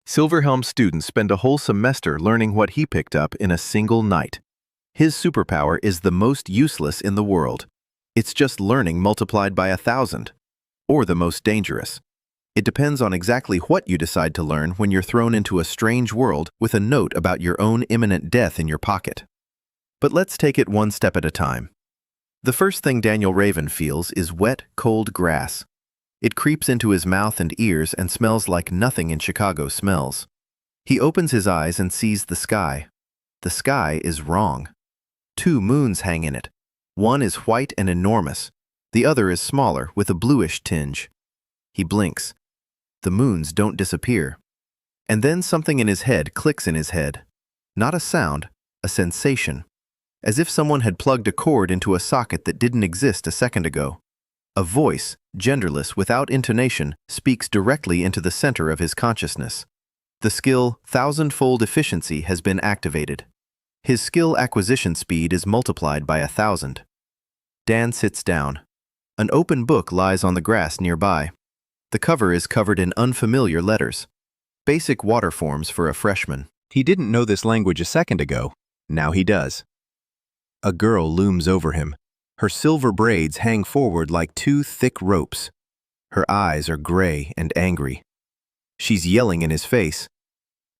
Silverhelm students spend a whole semester learning what he picked up in a single night. His superpower is the most useless in the world. It's just learning multiplied by 1,000. Or the most dangerous. It depends on exactly what you decide to learn when you're thrown into a strange world with a note about your own imminent death in your pocket. But let's take it one step at a time. The first thing Daniel Raven feels is wet, cold grass. It creeps into his mouth and ears and smells like nothing in Chicago smells. He opens his eyes and sees the sky. The sky is wrong. 2 moons hang in it. One is white and enormous. The other is smaller, with a bluish tinge. He blinks. The moons don't disappear. And then something in his head clicks in his head. Not a sound, a sensation. As if someone had plugged a cord into a socket that didn't exist a second ago. A voice, genderless, without intonation, speaks directly into the center of his consciousness. The skill Thousandfold Efficiency has been activated. His skill acquisition speed is multiplied by 1,000. Dan sits down. An open book lies on the grass nearby. The cover is covered in unfamiliar letters. Basic water forms for a freshman. He didn't know this language a second ago. Now he does. A girl looms over him. Her silver braids hang forward like 2 thick ropes. Her eyes are gray and angry. She's yelling in his face.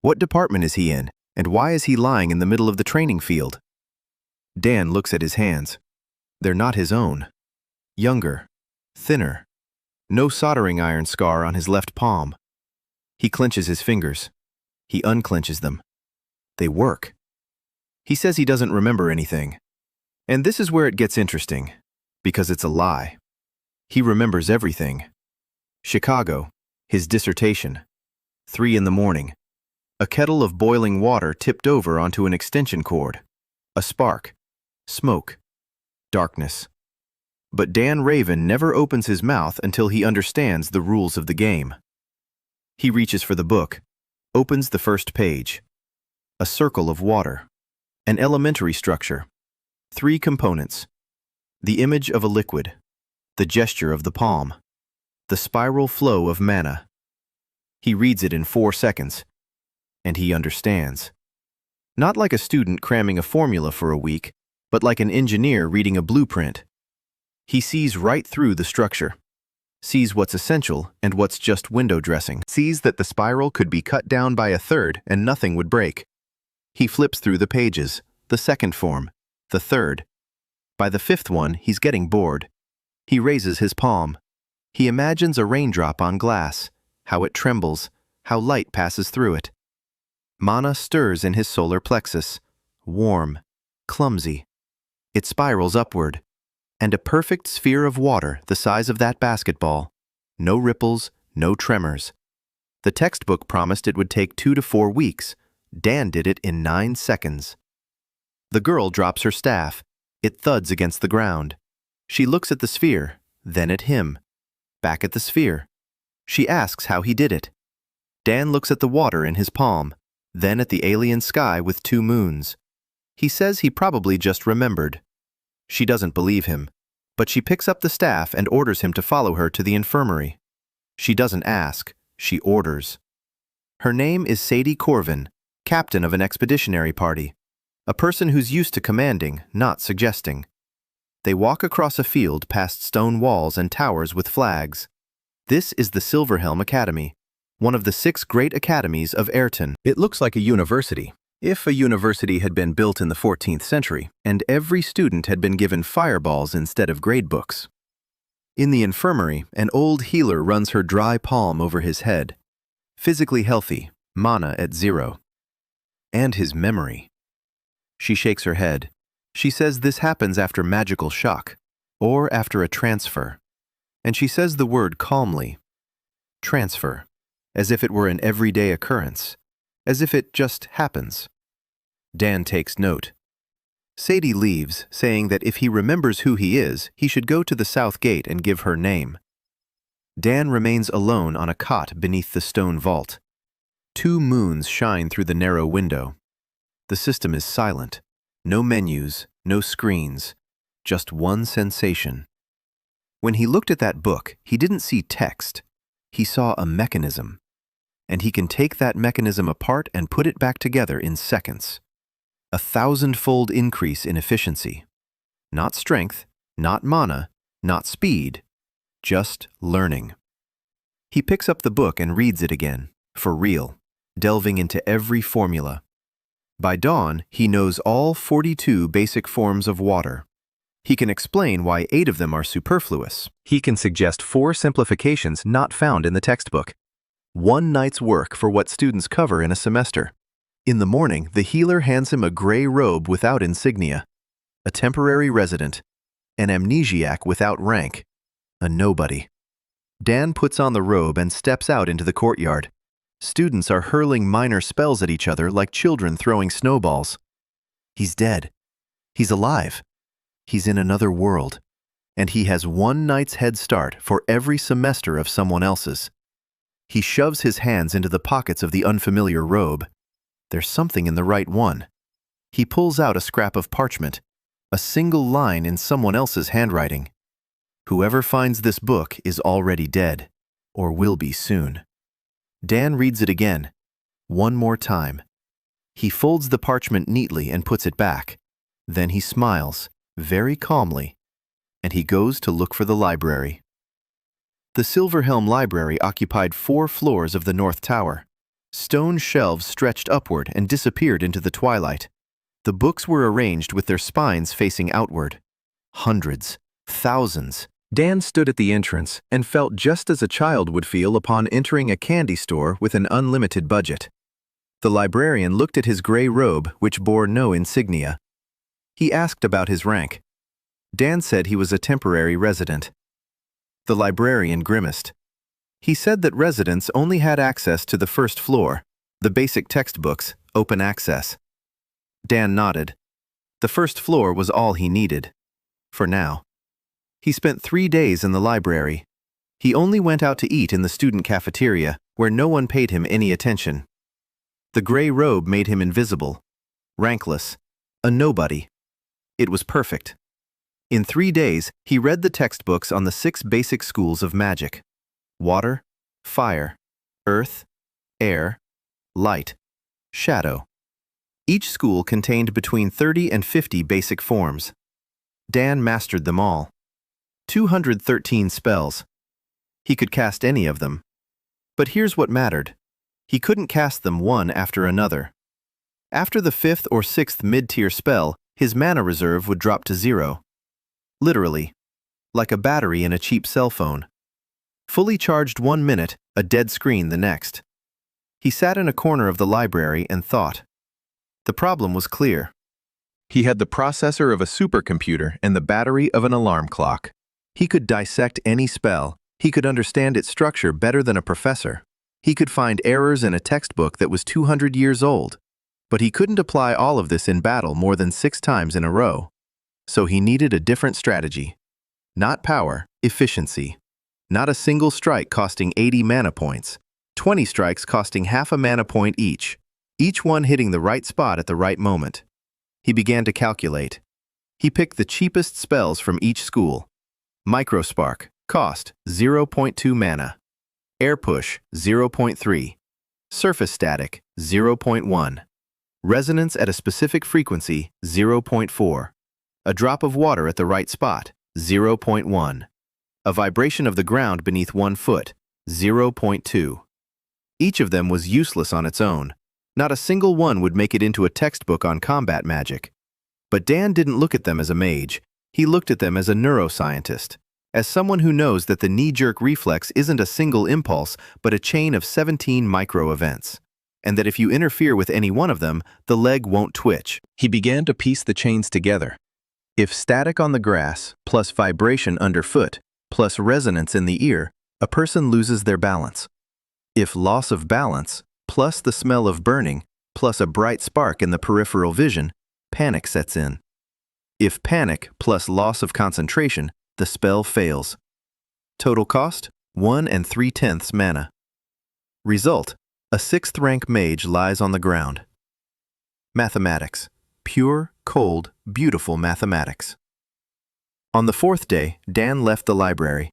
What department is he in, and why is he lying in the middle of the training field? Dan looks at his hands. They're not his own. Younger, thinner. No soldering iron scar on his left palm. He clenches his fingers. He unclenches them. They work. He says he doesn't remember anything. And this is where it gets interesting, because it's a lie. He remembers everything. Chicago, his dissertation. 3 in the morning. A kettle of boiling water tipped over onto an extension cord. A spark. Smoke. Darkness. But Dan Raven never opens his mouth until he understands the rules of the game. He reaches for the book, opens the first page. A circle of water. An elementary structure. 3 components. The image of a liquid. The gesture of the palm. The spiral flow of mana. He reads it in 4 seconds. And he understands. Not like a student cramming a formula for a week, but like an engineer reading a blueprint. He sees right through the structure. Sees what's essential and what's just window dressing. Sees that the spiral could be cut down by 1/3 and nothing would break. He flips through the pages. The second form. The third. By the 5th one, he's getting bored. He raises his palm. He imagines a raindrop on glass, how it trembles, how light passes through it. Mana stirs in his solar plexus, warm, clumsy. It spirals upward, and a perfect sphere of water the size of that basketball. No ripples, no tremors. The textbook promised it would take 2 to 4 weeks. Dan did it in 9 seconds. The girl drops her staff. It thuds against the ground. She looks at the sphere, then at him. Back at the sphere. She asks how he did it. Dan looks at the water in his palm, then at the alien sky with 2 moons. He says he probably just remembered. She doesn't believe him, but she picks up the staff and orders him to follow her to the infirmary. She doesn't ask, she orders. Her name is Saidy Corwin, captain of an expeditionary party. A person who's used to commanding, not suggesting. They walk across a field past stone walls and towers with flags. This is the Silverhelm Academy, one of the 6 great academies of Ayrton. It looks like a university. If a university had been built in the 14th century, and every student had been given fireballs instead of gradebooks. In the infirmary, an old healer runs her dry palm over his head. Physically healthy, mana at 0. And his memory. She shakes her head. She says this happens after magical shock, or after a transfer. And she says the word calmly. Transfer, as if it were an everyday occurrence, as if it just happens. Dan takes note. Saidy leaves, saying that if he remembers who he is, he should go to the south gate and give her name. Dan remains alone on a cot beneath the stone vault. 2 moons shine through the narrow window. The system is silent. No menus, no screens, just one sensation. When he looked at that book, he didn't see text. He saw a mechanism. and he can take that mechanism apart and put it back together in seconds. A thousandfold increase in efficiency. Not strength, not mana, not speed, just learning. He picks up the book and reads it again, for real, delving into every formula. By dawn, he knows all 42 basic forms of water. He can explain why 8 of them are superfluous. He can suggest 4 simplifications not found in the textbook. 1 night's work for what students cover in a semester. In the morning, the healer hands him a gray robe without insignia, a temporary resident, an amnesiac without rank, a nobody. Dan puts on the robe and steps out into the courtyard. Students are hurling minor spells at each other like children throwing snowballs. He's dead. He's alive. He's in another world, and he has 1 night's head start for every semester of someone else's. He shoves his hands into the pockets of the unfamiliar robe. There's something in the right one. He pulls out a scrap of parchment, a single line in someone else's handwriting. Whoever finds this book is already dead, or will be soon. Dan reads it again, one more time. He folds the parchment neatly and puts it back. Then he smiles, very calmly, and he goes to look for the library. The Silverhelm Library occupied 4 floors of the North Tower. Stone shelves stretched upward and disappeared into the twilight. The books were arranged with their spines facing outward. Hundreds, thousands. Dan stood at the entrance and felt just as a child would feel upon entering a candy store with an unlimited budget. The librarian looked at his gray robe, which bore no insignia. He asked about his rank. Dan said he was a temporary resident. The librarian grimaced. He said that residents only had access to the first floor, the basic textbooks, open access. Dan nodded. The first floor was all he needed. For now. He spent 3 days in the library. He only went out to eat in the student cafeteria, where no one paid him any attention. The gray robe made him invisible, rankless, a nobody. It was perfect. In 3 days, he read the textbooks on the 6 basic schools of magic: water, fire, earth, air, light, shadow. Each school contained between 30 and 50 basic forms. Dan mastered them all. 213 spells. He could cast any of them. But here's what mattered. He couldn't cast them one after another. After the 5th or 6th mid-tier spell, his mana reserve would drop to 0. Literally. Like a battery in a cheap cell phone. Fully charged 1 minute, a dead screen the next. He sat in a corner of the library and thought. The problem was clear. He had the processor of a supercomputer and the battery of an alarm clock. He could dissect any spell. He could understand its structure better than a professor. He could find errors in a textbook that was 200 years old. But he couldn't apply all of this in battle more than 6 times in a row. So he needed a different strategy. Not power, efficiency. Not a single strike costing 80 mana points. 20 strikes costing half a mana point each one hitting the right spot at the right moment. He began to calculate. He picked the cheapest spells from each school. Microspark, cost 0.2 mana. Air Push, 0.3. Surface Static, 0.1. Resonance at a specific frequency, 0.4. A drop of water at the right spot, 0.1. A vibration of the ground beneath 1 foot, 0.2. Each of them was useless on its own. Not a single one would make it into a textbook on combat magic. But Dan didn't look at them as a mage. He looked at them as a neuroscientist, as someone who knows that the knee-jerk reflex isn't a single impulse, but a chain of 17 micro-events, and that if you interfere with any one of them, the leg won't twitch. He began to piece the chains together. If static on the grass, plus vibration underfoot, plus resonance in the ear, a person loses their balance. If loss of balance, plus the smell of burning, plus a bright spark in the peripheral vision, panic sets in. If panic plus loss of concentration, the spell fails. Total cost, 1 3/10 mana. Result, a 6th rank mage lies on the ground. Mathematics. Pure, cold, beautiful mathematics. On the 4th day, Dan left the library.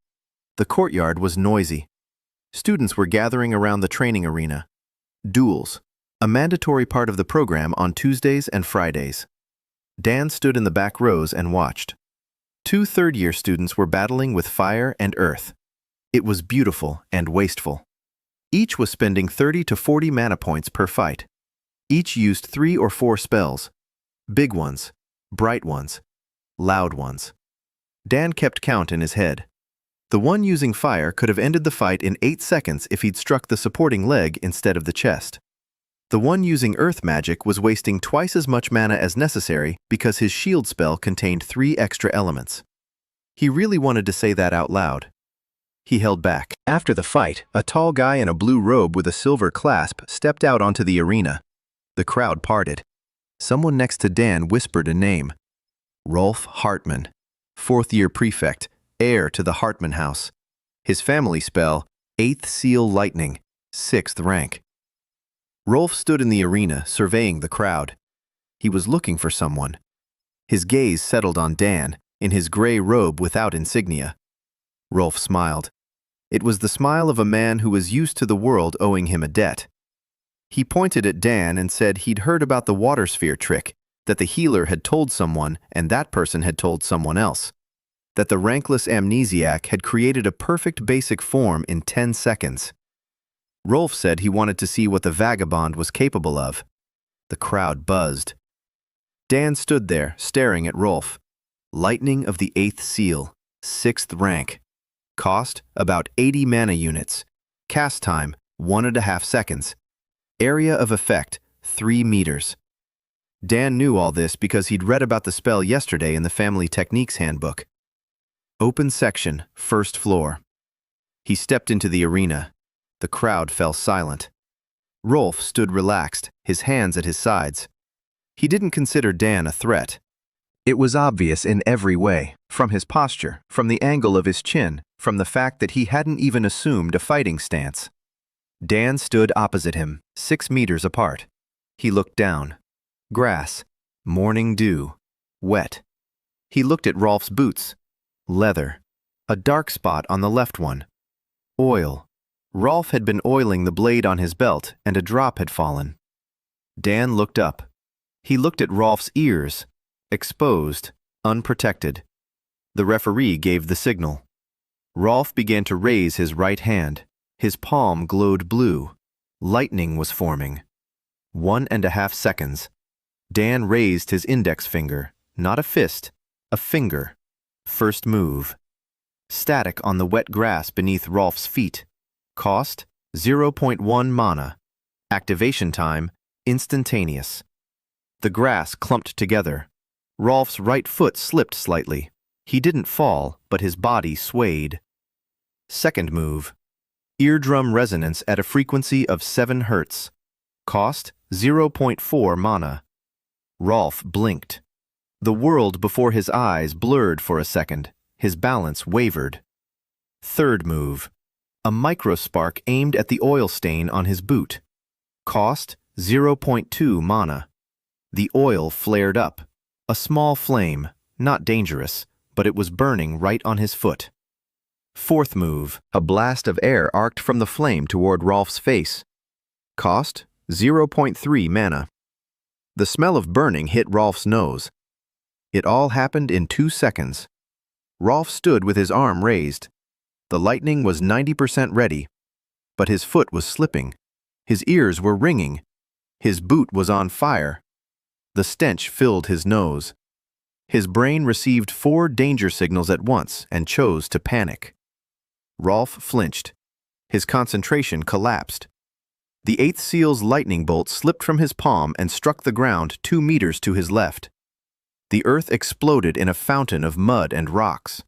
The courtyard was noisy. Students were gathering around the training arena. Duels, a mandatory part of the program on Tuesdays and Fridays. Dan stood in the back rows and watched. Two third-year students were battling with fire and earth. It was beautiful and wasteful. Each was spending 30 to 40 mana points per fight. Each used 3 or 4 spells. Big ones, bright ones, loud ones. Dan kept count in his head. The one using fire could have ended the fight in 8 seconds if he'd struck the supporting leg instead of the chest. The one using earth magic was wasting twice as much mana as necessary because his shield spell contained 3 extra elements. He really wanted to say that out loud. He held back. After the fight, a tall guy in a blue robe with a silver clasp stepped out onto the arena. The crowd parted. Someone next to Dan whispered a name. Rolf Hartmann, 4th-year prefect, heir to the Hartmann house. His family spell, 8th Seal Lightning, 6th rank. Rolf stood in the arena, surveying the crowd. He was looking for someone. His gaze settled on Dan, in his gray robe without insignia. Rolf smiled. It was the smile of a man who was used to the world owing him a debt. He pointed at Dan and said he'd heard about the water sphere trick, that the healer had told someone and that person had told someone else. That the rankless amnesiac had created a perfect basic form in 10 seconds. Rolf said he wanted to see what the vagabond was capable of. The crowd buzzed. Dan stood there, staring at Rolf. Lightning of the 8th Seal, 6th rank. Cost, about 80 mana units. Cast time, 1.5 seconds. Area of effect, 3 meters. Dan knew all this because he'd read about the spell yesterday in the Family Techniques Handbook. Open section, 1st floor. He stepped into the arena. The crowd fell silent. Rolf stood relaxed, his hands at his sides. He didn't consider Dan a threat. It was obvious in every way, from his posture, from the angle of his chin, from the fact that he hadn't even assumed a fighting stance. Dan stood opposite him, 6 meters apart. He looked down. Grass, morning dew, wet. He looked at Rolf's boots. Leather. A dark spot on the left one. Oil. Rolf had been oiling the blade on his belt, and a drop had fallen. Dan looked up. He looked at Rolf's ears. Exposed, unprotected. The referee gave the signal. Rolf began to raise his right hand. His palm glowed blue. Lightning was forming. 1.5 seconds. Dan raised his index finger, not a fist, a finger. First move. Static on the wet grass beneath Rolf's feet. Cost, 0.1 mana. Activation time, instantaneous. The grass clumped together. Rolf's right foot slipped slightly. He didn't fall, but his body swayed. Second move. Eardrum resonance at a frequency of 7 Hz. Cost, 0.4 mana. Rolf blinked. The world before his eyes blurred for a second. His balance wavered. Third move. A microspark aimed at the oil stain on his boot. Cost, 0.2 mana. The oil flared up. A small flame, not dangerous, but it was burning right on his foot. Fourth move. A blast of air arced from the flame toward Rolf's face. Cost, 0.3 mana. The smell of burning hit Rolf's nose. It all happened in 2 seconds. Rolf stood with his arm raised. The lightning was 90% ready, but his foot was slipping. His ears were ringing. His boot was on fire. The stench filled his nose. His brain received 4 danger signals at once and chose to panic. Rolf flinched. His concentration collapsed. The 8th Seal's lightning bolt slipped from his palm and struck the ground 2 meters to his left. The earth exploded in a fountain of mud and rocks.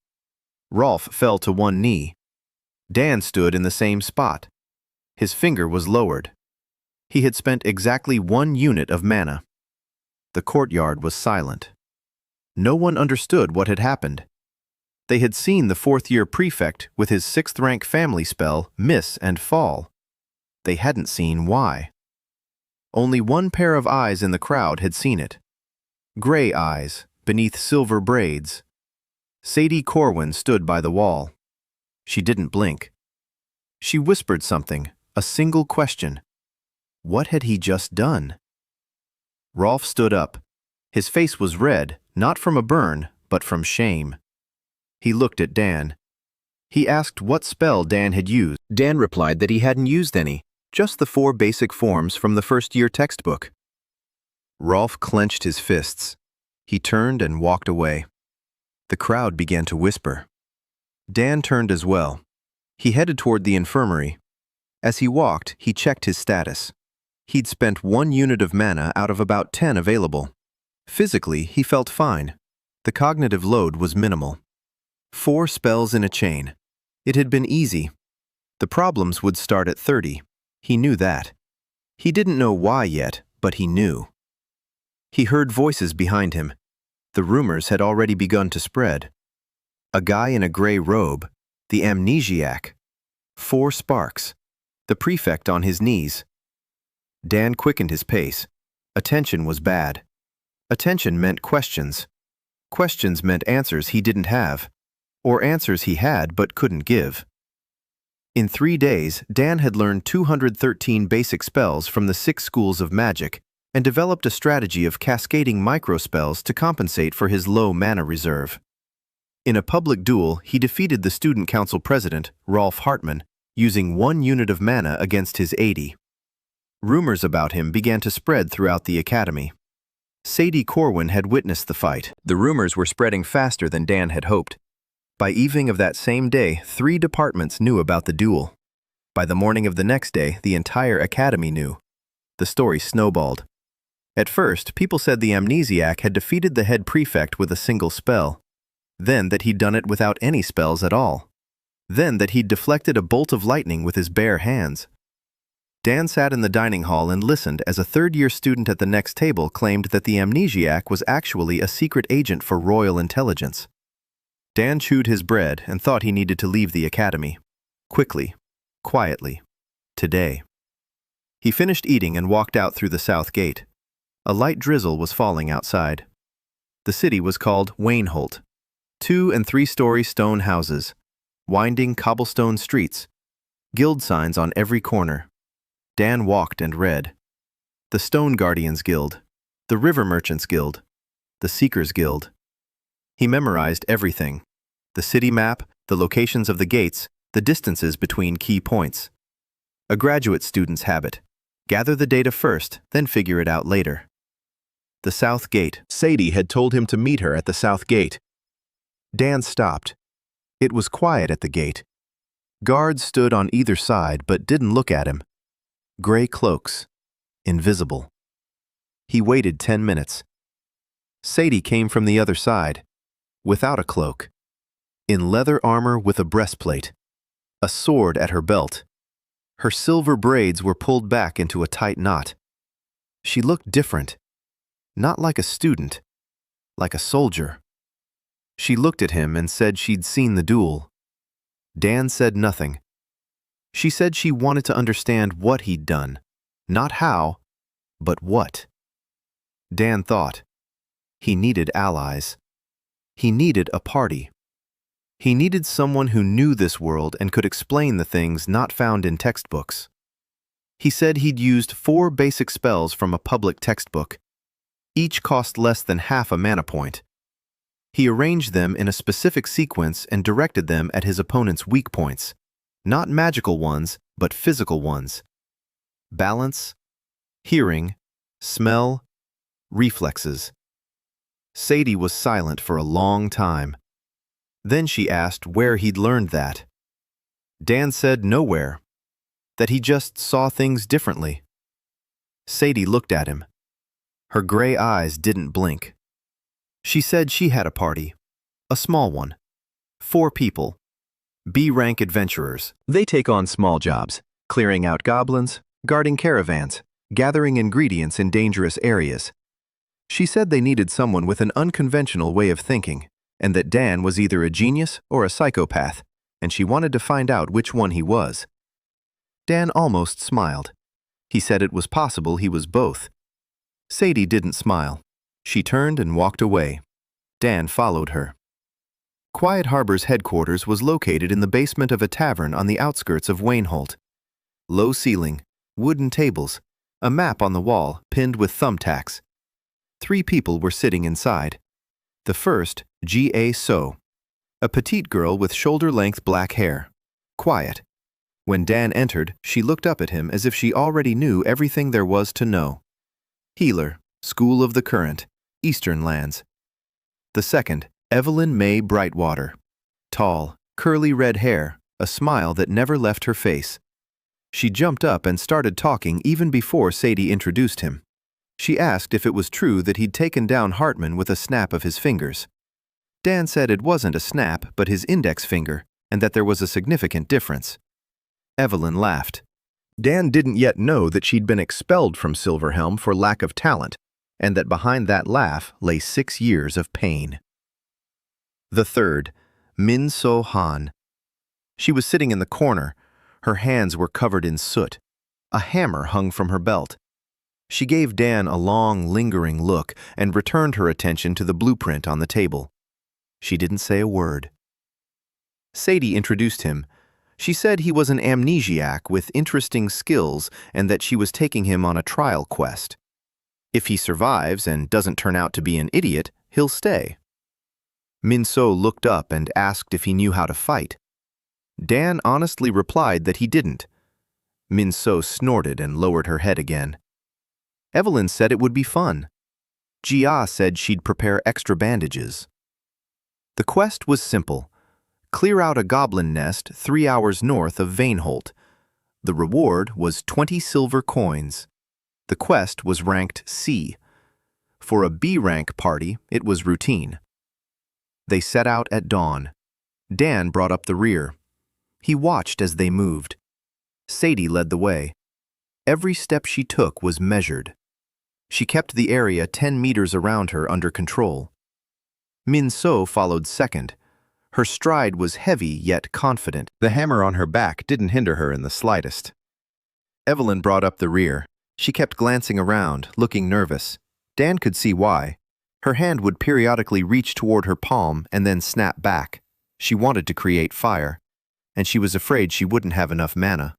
Rolf fell to one knee. Dan stood in the same spot. His finger was lowered. He had spent exactly 1 unit of mana. The courtyard was silent. No one understood what had happened. They had seen the 4th-year prefect with his 6th-rank family spell miss and fall. They hadn't seen why. Only one pair of eyes in the crowd had seen it. Gray eyes, beneath silver braids. Saidy Corwin stood by the wall. She didn't blink. She whispered something, a single question. What had he just done? Rolf stood up. His face was red, not from a burn, but from shame. He looked at Dan. He asked what spell Dan had used. Dan replied that he hadn't used any, just the 4 basic forms from the first-year textbook. Rolf clenched his fists. He turned and walked away. The crowd began to whisper. Dan turned as well. He headed toward the infirmary. As he walked, he checked his status. He'd spent 1 unit of mana out of about 10 available. Physically, he felt fine. The cognitive load was minimal. 4 spells in a chain. It had been easy. The problems would start at 30. He knew that. He didn't know why yet, but he knew. He heard voices behind him. The rumors had already begun to spread. A guy in a gray robe, the amnesiac. 4 sparks. The prefect on his knees. Dan quickened his pace. Attention was bad. Attention meant questions. Questions meant answers he didn't have, or answers he had but couldn't give. In 3 days, Dan had learned 213 basic spells from the 6 schools of magic and developed a strategy of cascading microspells to compensate for his low mana reserve. In a public duel, he defeated the student council president, Rolf Hartmann, using 1 unit of mana against his 80. Rumors about him began to spread throughout the academy. Saidy Corwin had witnessed the fight. The rumors were spreading faster than Dan had hoped. By evening of that same day, 3 departments knew about the duel. By the morning of the next day, the entire academy knew. The story snowballed. At first, people said the amnesiac had defeated the head prefect with a single spell. Then that he'd done it without any spells at all. Then that he'd deflected a bolt of lightning with his bare hands. Dan sat in the dining hall and listened as a 3rd-year student at the next table claimed that the amnesiac was actually a secret agent for royal intelligence. Dan chewed his bread and thought he needed to leave the academy. Quickly, quietly, today. He finished eating and walked out through the south gate. A light drizzle was falling outside. The city was called Wainholt. 2- and 3-story stone houses, winding cobblestone streets, guild signs on every corner. Dan walked and read. The Stone Guardians Guild, the River Merchants Guild, the Seekers Guild. He memorized everything. The city map, the locations of the gates, the distances between key points. A graduate student's habit. Gather the data first, then figure it out later. The South Gate. Saidy had told him to meet her at the South Gate. Dan stopped. It was quiet at the gate. Guards stood on either side but didn't look at him. Gray cloaks. Invisible. He waited 10 minutes. Saidy came from the other side, without a cloak, in leather armor with a breastplate, a sword at her belt. Her silver braids were pulled back into a tight knot. She looked different, not like a student, like a soldier. She looked at him and said she'd seen the duel. Dan said nothing. She said she wanted to understand what he'd done, not how, but what. Dan thought. He needed allies. He needed a party. He needed someone who knew this world and could explain the things not found in textbooks. He said he'd used 4 basic spells from a public textbook. Each cost less than half a mana point. He arranged them in a specific sequence and directed them at his opponent's weak points. Not magical ones, but physical ones. Balance, hearing, smell, reflexes. Saidy was silent for a long time. Then she asked where he'd learned that. Dan said nowhere, that he just saw things differently. Saidy looked at him. Her gray eyes didn't blink. She said she had a party, a small one. 4 people. B-rank adventurers. They take on small jobs, clearing out goblins, guarding caravans, gathering ingredients in dangerous areas. She said they needed someone with an unconventional way of thinking, and that Dan was either a genius or a psychopath, and she wanted to find out which one he was. Dan almost smiled. He said it was possible he was both. Saidy didn't smile. She turned and walked away. Dan followed her. Quiet Harbor's headquarters was located in the basement of a tavern on the outskirts of Wainholt. Low ceiling, wooden tables, a map on the wall pinned with thumbtacks. 3 people were sitting inside. The first, G.A. So, a petite girl with shoulder-length black hair. Quiet. When Dan entered, she looked up at him as if she already knew everything there was to know. Healer, School of the Current, Eastern Lands. The second, Evelyn May Brightwater. Tall, curly red hair, a smile that never left her face. She jumped up and started talking even before Saidy introduced him. She asked if it was true that he'd taken down Hartmann with a snap of his fingers. Dan said it wasn't a snap but his index finger, and that there was a significant difference. Evelyn laughed. Dan didn't yet know that she'd been expelled from Silverhelm for lack of talent, and that behind that laugh lay 6 years of pain. The third, Min So Han. She was sitting in the corner. Her hands were covered in soot. A hammer hung from her belt. She gave Dan a long, lingering look and returned her attention to the blueprint on the table. She didn't say a word. Saidy introduced him. She said he was an amnesiac with interesting skills and that she was taking him on a trial quest. If he survives and doesn't turn out to be an idiot, he'll stay. Min So looked up and asked if he knew how to fight. Dan honestly replied that he didn't. Min So snorted and lowered her head again. Evelyn said it would be fun. Jia said she'd prepare extra bandages. The quest was simple. Clear out a goblin nest 3 hours north of Wainholt. The reward was 20 silver coins. The quest was ranked C. For a B-rank party, it was routine. They set out at dawn. Dan brought up the rear. He watched as they moved. Saidy led the way. Every step she took was measured. She kept the area 10 meters around her under control. Min So followed second. Her stride was heavy yet confident. The hammer on her back didn't hinder her in the slightest. Evelyn brought up the rear. She kept glancing around, looking nervous. Dan could see why. Her hand would periodically reach toward her palm and then snap back. She wanted to create fire, and she was afraid she wouldn't have enough mana.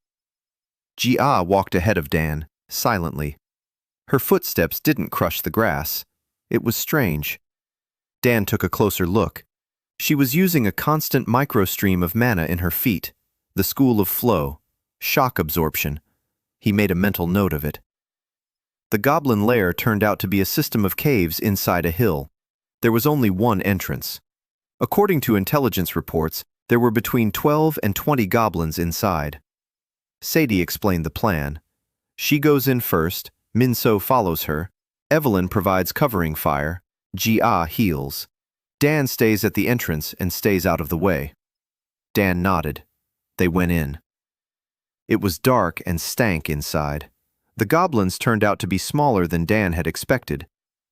Jia walked ahead of Dan, silently. Her footsteps didn't crush the grass. It was strange. Dan took a closer look. She was using a constant microstream of mana in her feet, the school of flow, shock absorption. He made a mental note of it. The goblin lair turned out to be a system of caves inside a hill. There was only one entrance. According to intelligence reports, there were between 12 and 20 goblins inside. Saidy explained the plan. She goes in first, Min So follows her, Evelyn provides covering fire, Jia heals. Dan stays at the entrance and stays out of the way. Dan nodded. They went in. It was dark and stank inside. The goblins turned out to be smaller than Dan had expected.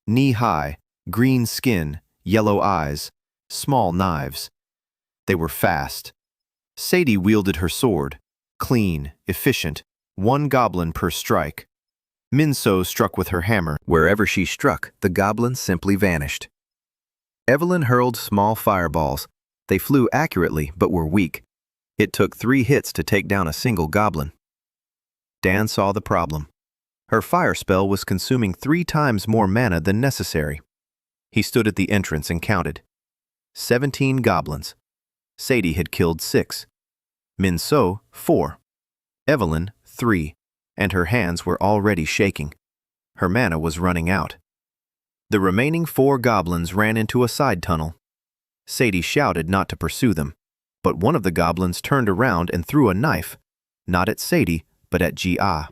Knee-high, green skin, yellow eyes, small knives. They were fast. Saidy wielded her sword. Clean, efficient, 1 goblin per strike. Min So struck with her hammer. Wherever she struck, the goblins simply vanished. Evelyn hurled small fireballs. They flew accurately but were weak. It took 3 hits to take down a single goblin. Dan saw the problem. Her fire spell was consuming 3 times more mana than necessary. He stood at the entrance and counted. 17 goblins. Saidy had killed 6. Min So, 4. Evelyn, 3. And her hands were already shaking. Her mana was running out. The remaining 4 goblins ran into a side tunnel. Saidy shouted not to pursue them, but one of the goblins turned around and threw a knife, not at Saidy, but at Jia.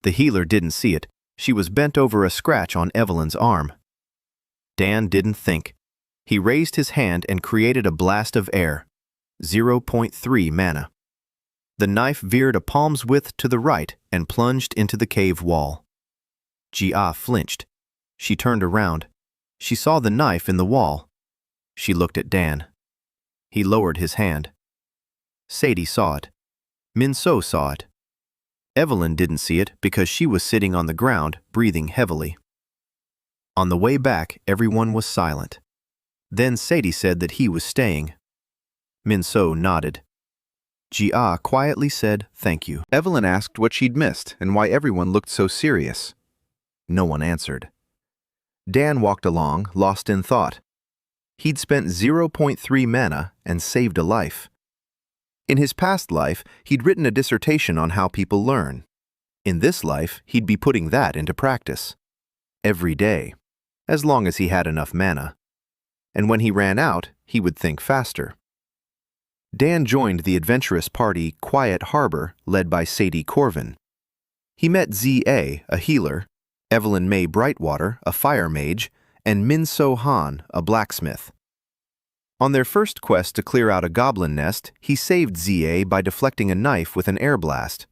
The healer didn't see it. She was bent over a scratch on Evelyn's arm. Dan didn't think. He raised his hand and created a blast of air. 0.3 mana. The knife veered a palm's width to the right and plunged into the cave wall. Jia flinched. She turned around. She saw the knife in the wall. She looked at Dan. He lowered his hand. Saidy saw it. Min So saw it. Evelyn didn't see it because she was sitting on the ground, breathing heavily. On the way back, everyone was silent. Then Saidy said that he was staying. Min-so nodded. Jia quietly said thank you. Evelyn asked what she'd missed and why everyone looked so serious. No one answered. Dan walked along, lost in thought. He'd spent 0.3 mana and saved a life. In his past life, he'd written a dissertation on how people learn. In this life, he'd be putting that into practice. Every day, as long as he had enough mana. And when he ran out, he would think faster. Dan joined the adventurous party Quiet Harbor, led by Saidy Corwin. He met Z.A., a healer, Evelyn May Brightwater, a fire mage, and Min-so Han, a blacksmith. On their first quest to clear out a goblin nest, he saved Z.A. by deflecting a knife with an air blast.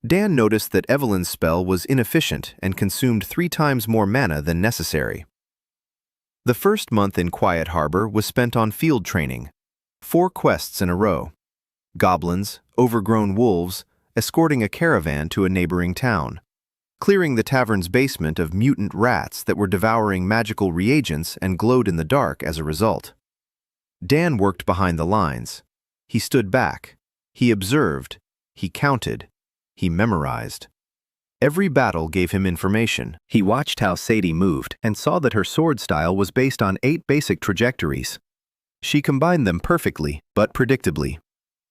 Dan noticed that Evelyn's spell was inefficient and consumed 3 times more mana than necessary. The first month in Quiet Harbor was spent on field training, 4 quests in a row: goblins, overgrown wolves, escorting a caravan to a neighboring town, clearing the tavern's basement of mutant rats that were devouring magical reagents and glowed in the dark as a result. Dan worked behind the lines. He stood back. He observed. He counted. He memorized. Every battle gave him information. He watched how Saidy moved and saw that her sword style was based on 8 basic trajectories. She combined them perfectly, but predictably.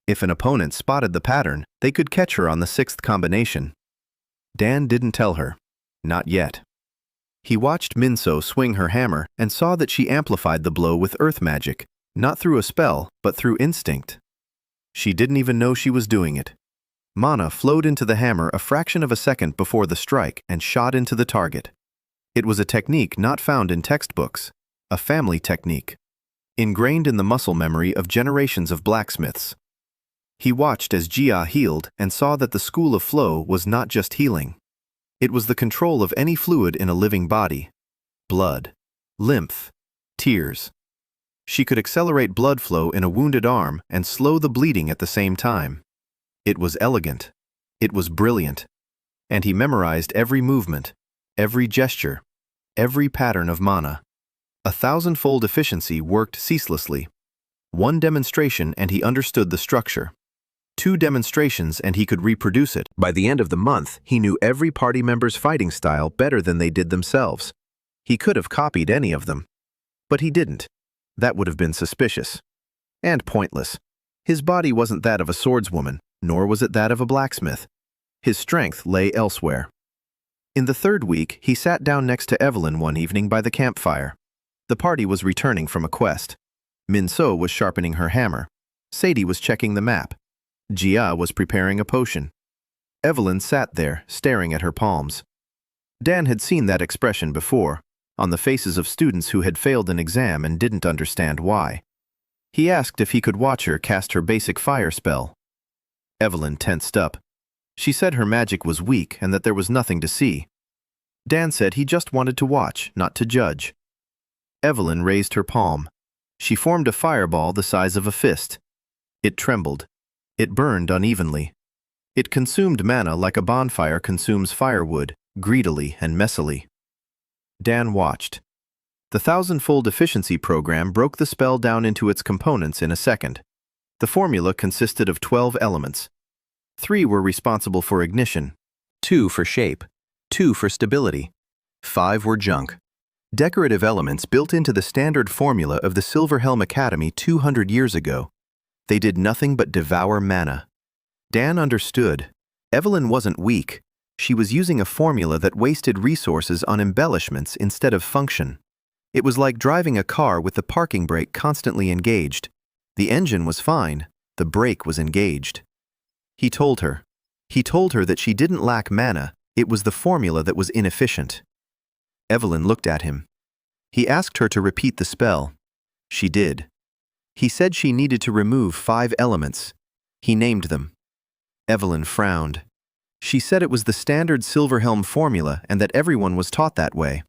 If an opponent spotted the pattern, they could catch her on the 6th combination. Dan didn't tell her. Not yet. He watched Min-so swing her hammer and saw that she amplified the blow with earth magic, not through a spell, but through instinct. She didn't even know she was doing it. Mana flowed into the hammer a fraction of a second before the strike and shot into the target. It was a technique not found in textbooks, a family technique, ingrained in the muscle memory of generations of blacksmiths. He watched as Jia healed and saw that the school of flow was not just healing. It was the control of any fluid in a living body: blood, lymph, tears. She could accelerate blood flow in a wounded arm and slow the bleeding at the same time. It was elegant. It was brilliant. And he memorized every movement, every gesture, every pattern of mana. A thousandfold efficiency worked ceaselessly. 1 demonstration and he understood the structure. 2 demonstrations and he could reproduce it. By the end of the month, he knew every party member's fighting style better than they did themselves. He could have copied any of them. But he didn't. That would have been suspicious. And pointless. His body wasn't that of a swordswoman, nor was it that of a blacksmith. His strength lay elsewhere. In the 3rd week, he sat down next to Evelyn one evening by the campfire. The party was returning from a quest. Min-so was sharpening her hammer. Saidy was checking the map. Jia was preparing a potion. Evelyn sat there, staring at her palms. Dan had seen that expression before, on the faces of students who had failed an exam and didn't understand why. He asked if he could watch her cast her basic fire spell. Evelyn tensed up. She said her magic was weak and that there was nothing to see. Dan said he just wanted to watch, not to judge. Evelyn raised her palm. She formed a fireball the size of a fist. It trembled. It burned unevenly. It consumed mana like a bonfire consumes firewood, greedily and messily. Dan watched. The Thousandfold Efficiency program broke the spell down into its components in a second. The formula consisted of 12 elements. 3 were responsible for ignition, 2 for shape, 2 for stability. 5 were junk. Decorative elements built into the standard formula of the Silverhelm Academy 200 years ago. They did nothing but devour mana. Dan understood. Evelyn wasn't weak. She was using a formula that wasted resources on embellishments instead of function. It was like driving a car with the parking brake constantly engaged. The engine was fine. The brake was engaged. He told her. He told her that she didn't lack mana. It was the formula that was inefficient. Evelyn looked at him. He asked her to repeat the spell. She did. He said she needed to remove 5 elements. He named them. Evelyn frowned. She said it was the standard Silverhelm formula and that everyone was taught that way.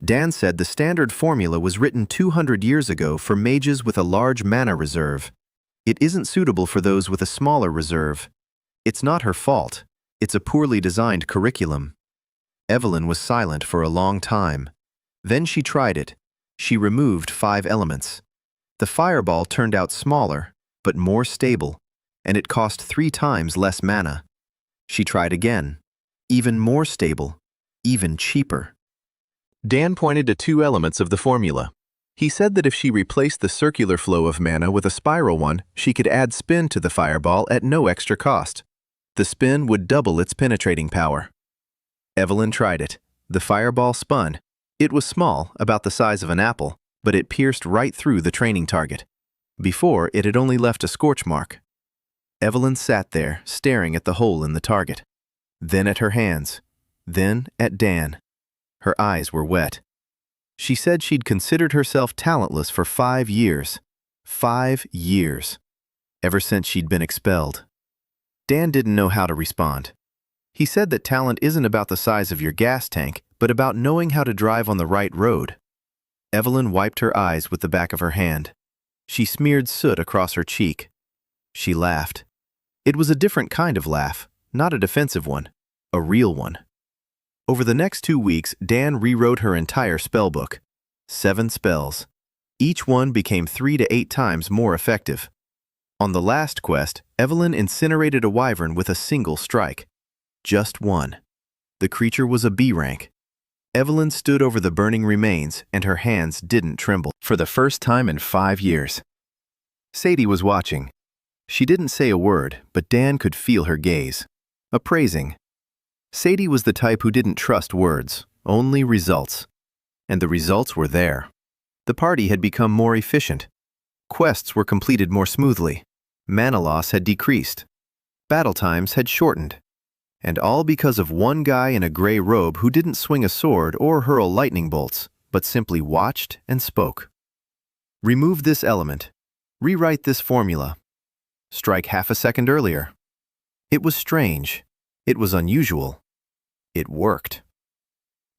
Dan said the standard formula was written 200 years ago for mages with a large mana reserve. It isn't suitable for those with a smaller reserve. It's not her fault. It's a poorly designed curriculum. Evelyn was silent for a long time. Then she tried it. She removed 5 elements. The fireball turned out smaller, but more stable, and it cost 3 times less mana. She tried again. Even more stable, even cheaper. Dan pointed to 2 elements of the formula. He said that if she replaced the circular flow of mana with a spiral one, she could add spin to the fireball at no extra cost. The spin would double its penetrating power. Evelyn tried it. The fireball spun. It was small, about the size of an apple, but it pierced right through the training target. Before, it had only left a scorch mark. Evelyn sat there, staring at the hole in the target. Then at her hands. Then at Dan. Her eyes were wet. She said she'd considered herself talentless for 5 years. 5 years. Ever since she'd been expelled. Dan didn't know how to respond. He said that talent isn't about the size of your gas tank, but about knowing how to drive on the right road. Evelyn wiped her eyes with the back of her hand. She smeared soot across her cheek. She laughed. It was a different kind of laugh, not a defensive one, a real one. Over the next 2 weeks, Dan rewrote her entire spellbook. 7 spells. Each one became 3 to 8 times more effective. On the last quest, Evelyn incinerated a wyvern with a single strike. Just one. The creature was a B rank. Evelyn stood over the burning remains, and her hands didn't tremble. For the first time in 5 years. Saidy was watching. She didn't say a word, but Dan could feel her gaze. Appraising. Saidy was the type who didn't trust words, only results. And the results were there. The party had become more efficient. Quests were completed more smoothly. Mana loss had decreased. Battle times had shortened. And all because of one guy in a gray robe who didn't swing a sword or hurl lightning bolts, but simply watched and spoke. Remove this element. Rewrite this formula. Strike half a second earlier. It was strange. It was unusual. It worked.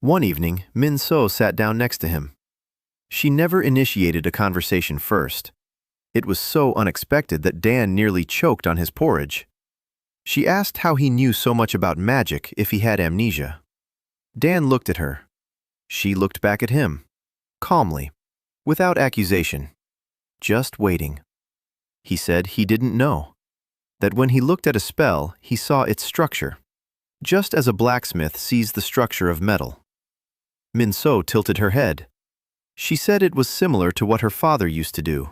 One evening, Min So sat down next to him. She never initiated a conversation first. It was so unexpected that Dan nearly choked on his porridge. She asked how he knew so much about magic if he had amnesia. Dan looked at her. She looked back at him, calmly, without accusation, just waiting. He said he didn't know, that when he looked at a spell, he saw its structure, just as a blacksmith sees the structure of metal. Min So tilted her head. She said it was similar to what her father used to do.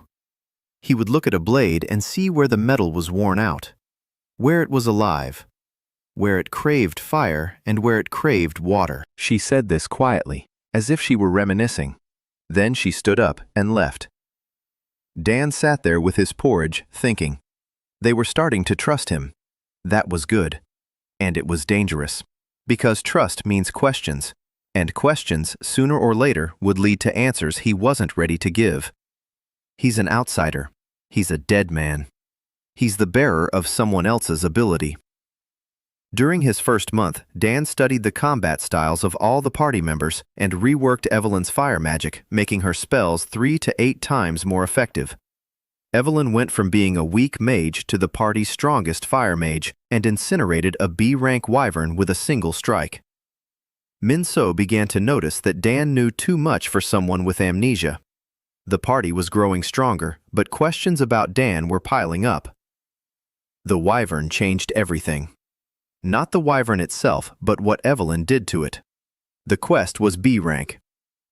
He would look at a blade and see where the metal was worn out, where it was alive, where it craved fire and where it craved water. She said this quietly, as if she were reminiscing. Then she stood up and left. Dan sat there with his porridge, thinking. They were starting to trust him. That was good. And it was dangerous. Because trust means questions, and questions, sooner or later, would lead to answers he wasn't ready to give. He's an outsider. He's a dead man. He's the bearer of someone else's ability. During his first month, Dan studied the combat styles of all the party members and reworked Evelyn's fire magic, making her spells 3 to 8 times more effective. Evelyn went from being a weak mage to the party's strongest fire mage and incinerated a B-rank wyvern with a single strike. Min So began to notice that Dan knew too much for someone with amnesia. The party was growing stronger, but questions about Dan were piling up. The wyvern changed everything. Not the wyvern itself, but what Evelyn did to it. The quest was B rank.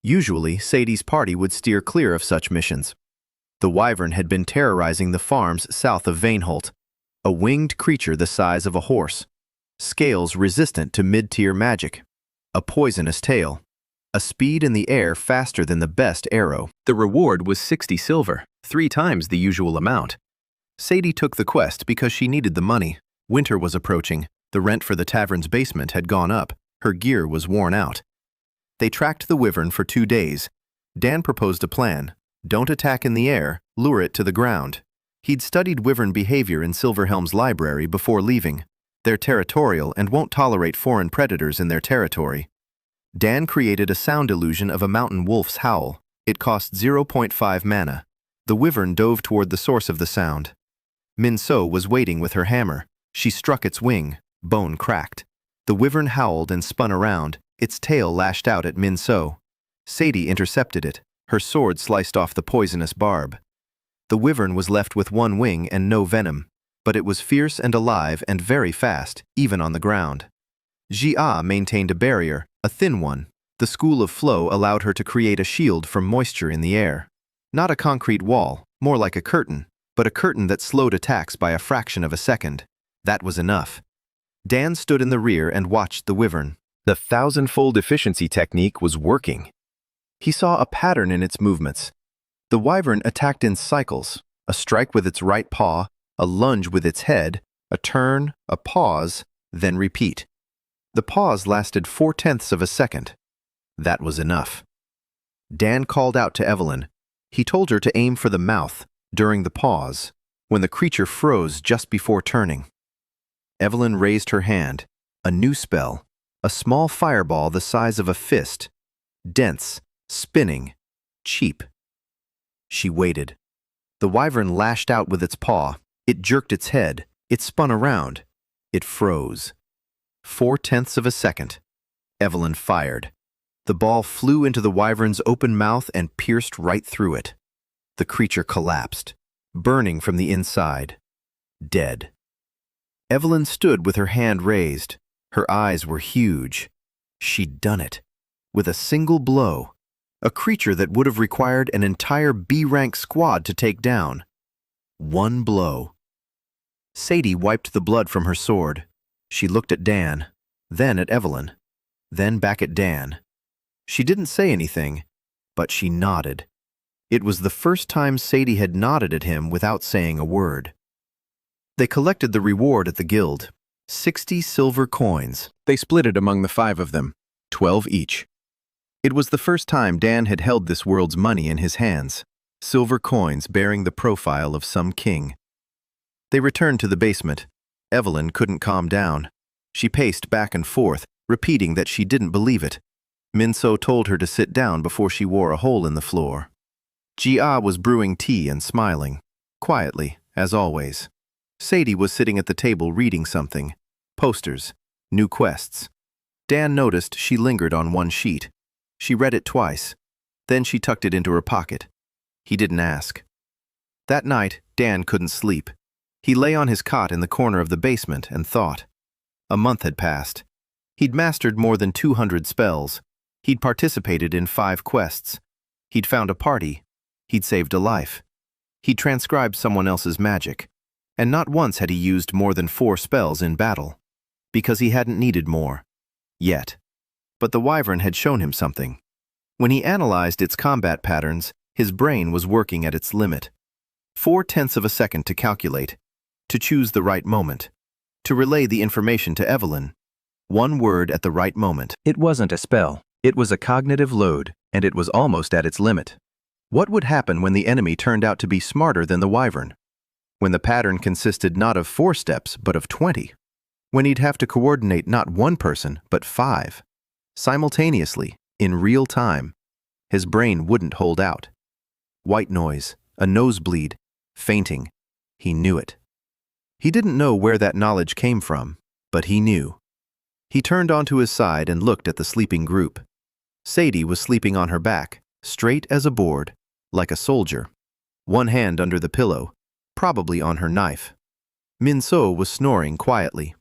Usually, Saidy's party would steer clear of such missions. The wyvern had been terrorizing the farms south of Vaneholt, a winged creature the size of a horse, scales resistant to mid-tier magic, a poisonous tail, a speed in the air faster than the best arrow. The reward was 60 silver, 3 times the usual amount. Saidy took the quest because she needed the money. Winter was approaching. The rent for the tavern's basement had gone up. Her gear was worn out. They tracked the wyvern for 2 days. Dan proposed a plan. Don't attack in the air, lure it to the ground. He'd studied wyvern behavior in Silverhelm's library before leaving. They're territorial and won't tolerate foreign predators in their territory. Dan created a sound illusion of a mountain wolf's howl. It cost 0.5 mana. The wyvern dove toward the source of the sound. Min So was waiting with her hammer. She struck its wing. Bone cracked. The wyvern howled and spun around. Its tail lashed out at Min So. Saidy intercepted it. Her sword sliced off the poisonous barb. The wyvern was left with one wing and no venom, but it was fierce and alive and very fast, even on the ground. Jia maintained a barrier, a thin one. The school of flow allowed her to create a shield from moisture in the air. Not a concrete wall, more like a curtain, but a curtain that slowed attacks by a fraction of a second. That was enough. Dan stood in the rear and watched the wyvern. The thousandfold efficiency technique was working. He saw a pattern in its movements. The wyvern attacked in cycles, a strike with its right paw, a lunge with its head, a turn, a pause, then repeat. The pause lasted 4/10 of a second. That was enough. Dan called out to Evelyn. He told her to aim for the mouth during the pause, when the creature froze just before turning. Evelyn raised her hand. A new spell, a small fireball the size of a fist, dense, spinning, cheap. She waited. The wyvern lashed out with its paw. It jerked its head. It spun around. It froze. 4/10 of a second. Evelyn fired. The ball flew into the wyvern's open mouth and pierced right through it. The creature collapsed, burning from the inside. Dead. Evelyn stood with her hand raised. Her eyes were huge. She'd done it. With a single blow. A creature that would have required an entire B-rank squad to take down. One blow. Saidy wiped the blood from her sword. She looked at Dan, then at Evelyn, then back at Dan. She didn't say anything, but she nodded. It was the first time Saidy had nodded at him without saying a word. They collected the reward at the guild, 60 silver coins. They split it among the 5 of them, 12 each. It was the first time Dan had held this world's money in his hands, silver coins bearing the profile of some king. They returned to the basement. Evelyn couldn't calm down. She paced back and forth, repeating that she didn't believe it. Minso told her to sit down before she wore a hole in the floor. Jia was brewing tea and smiling, quietly, as always. Saidy was sitting at the table reading something. Posters, new quests. Dan noticed she lingered on one sheet. She read it twice. Then she tucked it into her pocket. He didn't ask. That night, Dan couldn't sleep. He lay on his cot in the corner of the basement and thought. A month had passed. He'd mastered more than 200 spells. He'd participated in 5 quests. He'd found a party. He'd saved a life. He'd transcribed someone else's magic. And not once had he used more than 4 spells in battle. Because he hadn't needed more. Yet. But the wyvern had shown him something. When he analyzed its combat patterns, his brain was working at its limit. 4/10 of a second to calculate. To choose the right moment. To relay the information to Evelyn. One word at the right moment. It wasn't a spell. It was a cognitive load, and it was almost at its limit. What would happen when the enemy turned out to be smarter than the wyvern? When the pattern consisted not of 4 steps, but of 20? When he'd have to coordinate not 1 person, but 5? Simultaneously, in real time. His brain wouldn't hold out. White noise, a nosebleed, fainting. He knew it. He didn't know where that knowledge came from, but he knew. He turned onto his side and looked at the sleeping group. Saidy was sleeping on her back, straight as a board, like a soldier. One hand under the pillow, probably on her knife. Minso was snoring quietly.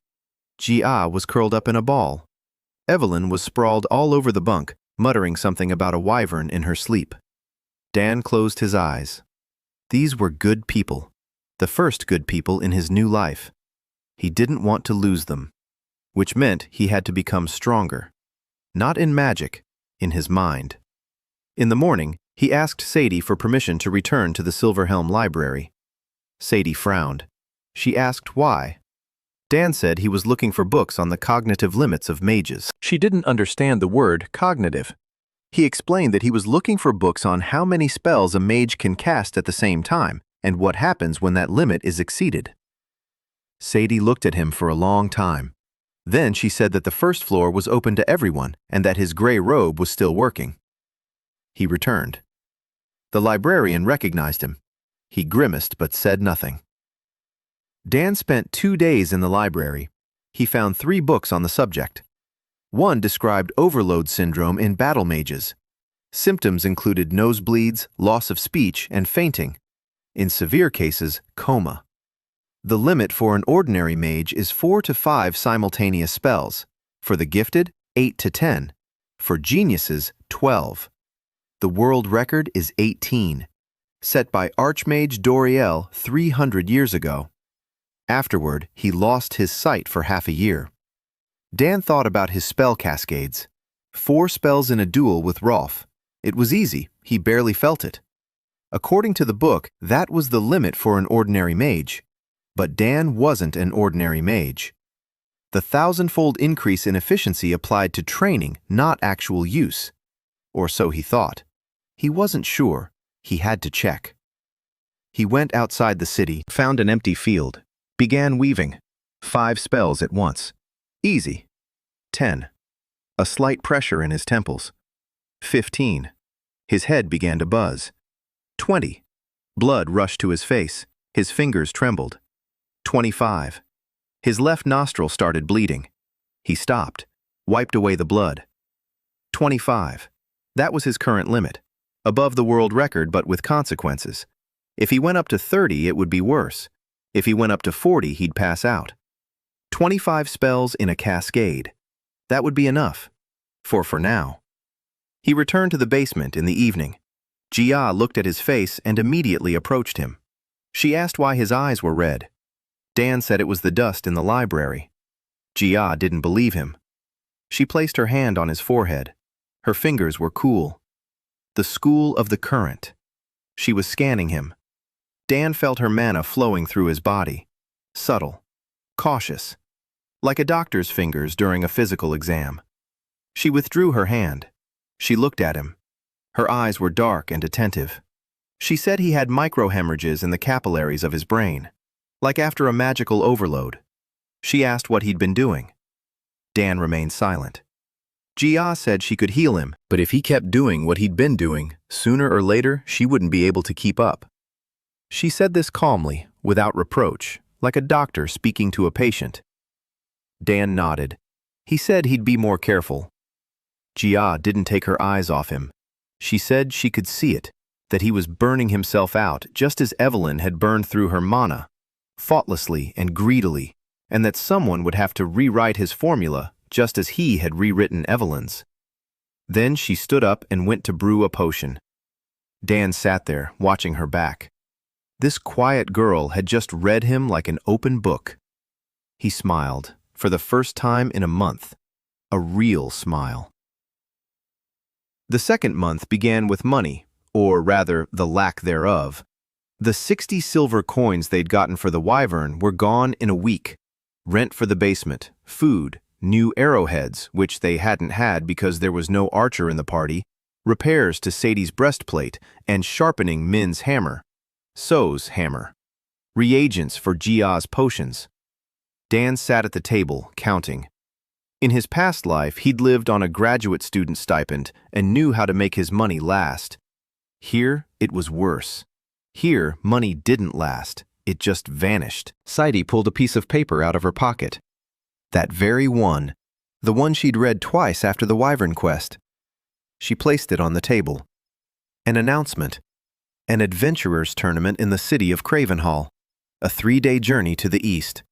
Jia was curled up in a ball. Evelyn was sprawled all over the bunk, muttering something about a wyvern in her sleep. Dan closed his eyes. These were good people. The first good people in his new life. He didn't want to lose them, which meant he had to become stronger. Not in magic, in his mind. In the morning, he asked Saidy for permission to return to the Silverhelm library. Saidy frowned. She asked why. Dan said he was looking for books on the cognitive limits of mages. She didn't understand the word cognitive. He explained that he was looking for books on how many spells a mage can cast at the same time, and what happens when that limit is exceeded. Saidy looked at him for a long time. Then she said that the first floor was open to everyone and that his gray robe was still working. He returned. The librarian recognized him. He grimaced but said nothing. Dan spent 2 days in the library. He found 3 books on the subject. One described overload syndrome in battle mages. Symptoms included nosebleeds, loss of speech, and fainting. In severe cases, coma. The limit for an ordinary mage is 4 to 5 simultaneous spells. For the gifted, 8 to 10. For geniuses, 12. The world record is 18, set by Archmage Doriel 300 years ago. Afterward, he lost his sight for half a year. Dan thought about his spell cascades. 4 spells in a duel with Rolf. It was easy, he barely felt it. According to the book, that was the limit for an ordinary mage. But Dan wasn't an ordinary mage. The thousandfold increase in efficiency applied to training, not actual use. Or so he thought. He wasn't sure. He had to check. He went outside the city, found an empty field, began weaving. 5 spells at once. Easy. 10. A slight pressure in his temples. 15. His head began to buzz. 20. Blood rushed to his face. His fingers trembled. 25. His left nostril started bleeding. He stopped, wiped away the blood. 25. That was his current limit. Above the world record, but with consequences. If he went up to 30, it would be worse. If he went up to 40, he'd pass out. 25 spells in a cascade. That would be enough. For now. He returned to the basement in the evening. Jia looked at his face and immediately approached him. She asked why his eyes were red. Dan said it was the dust in the library. Jia didn't believe him. She placed her hand on his forehead. Her fingers were cool. The school of the current. She was scanning him. Dan felt her mana flowing through his body. Subtle. Cautious. Like a doctor's fingers during a physical exam. She withdrew her hand. She looked at him. Her eyes were dark and attentive. She said he had microhemorrhages in the capillaries of his brain. Like after a magical overload. She asked what he'd been doing. Dan remained silent. Jia said she could heal him, but if he kept doing what he'd been doing, sooner or later she wouldn't be able to keep up. She said this calmly, without reproach, like a doctor speaking to a patient. Dan nodded. He said he'd be more careful. Jia didn't take her eyes off him. She said she could see it, that he was burning himself out just as Evelyn had burned through her mana, thoughtlessly and greedily, and that someone would have to rewrite his formula just as he had rewritten Evelyn's. Then she stood up and went to brew a potion. Dan sat there, watching her back. This quiet girl had just read him like an open book. He smiled, for the first time in a month. A real smile. The second month began with money, or rather, the lack thereof. The 60 silver coins they'd gotten for the wyvern were gone in a week. Rent for the basement, food, new arrowheads, which they hadn't had because there was no archer in the party, repairs to Saidy's breastplate, and sharpening Min's hammer. So's hammer. Reagents for Jia's potions. Dan sat at the table, counting. In his past life, he'd lived on a graduate student stipend and knew how to make his money last. Here, it was worse. Here, money didn't last. It just vanished. Saidy pulled a piece of paper out of her pocket. That very one. The one she'd read twice after the wyvern quest. She placed it on the table. An announcement. An adventurers' tournament in the city of Cravenhall. A 3-day journey to the east.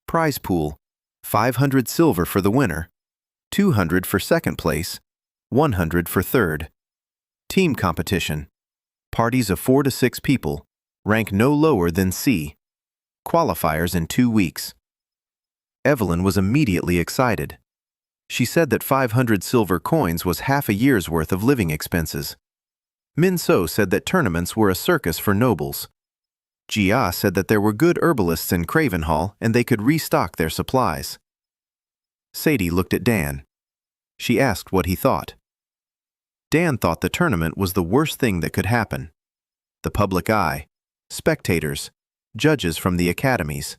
Prize pool. 500 silver for the winner. 200 for second place. 100 for third. Team competition. Parties of 4 to 6 people. Rank no lower than C. Qualifiers in 2 weeks. Evelyn was immediately excited. She said that 500 silver coins was half a year's worth of living expenses. Minso said that tournaments were a circus for nobles. Jia said that there were good herbalists in Cravenhall and they could restock their supplies. Saidy looked at Dan. She asked what he thought. Dan thought the tournament was the worst thing that could happen. The public eye, spectators, judges from the academies.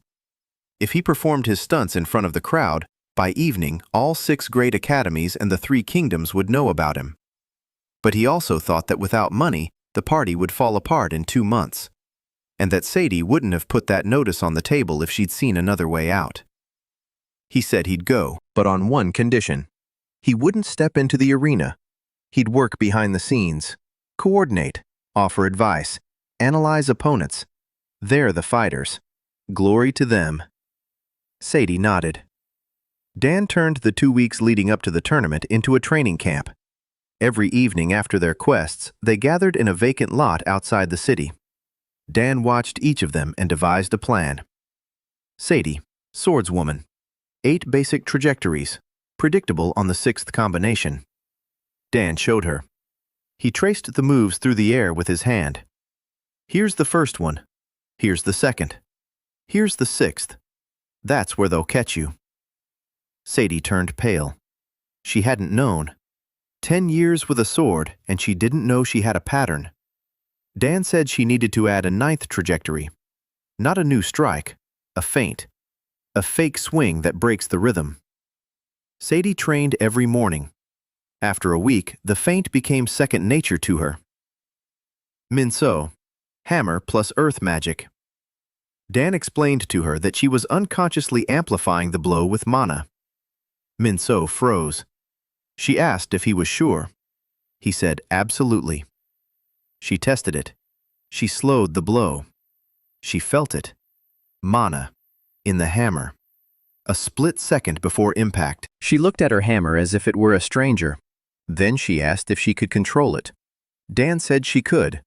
If he performed his stunts in front of the crowd, by evening all 6 great academies and the 3 kingdoms would know about him. But he also thought that without money, the party would fall apart in 2 months, and that Saidy wouldn't have put that notice on the table if she'd seen another way out. He said he'd go, but on one condition. He wouldn't step into the arena. He'd work behind the scenes, coordinate, offer advice, analyze opponents. They're the fighters. Glory to them. Saidy nodded. Dan turned the 2 weeks leading up to the tournament into a training camp. Every evening after their quests, they gathered in a vacant lot outside the city. Dan watched each of them and devised a plan. Saidy, swordswoman. 8 basic trajectories, predictable on the 6th combination. Dan showed her. He traced the moves through the air with his hand. Here's the first one. Here's the second. Here's the 6th. That's where they'll catch you. Saidy turned pale. She hadn't known. 10 years with a sword, and she didn't know she had a pattern. Dan said she needed to add a 9th trajectory. Not a new strike, a feint. A fake swing that breaks the rhythm. Saidy trained every morning. After a week, the feint became second nature to her. Minso, hammer plus earth magic. Dan explained to her that she was unconsciously amplifying the blow with mana. Minso froze. She asked if he was sure. He said absolutely. She tested it. She slowed the blow. She felt it. Mana. In the hammer. A split second before impact. She looked at her hammer as if it were a stranger. Then she asked if she could control it. Dan said she could,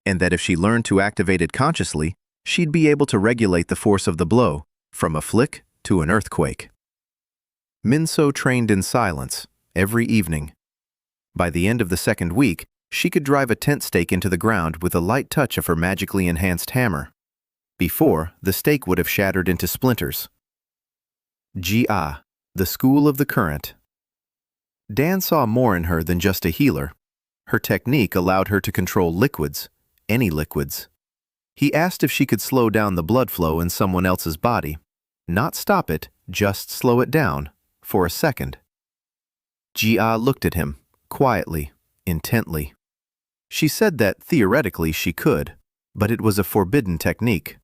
and that if she learned to activate it consciously, she'd be able to regulate the force of the blow, from a flick to an earthquake. Minso trained in silence, every evening. By the end of the 2nd week, she could drive a tent stake into the ground with a light touch of her magically enhanced hammer. Before, the stake would have shattered into splinters. Jia, the school of the current. Dan saw more in her than just a healer. Her technique allowed her to control liquids, any liquids. He asked if she could slow down the blood flow in someone else's body. Not stop it, just slow it down, for a second. Jia looked at him, quietly, intently. She said that theoretically she could, but it was a forbidden technique.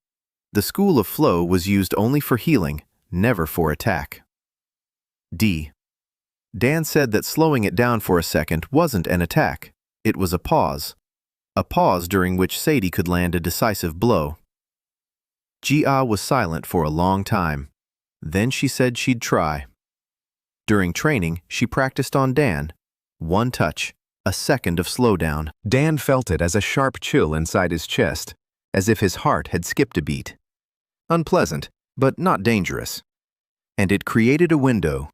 The school of flow was used only for healing, never for attack. D. Dan said that slowing it down for a second wasn't an attack. It was a pause during which Saidy could land a decisive blow. Jia was silent for a long time. Then she said she'd try. During training, she practiced on Dan. 1 touch, a second of slowdown. Dan felt it as a sharp chill inside his chest, as if his heart had skipped a beat. Unpleasant, but not dangerous. And it created a window.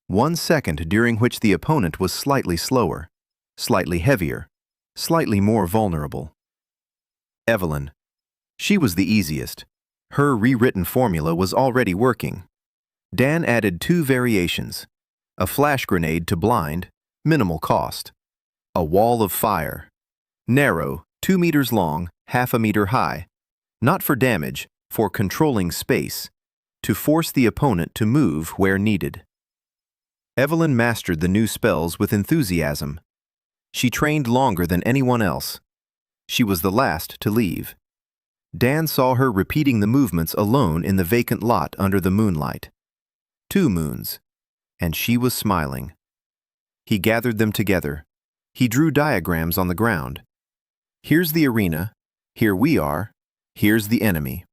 1 second during which the opponent was slightly slower, slightly heavier, slightly more vulnerable. Evelyn. She was the easiest. Her rewritten formula was already working. Dan added 2 variations. A flash grenade to blind, minimal cost. A wall of fire. Narrow, 2 meters long, half a meter high. Not for damage, for controlling space. To force the opponent to move where needed. Evelyn mastered the new spells with enthusiasm. She trained longer than anyone else. She was the last to leave. Dan saw her repeating the movements alone in the vacant lot under the moonlight. 2 moons. And she was smiling. He gathered them together. He drew diagrams on the ground. Here's the arena. Here we are. Here's the enemy.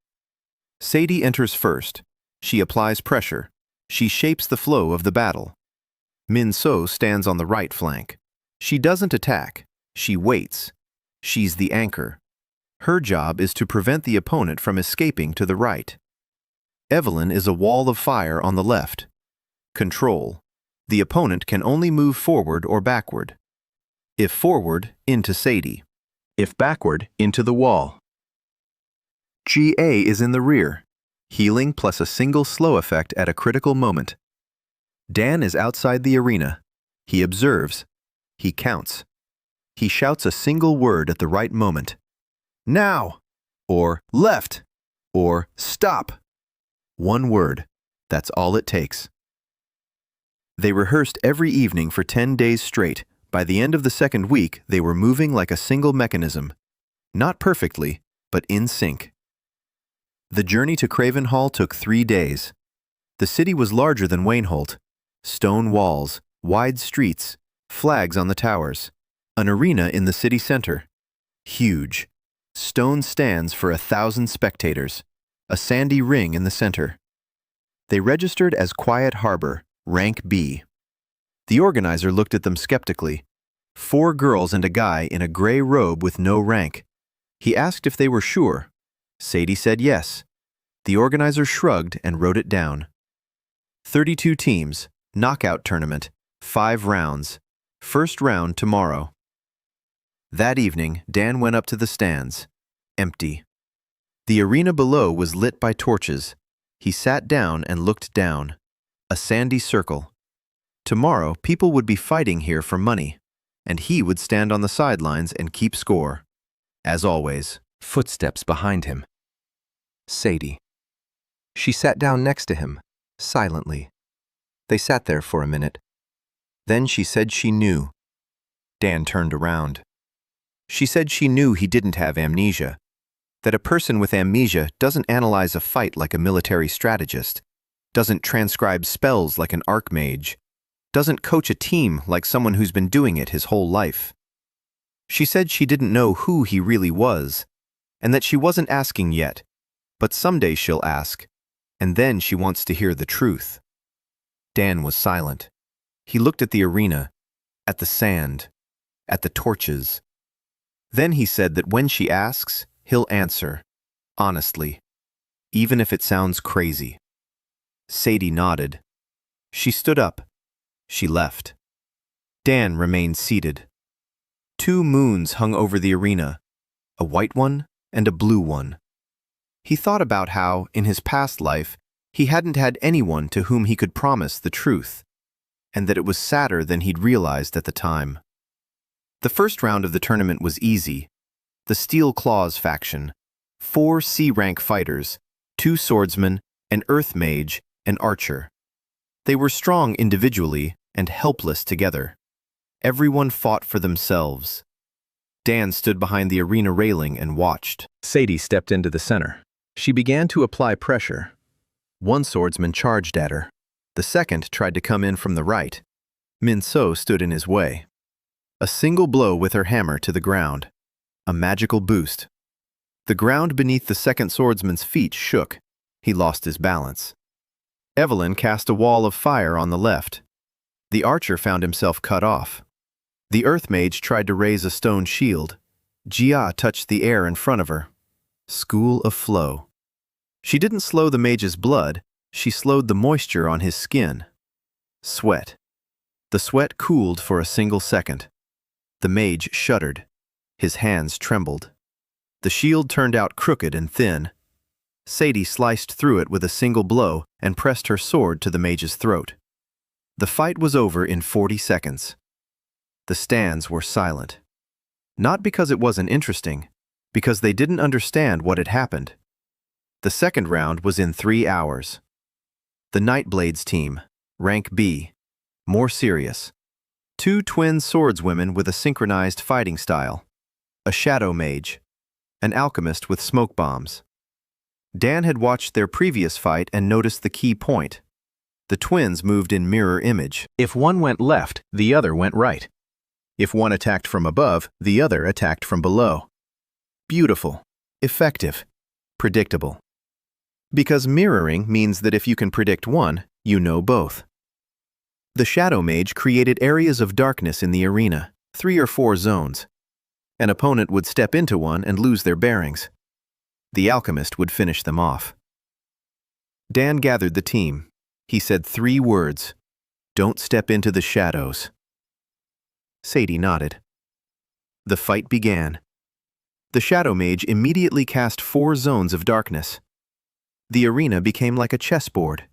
Saidy enters first. She applies pressure. She shapes the flow of the battle. Minso stands on the right flank. She doesn't attack. She waits. She's the anchor. Her job is to prevent the opponent from escaping to the right. Evelyn is a wall of fire on the left. Control. The opponent can only move forward or backward. If forward, into Saidy. If backward, into the wall. GA is in the rear. Healing plus a single slow effect at a critical moment. Dan is outside the arena. He observes. He counts. He shouts a single word at the right moment. Now! Or left! Or stop! 1 word. That's all it takes. They rehearsed every evening for 10 days straight. By the end of the 2nd week, they were moving like a single mechanism. Not perfectly, but in sync. The journey to Cravenhall took 3 days. The city was larger than Wainholt. Stone walls, wide streets, flags on the towers. An arena in the city center. Huge. Stone stands for 1,000 spectators. A sandy ring in the center. They registered as Quiet Harbor, rank B. The organizer looked at them skeptically. 4 girls and a guy in a gray robe with no rank. He asked if they were sure. Saidy said yes. The organizer shrugged and wrote it down. 32 teams, knockout tournament, 5 rounds. First round tomorrow. That evening, Dan went up to the stands. Empty. The arena below was lit by torches. He sat down and looked down. A sandy circle. Tomorrow, people would be fighting here for money, and he would stand on the sidelines and keep score. As always, footsteps behind him. Saidy. She sat down next to him, silently. They sat there for a minute. Then she said she knew. Dan turned around. She said she knew he didn't have amnesia, that a person with amnesia doesn't analyze a fight like a military strategist, doesn't transcribe spells like an archmage, doesn't coach a team like someone who's been doing it his whole life. She said she didn't know who he really was, and that she wasn't asking yet, but someday she'll ask, and then she wants to hear the truth. Dan was silent. He looked at the arena, at the sand, at the torches. Then he said that when she asks, he'll answer, honestly, even if it sounds crazy. Saidy nodded. She stood up. She left. Dan remained seated. 2 moons hung over the arena, a white one and a blue one. He thought about how, in his past life, he hadn't had anyone to whom he could promise the truth, and that it was sadder than he'd realized at the time. The first round of the tournament was easy. The Steel Claws faction, 4 C-rank fighters, 2 swordsmen, an earth mage, an archer. They were strong individually and helpless together. Everyone fought for themselves. Dan stood behind the arena railing and watched. Saidy stepped into the center. She began to apply pressure. 1 swordsman charged at her. The second tried to come in from the right. Min-so stood in his way. A single blow with her hammer to the ground. A magical boost. The ground beneath the second swordsman's feet shook. He lost his balance. Evelyn cast a wall of fire on the left. The archer found himself cut off. The earth mage tried to raise a stone shield. Jia touched the air in front of her. School of flow. She didn't slow the mage's blood, she slowed the moisture on his skin. Sweat. The sweat cooled for a single second. The mage shuddered. His hands trembled. The shield turned out crooked and thin. Saidy sliced through it with a single blow and pressed her sword to the mage's throat. The fight was over in 40 seconds. The stands were silent. Not because it wasn't interesting, because they didn't understand what had happened. The second round was in 3 hours. The Nightblades team, rank B, more serious. 2 twin swordswomen with a synchronized fighting style. A shadow mage. An alchemist with smoke bombs. Dan had watched their previous fight and noticed the key point. The twins moved in mirror image. If one went left, the other went right. If one attacked from above, the other attacked from below. Beautiful. Effective. Predictable. Because mirroring means that if you can predict one, you know both. The Shadow Mage created areas of darkness in the arena, 3 or 4 zones. An opponent would step into one and lose their bearings. The alchemist would finish them off. Dan gathered the team. He said 3 words. Don't step into the shadows. Saidy nodded. The fight began. The Shadow Mage immediately cast 4 zones of darkness. The arena became like a chessboard,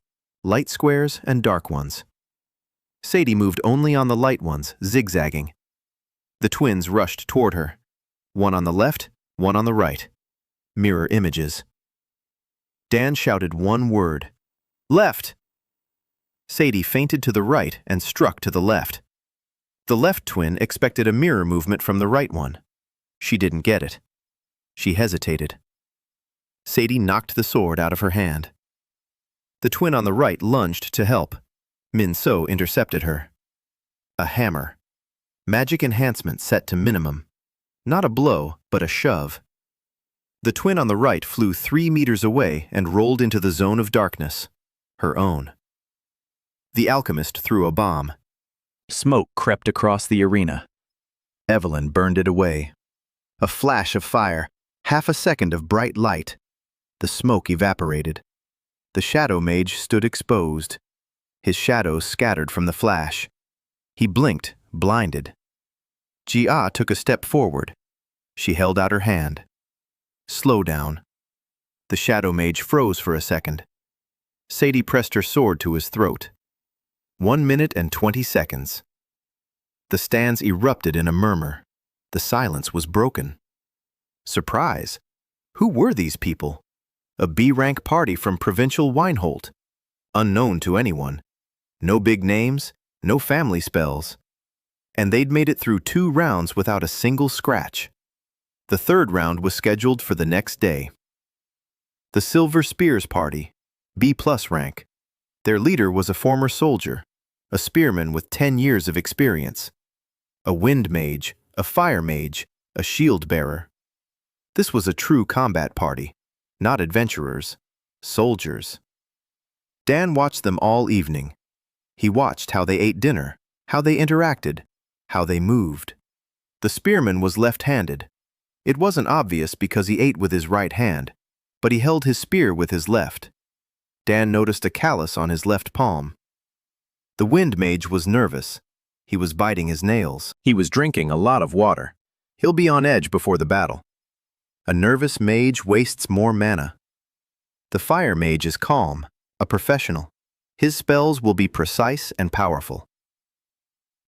light squares and dark ones. Saidy moved only on the light ones, zigzagging. The twins rushed toward her. One on the left, one on the right. Mirror images. Dan shouted 1 word. Left! Saidy feinted to the right and struck to the left. The left twin expected a mirror movement from the right one. She didn't get it. She hesitated. Saidy knocked the sword out of her hand. The twin on the right lunged to help. Min-so intercepted her. A hammer. Magic enhancement set to minimum. Not a blow, but a shove. The twin on the right flew 3 meters away and rolled into the zone of darkness. Her own. The alchemist threw a bomb. Smoke crept across the arena. Evelyn burned it away. A flash of fire, half a second of bright light. The smoke evaporated. The shadow mage stood exposed. His shadow scattered from the flash. He blinked, blinded. Jia took a step forward. She held out her hand. Slow down. The shadow mage froze for a second. Saidy pressed her sword to his throat. 1 minute and 20 seconds. The stands erupted in a murmur. The silence was broken. Surprise! Who were these people? A B-rank party from provincial Wineholt. Unknown to anyone. No big names, no family spells. And they'd made it through 2 rounds without a single scratch. The 3rd round was scheduled for the next day. The Silver Spears Party, B+ rank. Their leader was a former soldier, a spearman with 10 years of experience. A wind mage, a fire mage, a shield bearer. This was a true combat party, not adventurers, soldiers. Dan watched them all evening. He watched how they ate dinner, how they interacted, how they moved. The spearman was left-handed. It wasn't obvious because he ate with his right hand, but he held his spear with his left. Dan noticed a callus on his left palm. The wind mage was nervous. He was biting his nails. He was drinking a lot of water. He'll be on edge before the battle. A nervous mage wastes more mana. The fire mage is calm, a professional. His spells will be precise and powerful.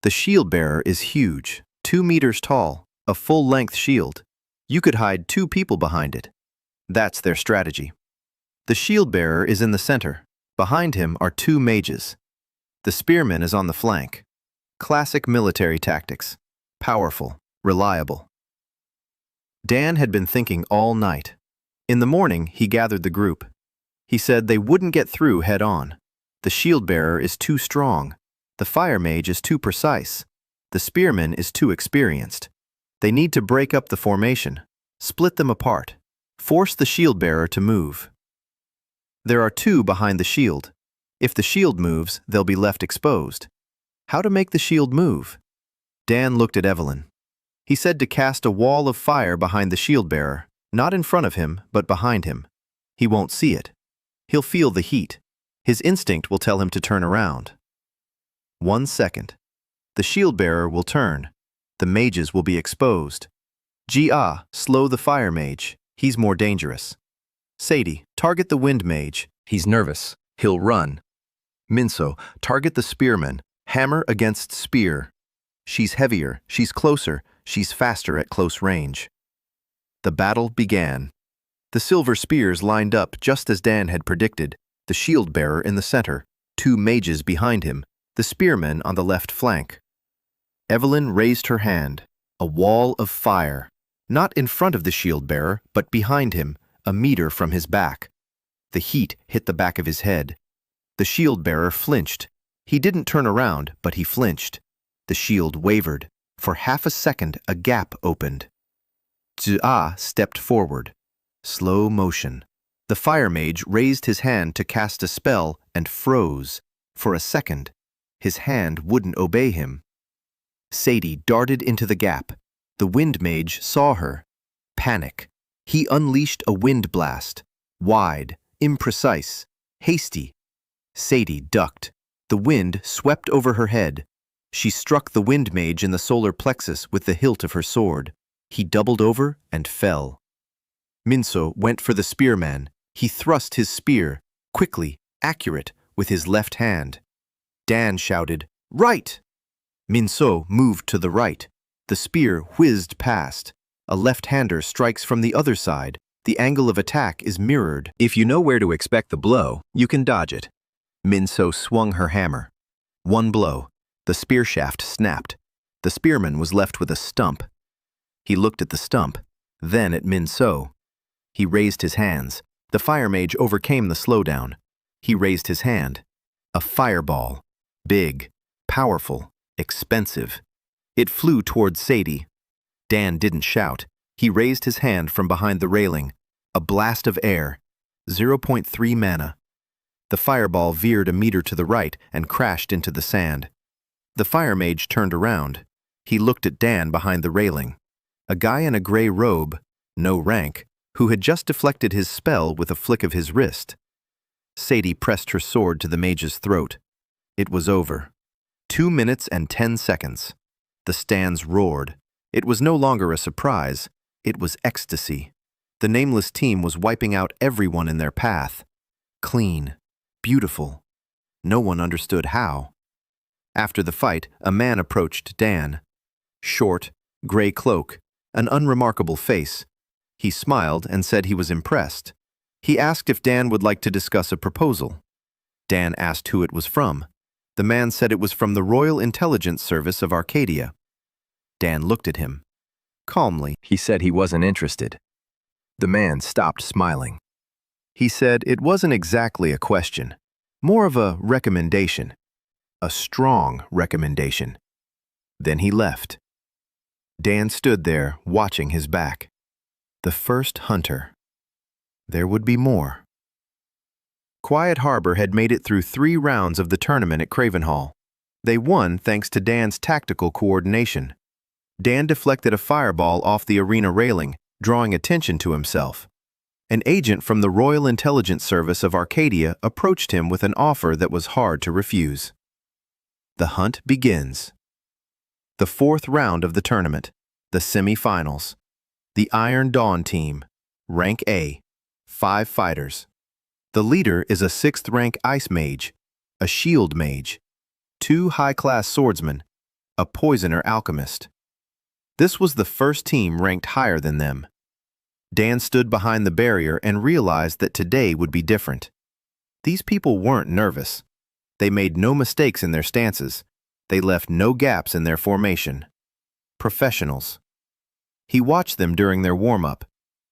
The shield bearer is huge, 2 meters tall, a full-length shield. You could hide 2 people behind it. That's their strategy. The shield bearer is in the center. Behind him are 2 mages. The spearman is on the flank. Classic military tactics. Powerful, reliable. Dan had been thinking all night. In the morning, he gathered the group. He said they wouldn't get through head-on. The shield bearer is too strong. The fire mage is too precise. The spearman is too experienced. They need to break up the formation, split them apart, force the shield bearer to move. There are 2 behind the shield. If the shield moves, they'll be left exposed. How to make the shield move? Dan looked at Evelyn. He said to cast a wall of fire behind the shield bearer, not in front of him, but behind him. He won't see it. He'll feel the heat. His instinct will tell him to turn around. 1 second. The shield bearer will turn. The mages will be exposed. Jia, slow the fire mage. He's more dangerous. Saidy, target the wind mage. He's nervous. He'll run. Minso, target the spearman. Hammer against spear. She's heavier, she's closer, she's faster at close range. The battle began. The silver spears lined up just as Dan had predicted, the shield bearer in the center, 2 mages behind him, the spearmen on the left flank. Evelyn raised her hand. A wall of fire. Not in front of the shield bearer, but behind him, a meter from his back. The heat hit the back of his head. The shield bearer flinched. He didn't turn around, but he flinched. The shield wavered. For half a second, a gap opened. Jia stepped forward. Slow motion. The fire mage raised his hand to cast a spell and froze. For a second, his hand wouldn't obey him. Saidy darted into the gap. The wind mage saw her. Panic. He unleashed a wind blast. Wide, imprecise, hasty. Saidy ducked. The wind swept over her head. She struck the wind mage in the solar plexus with the hilt of her sword. He doubled over and fell. Minso went for the spearman. He thrust his spear, quickly, accurate, with his left hand. Dan shouted, "Right!" Minso moved to the right. The spear whizzed past. A left-hander strikes from the other side. The angle of attack is mirrored. If you know where to expect the blow, you can dodge it. Minso swung her hammer. 1 blow. The spear shaft snapped. The spearman was left with a stump. He looked at the stump, then at Minso. He raised his hands. The fire mage overcame the slowdown. He raised his hand. A fireball. Big, powerful, expensive. It flew towards Saidy. Dan didn't shout. He raised his hand from behind the railing. A blast of air. 0.3 mana. The fireball veered a meter to the right and crashed into the sand. The fire mage turned around. He looked at Dan behind the railing. A guy in a gray robe, no rank, who had just deflected his spell with a flick of his wrist. Saidy pressed her sword to the mage's throat. It was over. 2 minutes and 10 seconds. The stands roared. It was no longer a surprise. It was ecstasy. The nameless team was wiping out everyone in their path. Clean. Beautiful. No one understood how. After the fight, a man approached Dan. Short, gray cloak, an unremarkable face. He smiled and said he was impressed. He asked if Dan would like to discuss a proposal. Dan asked who it was from. The man said it was from the Royal Intelligence Service of Arcadia. Dan looked at him. Calmly, he said he wasn't interested. The man stopped smiling. He said it wasn't exactly a question, more of a recommendation. A strong recommendation. Then he left. Dan stood there, watching his back. The first hunter. There would be more. Quiet Harbor had made it through 3 rounds of the tournament at Cravenhall. They won thanks to Dan's tactical coordination. Dan deflected a fireball off the arena railing, drawing attention to himself. An agent from the Royal Intelligence Service of Arcadia approached him with an offer that was hard to refuse. The hunt begins. The 4th round of the tournament, the semi-finals. The Iron Dawn team, rank A, 5 fighters. The leader is a 6th rank ice mage, a shield mage, 2 high-class swordsmen, a poisoner alchemist. This was the first team ranked higher than them. Dan stood behind the barrier and realized that today would be different. These people weren't nervous. They made no mistakes in their stances. They left no gaps in their formation. Professionals. He watched them during their warm-up.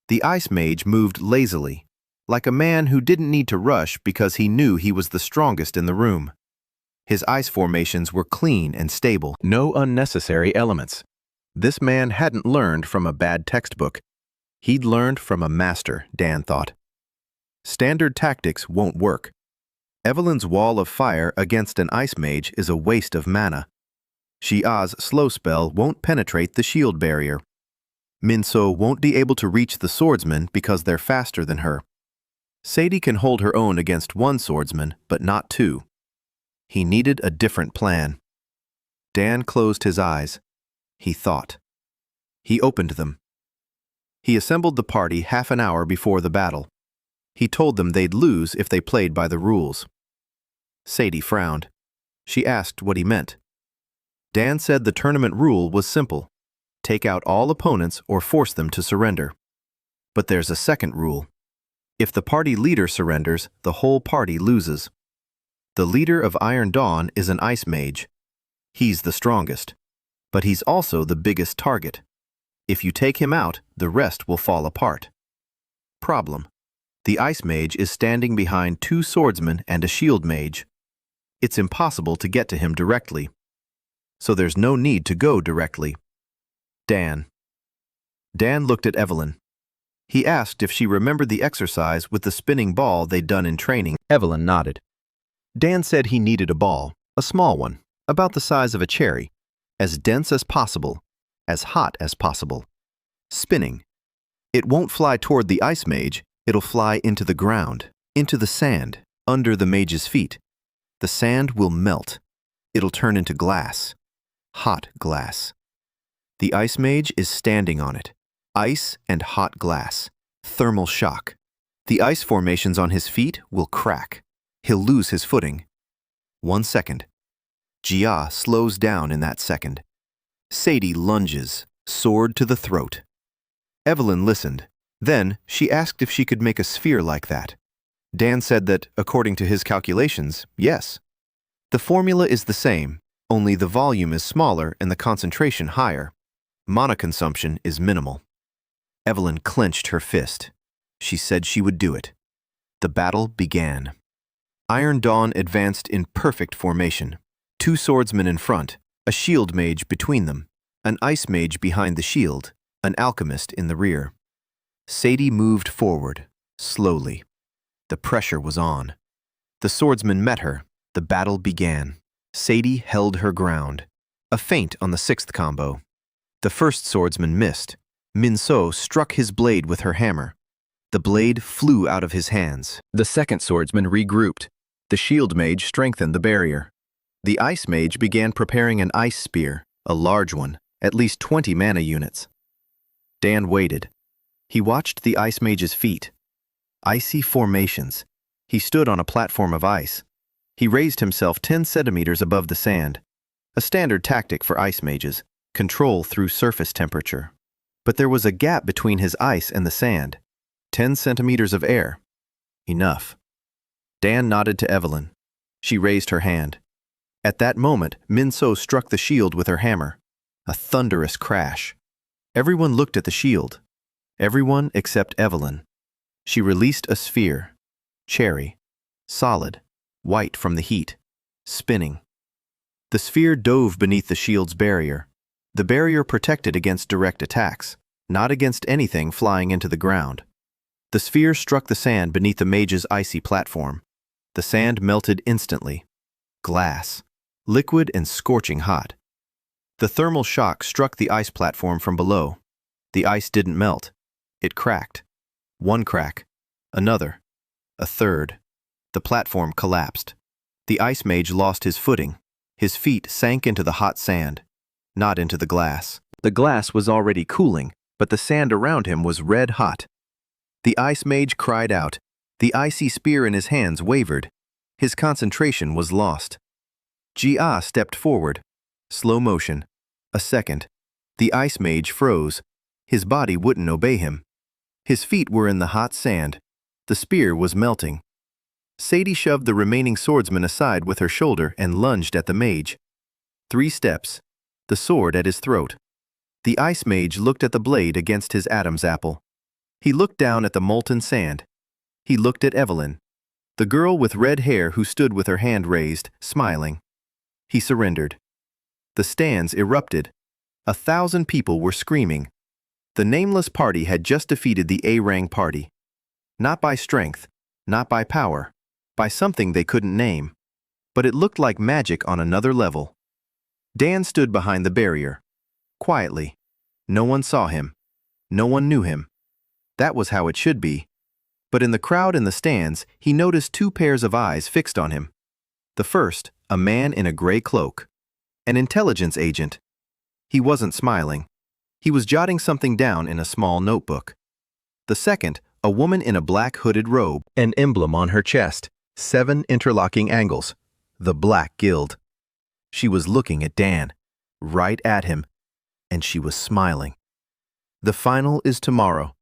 The ice mage moved lazily, like a man who didn't need to rush because he knew he was the strongest in the room. His ice formations were clean and stable, no unnecessary elements. This man hadn't learned from a bad textbook. He'd learned from a master, Dan thought. Standard tactics won't work. Evelyn's wall of fire against an ice mage is a waste of mana. Xia's slow spell won't penetrate the shield barrier. Minso won't be able to reach the swordsman because they're faster than her. Saidy can hold her own against 1 swordsman, but not 2. He needed a different plan. Dan closed his eyes. He thought. He opened them. He assembled the party half an hour before the battle. He told them they'd lose if they played by the rules. Saidy frowned. She asked what he meant. Dan said the tournament rule was simple. Take out all opponents or force them to surrender. But there's a second rule. If the party leader surrenders, the whole party loses. The leader of Iron Dawn is an ice mage. He's the strongest. But he's also the biggest target. If you take him out, the rest will fall apart. Problem. The ice mage is standing behind 2 swordsmen and a shield mage. It's impossible to get to him directly. So there's no need to go directly. Dan. Dan looked at Evelyn. He asked if she remembered the exercise with the spinning ball they'd done in training. Evelyn nodded. Dan said he needed a ball, a small one, about the size of a cherry, as dense as possible, as hot as possible. Spinning. It won't fly toward the ice mage, it'll fly into the ground, into the sand, under the mage's feet. The sand will melt. It'll turn into glass. Hot glass. The ice mage is standing on it. Ice and hot glass. Thermal shock. The ice formations on his feet will crack. He'll lose his footing. 1 second. Jia slows down in that second. Saidy lunges, sword to the throat. Evelyn listened. Then she asked if she could make a sphere like that. Dan said that, according to his calculations, yes. The formula is the same, only the volume is smaller and the concentration higher. Mana consumption is minimal. Evelyn clenched her fist. She said she would do it. The battle began. Iron Dawn advanced in perfect formation. 2 swordsmen in front, a shield mage between them. an ice mage behind the shield, an alchemist in the rear. Saidy moved forward, slowly. The pressure was on. The swordsman met her. The battle began. Saidy held her ground. A feint on the sixth combo. The first swordsman missed. Minso struck his blade with her hammer. The blade flew out of his hands. The second swordsman regrouped. The shield mage strengthened the barrier. The ice mage began preparing an ice spear, a large one, at least 20 mana units. Dan waited. He watched the ice mage's feet. Icy formations. He stood on a platform of ice. He raised himself 10 centimeters above the sand. A standard tactic for ice mages, control through surface temperature. But there was a gap between his ice and the sand. 10 centimeters of air. Enough. Dan nodded to Evelyn. She raised her hand. At that moment, Minso struck the shield with her hammer. A thunderous crash. Everyone looked at the shield. Everyone except Evelyn. She released a sphere. Cherry. Solid. White from the heat. Spinning. The sphere dove beneath the shield's barrier. The barrier protected against direct attacks, not against anything flying into the ground. The sphere struck the sand beneath the mage's icy platform. The sand melted instantly. Glass. Liquid and scorching hot. The thermal shock struck the ice platform from below. The ice didn't melt. It cracked. One crack. Another. A third. The platform collapsed. The ice mage lost his footing. His feet sank into the hot sand, not into the glass. The glass was already cooling, but the sand around him was red hot. The ice mage cried out. The icy spear in his hands wavered. His concentration was lost. Jia stepped forward. Slow motion. A second. The ice mage froze. His body wouldn't obey him. His feet were in the hot sand. The spear was melting. Saidy shoved the remaining swordsman aside with her shoulder and lunged at the mage. 3 steps. The sword at his throat. The ice mage looked at the blade against his Adam's apple. He looked down at the molten sand. He looked at Evelyn, the girl with red hair who stood with her hand raised, smiling. He surrendered. The stands erupted. 1,000 people were screaming. The nameless party had just defeated the A-Rang party. Not by strength, not by power, by something they couldn't name. But it looked like magic on another level. Dan stood behind the barrier. Quietly. No one saw him. No one knew him. That was how it should be. But in the crowd in the stands, he noticed 2 pairs of eyes fixed on him. The first, a man in a gray cloak. An intelligence agent. He wasn't smiling. He was jotting something down in a small notebook. The second, a woman in a black hooded robe, an emblem on her chest, 7 interlocking angles, the Black Guild. She was looking at Dan, right at him, and she was smiling. The final is tomorrow.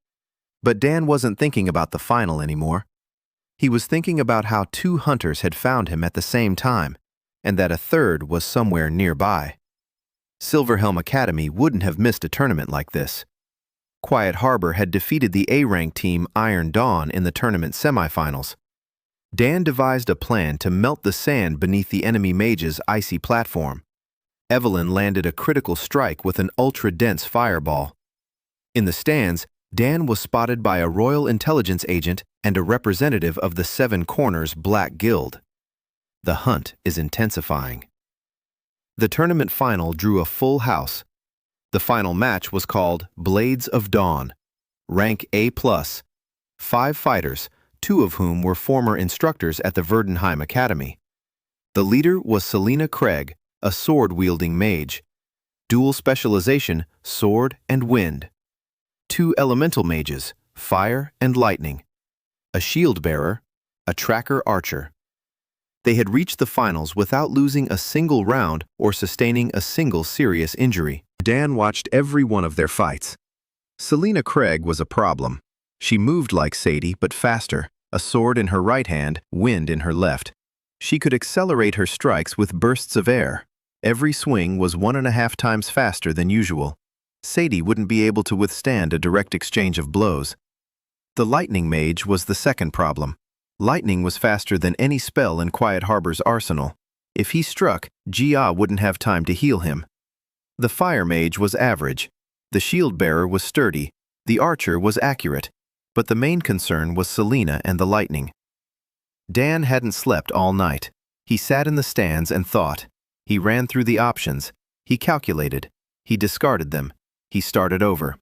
But Dan wasn't thinking about the final anymore. He was thinking about how 2 hunters had found him at the same time, and that a third was somewhere nearby. Silverhelm Academy wouldn't have missed a tournament like this. Quiet Harbor had defeated the A-Rank team Iron Dawn in the tournament semifinals. Dan devised a plan to melt the sand beneath the enemy mage's icy platform. Evelyn landed a critical strike with an ultra-dense fireball. In the stands, Dan was spotted by a Royal Intelligence agent and a representative of the 7 Corners Black Guild. The hunt is intensifying. The tournament final drew a full house. The final match was called Blades of Dawn, rank A+, 5 fighters, 2 of whom were former instructors at the Verdenheim Academy. The leader was Selena Craig, a sword-wielding mage. Dual specialization, sword and wind. 2 elemental mages, fire and lightning. A shield bearer, a tracker archer. They had reached the finals without losing a single round or sustaining a single serious injury. Dan watched every one of their fights. Selena Craig was a problem. She moved like Saidy, but faster, a sword in her right hand, wind in her left. She could accelerate her strikes with bursts of air. Every swing was 1.5 times faster than usual. Saidy wouldn't be able to withstand a direct exchange of blows. The lightning mage was the second problem. Lightning was faster than any spell in Quiet Harbor's arsenal. If he struck, Jia wouldn't have time to heal him. The fire mage was average, the shield bearer was sturdy, the archer was accurate, but the main concern was Selena and the lightning. Dan hadn't slept all night. He sat in the stands and thought. He ran through the options. He calculated. He discarded them. He started over.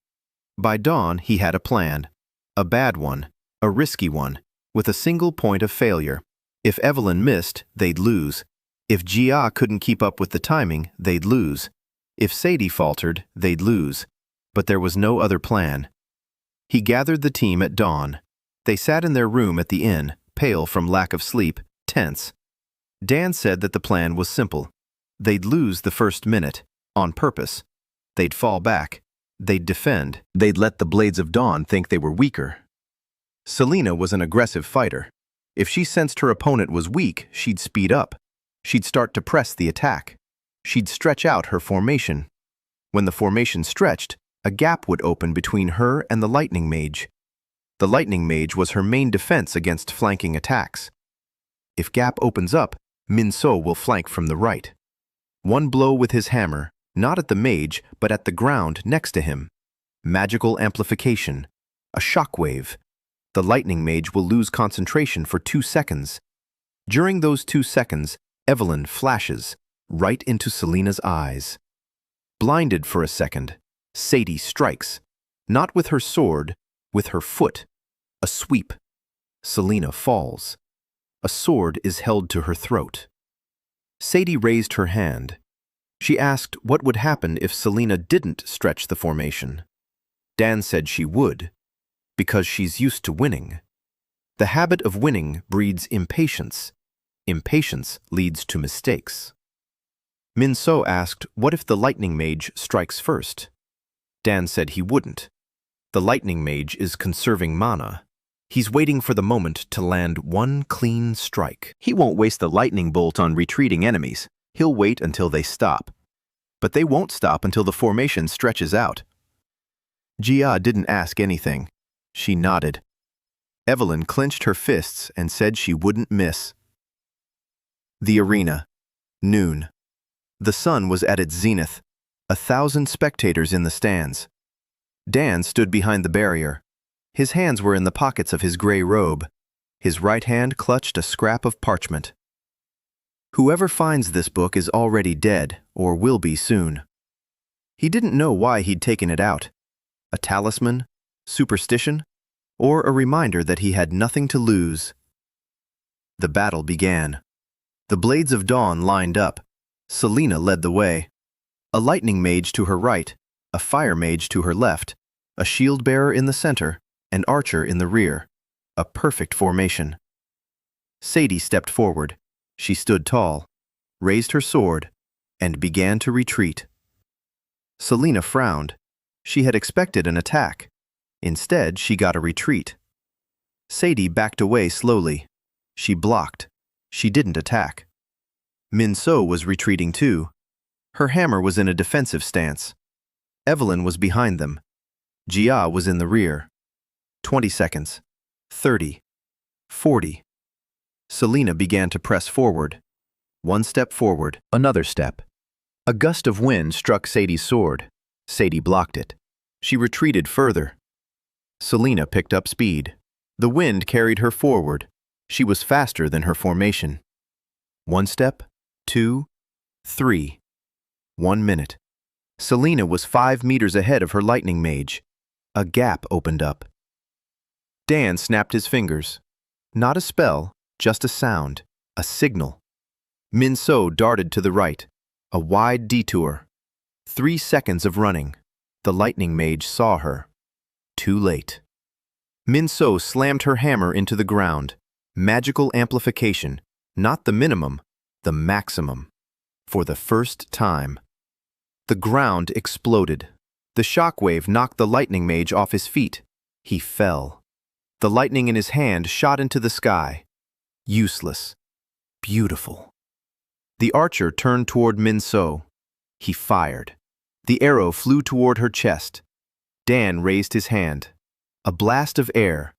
By dawn, he had a plan. A bad one, a risky one, with a single point of failure. If Evelyn missed, they'd lose. If Gia couldn't keep up with the timing, they'd lose. If Saidy faltered, they'd lose. But there was no other plan. He gathered the team at dawn. They sat in their room at the inn, pale from lack of sleep, tense. Dan said that the plan was simple. They'd lose the first minute, on purpose. They'd fall back. They'd defend. They'd let the Blades of Dawn think they were weaker. Selena was an aggressive fighter. If she sensed her opponent was weak, she'd speed up. She'd start to press the attack. She'd stretch out her formation. When the formation stretched, a gap would open between her and the Lightning Mage. The Lightning Mage was her main defense against flanking attacks. If gap opens up, Minso will flank from the right. One blow with his hammer, not at the mage, but at the ground next to him. Magical amplification. A shockwave. The Lightning Mage will lose concentration for 2 seconds. During those 2 seconds, Evelyn flashes right into Selena's eyes. Blinded for a second, Saidy strikes, not with her sword, with her foot. A sweep. Selena falls. A sword is held to her throat. Saidy raised her hand. She asked what would happen if Selena didn't stretch the formation. Dan said she would, because she's used to winning. The habit of winning breeds impatience. Impatience leads to mistakes. Minso asked what if the Lightning Mage strikes first. Dan said he wouldn't. The Lightning Mage is conserving mana. He's waiting for the moment to land one clean strike. He won't waste the lightning bolt on retreating enemies. He'll wait until they stop. But they won't stop until the formation stretches out. Gia didn't ask anything. She nodded. Evelyn clenched her fists and said she wouldn't miss. The arena. Noon. The sun was at its zenith. 1,000 spectators in the stands. Dan stood behind the barrier. His hands were in the pockets of his gray robe. His right hand clutched a scrap of parchment. Whoever finds this book is already dead, or will be soon. He didn't know why he'd taken it out. A talisman? Superstition? Or a reminder that he had nothing to lose. The battle began. The Blades of Dawn lined up. Selena led the way. A Lightning Mage to her right, a Fire Mage to her left, a Shield Bearer in the center, an Archer in the rear. A perfect formation. Saidy stepped forward. She stood tall, raised her sword, and began to retreat. Selena frowned. She had expected an attack. Instead, she got a retreat. Saidy backed away slowly. She blocked. She didn't attack. Minso was retreating too. Her hammer was in a defensive stance. Evelyn was behind them. Gia was in the rear. 20 seconds. 30. 40. Selena began to press forward. One step forward, another step. A gust of wind struck Saidy's sword. Saidy blocked it. She retreated further. Selena picked up speed. The wind carried her forward. She was faster than her formation. 1 step, 2, 3. 1 minute. Selena was 5 meters ahead of her Lightning Mage. A gap opened up. Dan snapped his fingers. Not a spell, just a sound, a signal. Minso darted to the right. A wide detour. 3 seconds of running. The Lightning Mage saw her. Too late. Minso slammed her hammer into the ground. Magical amplification. Not the minimum, the maximum. For the first time. The ground exploded. The shockwave knocked the Lightning Mage off his feet. He fell. The lightning in his hand shot into the sky. Useless. Beautiful. The archer turned toward Minso. He fired. The arrow flew toward her chest. Dan raised his hand. A blast of air.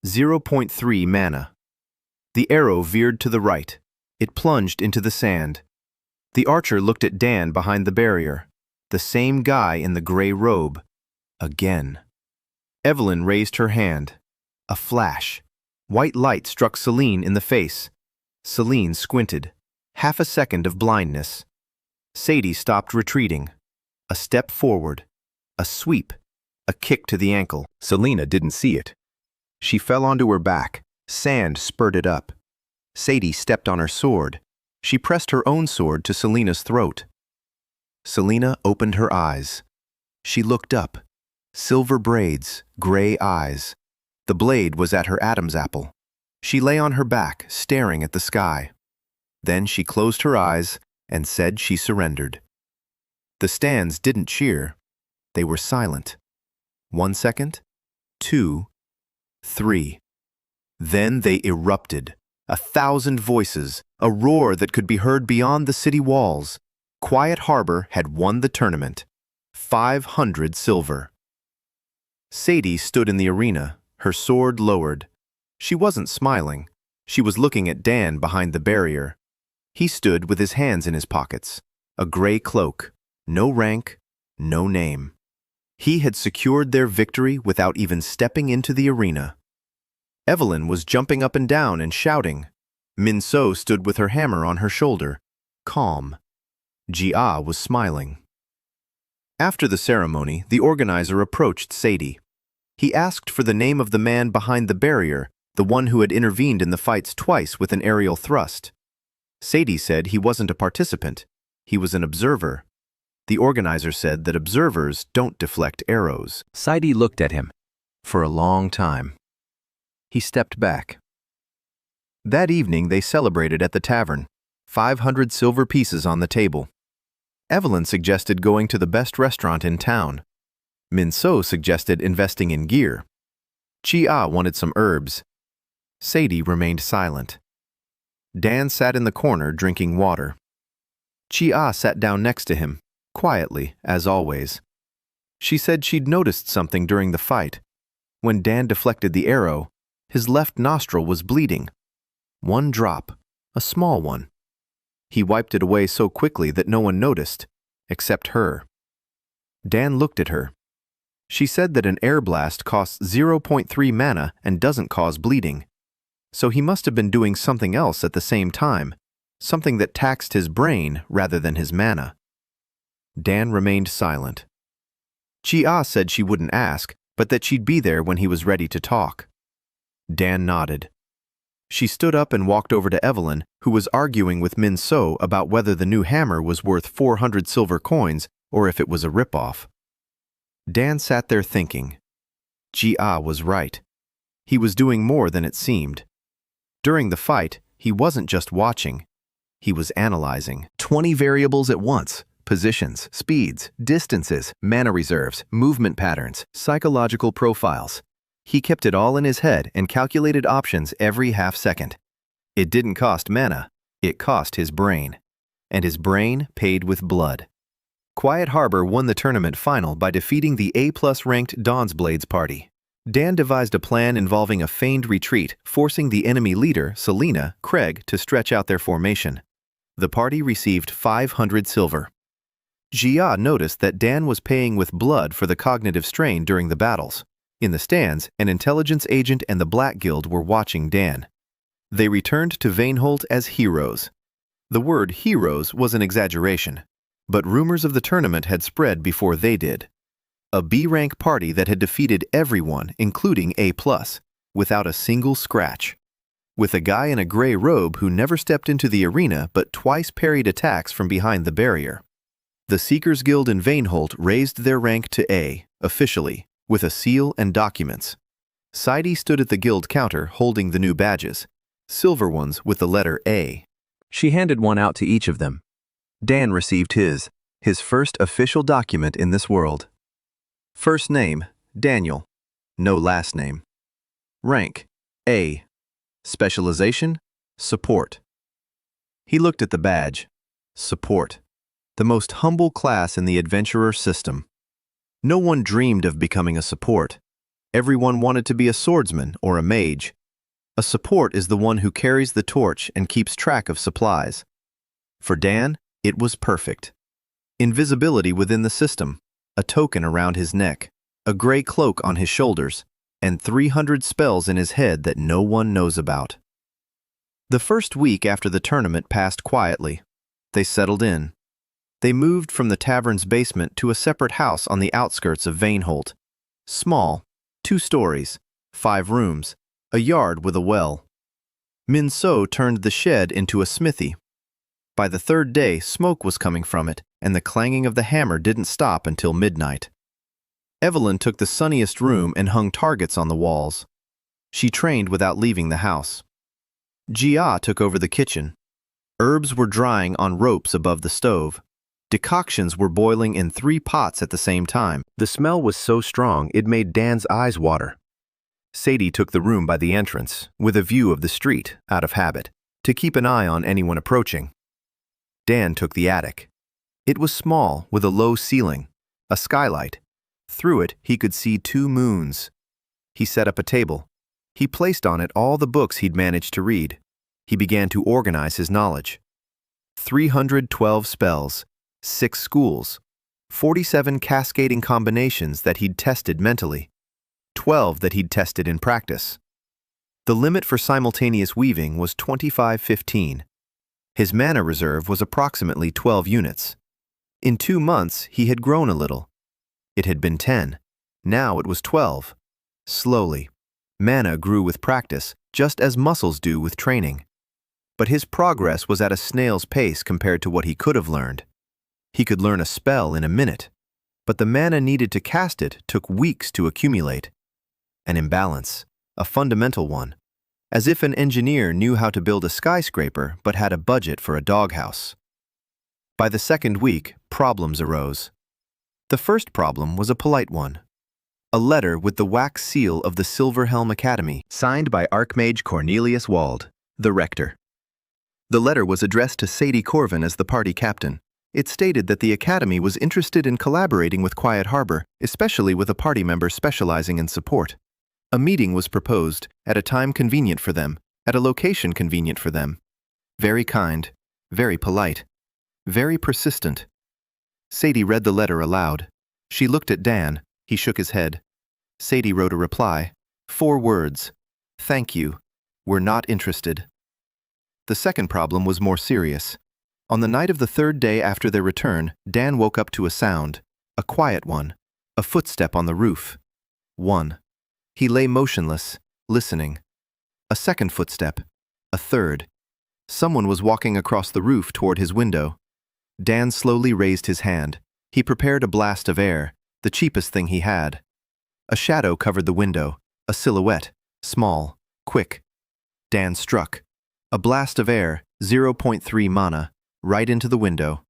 0.3 mana. The arrow veered to the right. It plunged into the sand. The archer looked at Dan behind the barrier. The same guy in the gray robe. Again. Evelyn raised her hand. A flash. White light struck Celine in the face. Celine squinted. Half a second of blindness. Saidy stopped retreating. A step forward. A sweep. A kick to the ankle. Selina didn't see it. She fell onto her back. Sand spurted up. Saidy stepped on her sword. She pressed her own sword to Selina's throat. Selina opened her eyes. She looked up. Silver braids, gray eyes. The blade was at her Adam's apple. She lay on her back, staring at the sky. Then she closed her eyes and said she surrendered. The stands didn't cheer. They were silent. 1 second, 2, 3. Then they erupted. 1,000 voices, a roar that could be heard beyond the city walls. Quiet Harbor had won the tournament. 500 silver. Saidy stood in the arena, her sword lowered. She wasn't smiling. She was looking at Dan behind the barrier. He stood with his hands in his pockets. A gray cloak. No rank, no name. He had secured their victory without even stepping into the arena. Evelyn was jumping up and down and shouting. Min-so stood with her hammer on her shoulder, calm. Jia was smiling. After the ceremony, the organizer approached Saidy. He asked for the name of the man behind the barrier, the one who had intervened in the fights twice with an aerial thrust. Saidy said he wasn't a participant. He was an observer. The organizer said that observers don't deflect arrows. Saidy looked at him for a long time. He stepped back. That evening they celebrated at the tavern, 500 silver pieces on the table. Evelyn suggested going to the best restaurant in town. Min-so suggested investing in gear. Jia wanted some herbs. Saidy remained silent. Dan sat in the corner drinking water. Jia sat down next to him, quietly, as always. She said she'd noticed something during the fight. When Dan deflected the arrow, his left nostril was bleeding. 1 drop, a small one. He wiped it away so quickly that no one noticed, except her. Dan looked at her. She said that an air blast costs 0.3 mana and doesn't cause bleeding. So he must have been doing something else at the same time, something that taxed his brain rather than his mana. Dan remained silent. Jia said she wouldn't ask, but that she'd be there when he was ready to talk. Dan nodded. She stood up and walked over to Evelyn, who was arguing with Min-so about whether the new hammer was worth 400 silver coins or if it was a ripoff. Dan sat there thinking. Jia was right. He was doing more than it seemed. During the fight, he wasn't just watching. He was analyzing 20 variables at once: positions, speeds, distances, mana reserves, movement patterns, psychological profiles. He kept it all in his head and calculated options every half second. It didn't cost mana, it cost his brain. And his brain paid with blood. Quiet Harbor won the tournament final by defeating the A+ ranked Dawn's Blades party. Dan devised a plan involving a feigned retreat, forcing the enemy leader, Selina, Craig, to stretch out their formation. The party received 500 silver. Jia noticed that Dan was paying with blood for the cognitive strain during the battles. In the stands, an intelligence agent and the Black Guild were watching Dan. They returned to Vaneholt as heroes. The word heroes was an exaggeration, but rumors of the tournament had spread before they did. A B-rank party that had defeated everyone, including A+, without a single scratch. With a guy in a gray robe who never stepped into the arena but twice parried attacks from behind the barrier. The Seekers Guild in Vaneholt raised their rank to A, officially, with a seal and documents. Saidy stood at the guild counter holding the new badges, silver ones with the letter A. She handed one out to each of them. Dan received his first official document in this world. First name, Daniel. No last name. Rank, A. Specialization, support. He looked at the badge. Support. The most humble class in the adventurer system. No one dreamed of becoming a support. Everyone wanted to be a swordsman or a mage. A support is the one who carries the torch and keeps track of supplies. For Dan, it was perfect. Invisibility within the system, a token around his neck, a gray cloak on his shoulders, and 300 spells in his head that no one knows about. The first week after the tournament passed quietly. They settled in. They moved from the tavern's basement to a separate house on the outskirts of Vaneholt. Small, 2 stories, 5 rooms, a yard with a well. Min So turned the shed into a smithy. By the 3rd day, smoke was coming from it, and the clanging of the hammer didn't stop until midnight. Evelyn took the sunniest room and hung targets on the walls. She trained without leaving the house. Jia took over the kitchen. Herbs were drying on ropes above the stove. Decoctions were boiling in 3 pots at the same time. The smell was so strong it made Dan's eyes water. Saidy took the room by the entrance, with a view of the street, out of habit, to keep an eye on anyone approaching. Dan took the attic. It was small, with a low ceiling, a skylight. Through it, he could see 2 moons. He set up a table. He placed on it all the books he'd managed to read. He began to organize his knowledge. 312 spells, 6 schools, 47 cascading combinations that he'd tested mentally, 12 that he'd tested in practice. The limit for simultaneous weaving was 2515. His mana reserve was approximately 12 units. In 2 months, he had grown a little. It had been 10. Now it was 12. Slowly. Mana grew with practice, just as muscles do with training. But his progress was at a snail's pace compared to what he could have learned. He could learn a spell in a minute, but the mana needed to cast it took weeks to accumulate. An imbalance, a fundamental one, as if an engineer knew how to build a skyscraper but had a budget for a doghouse. By the 2nd week, problems arose. The first problem was a polite one. A letter with the wax seal of the Silverhelm Academy, signed by Archmage Cornelius Wald, the rector. The letter was addressed to Saidy Corwin as the party captain. It stated that the Academy was interested in collaborating with Quiet Harbor, especially with a party member specializing in support. A meeting was proposed, at a time convenient for them, at a location convenient for them. Very kind, very polite, very persistent. Saidy read the letter aloud. She looked at Dan. He shook his head. Saidy wrote a reply. 4 words. Thank you. We're not interested. The second problem was more serious. On the night of the 3rd day after their return, Dan woke up to a sound, a quiet one, a footstep on the roof. 1. He lay motionless, listening. A second footstep. A third. Someone was walking across the roof toward his window. Dan slowly raised his hand. He prepared a blast of air, the cheapest thing he had. A shadow covered the window, a silhouette, small, quick. Dan struck. A blast of air, 0.3 mana, right into the window.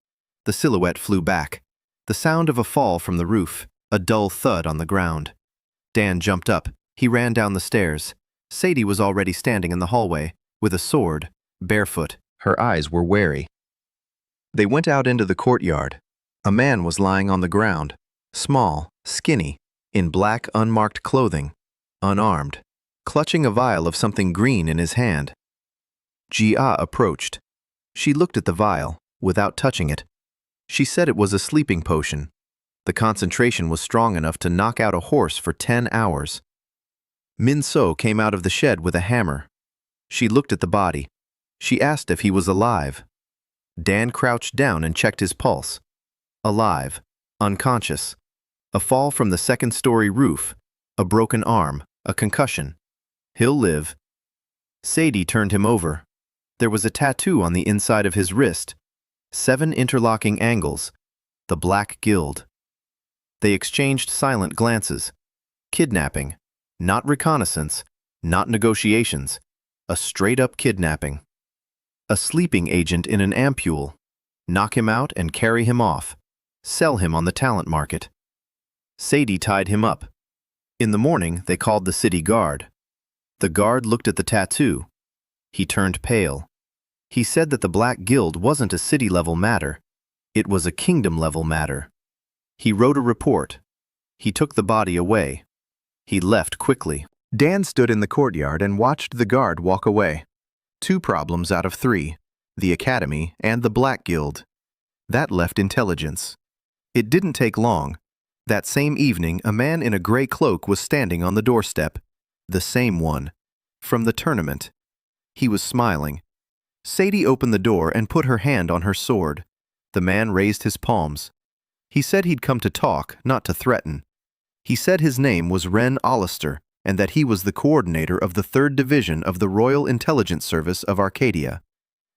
The silhouette flew back. The sound of a fall from the roof, a dull thud on the ground. Dan jumped up. He ran down the stairs. Saidy was already standing in the hallway, with a sword, barefoot. Her eyes were wary. They went out into the courtyard. A man was lying on the ground, small, skinny, in black unmarked clothing, unarmed, clutching a vial of something green in his hand. Jia approached. She looked at the vial, without touching it. She said it was a sleeping potion. The concentration was strong enough to knock out a horse for 10 hours. Min So came out of the shed with a hammer. She looked at the body. She asked if he was alive. Dan crouched down and checked his pulse. Alive, unconscious. A fall from the 2nd-story roof, a broken arm, a concussion. He'll live. Saidy turned him over. There was a tattoo on the inside of his wrist. 7 interlocking angles. The Black Guild. They exchanged silent glances. Kidnapping. Not reconnaissance. Not negotiations. A straight-up kidnapping. A sleeping agent in an ampule. Knock him out and carry him off. Sell him on the talent market. Saidy tied him up. In the morning, they called the city guard. The guard looked at the tattoo. He turned pale. He said that the Black Guild wasn't a city-level matter. It was a kingdom-level matter. He wrote a report. He took the body away. He left quickly. Dan stood in the courtyard and watched the guard walk away. 2 problems out of 3, the Academy and the Black Guild. That left intelligence. It didn't take long. That same evening, a man in a gray cloak was standing on the doorstep. The same one. From the tournament. He was smiling. Saidy opened the door and put her hand on her sword. The man raised his palms. He said he'd come to talk, not to threaten. He said his name was Ren Allister, and that he was the coordinator of the 3rd Division of the Royal Intelligence Service of Arcadia.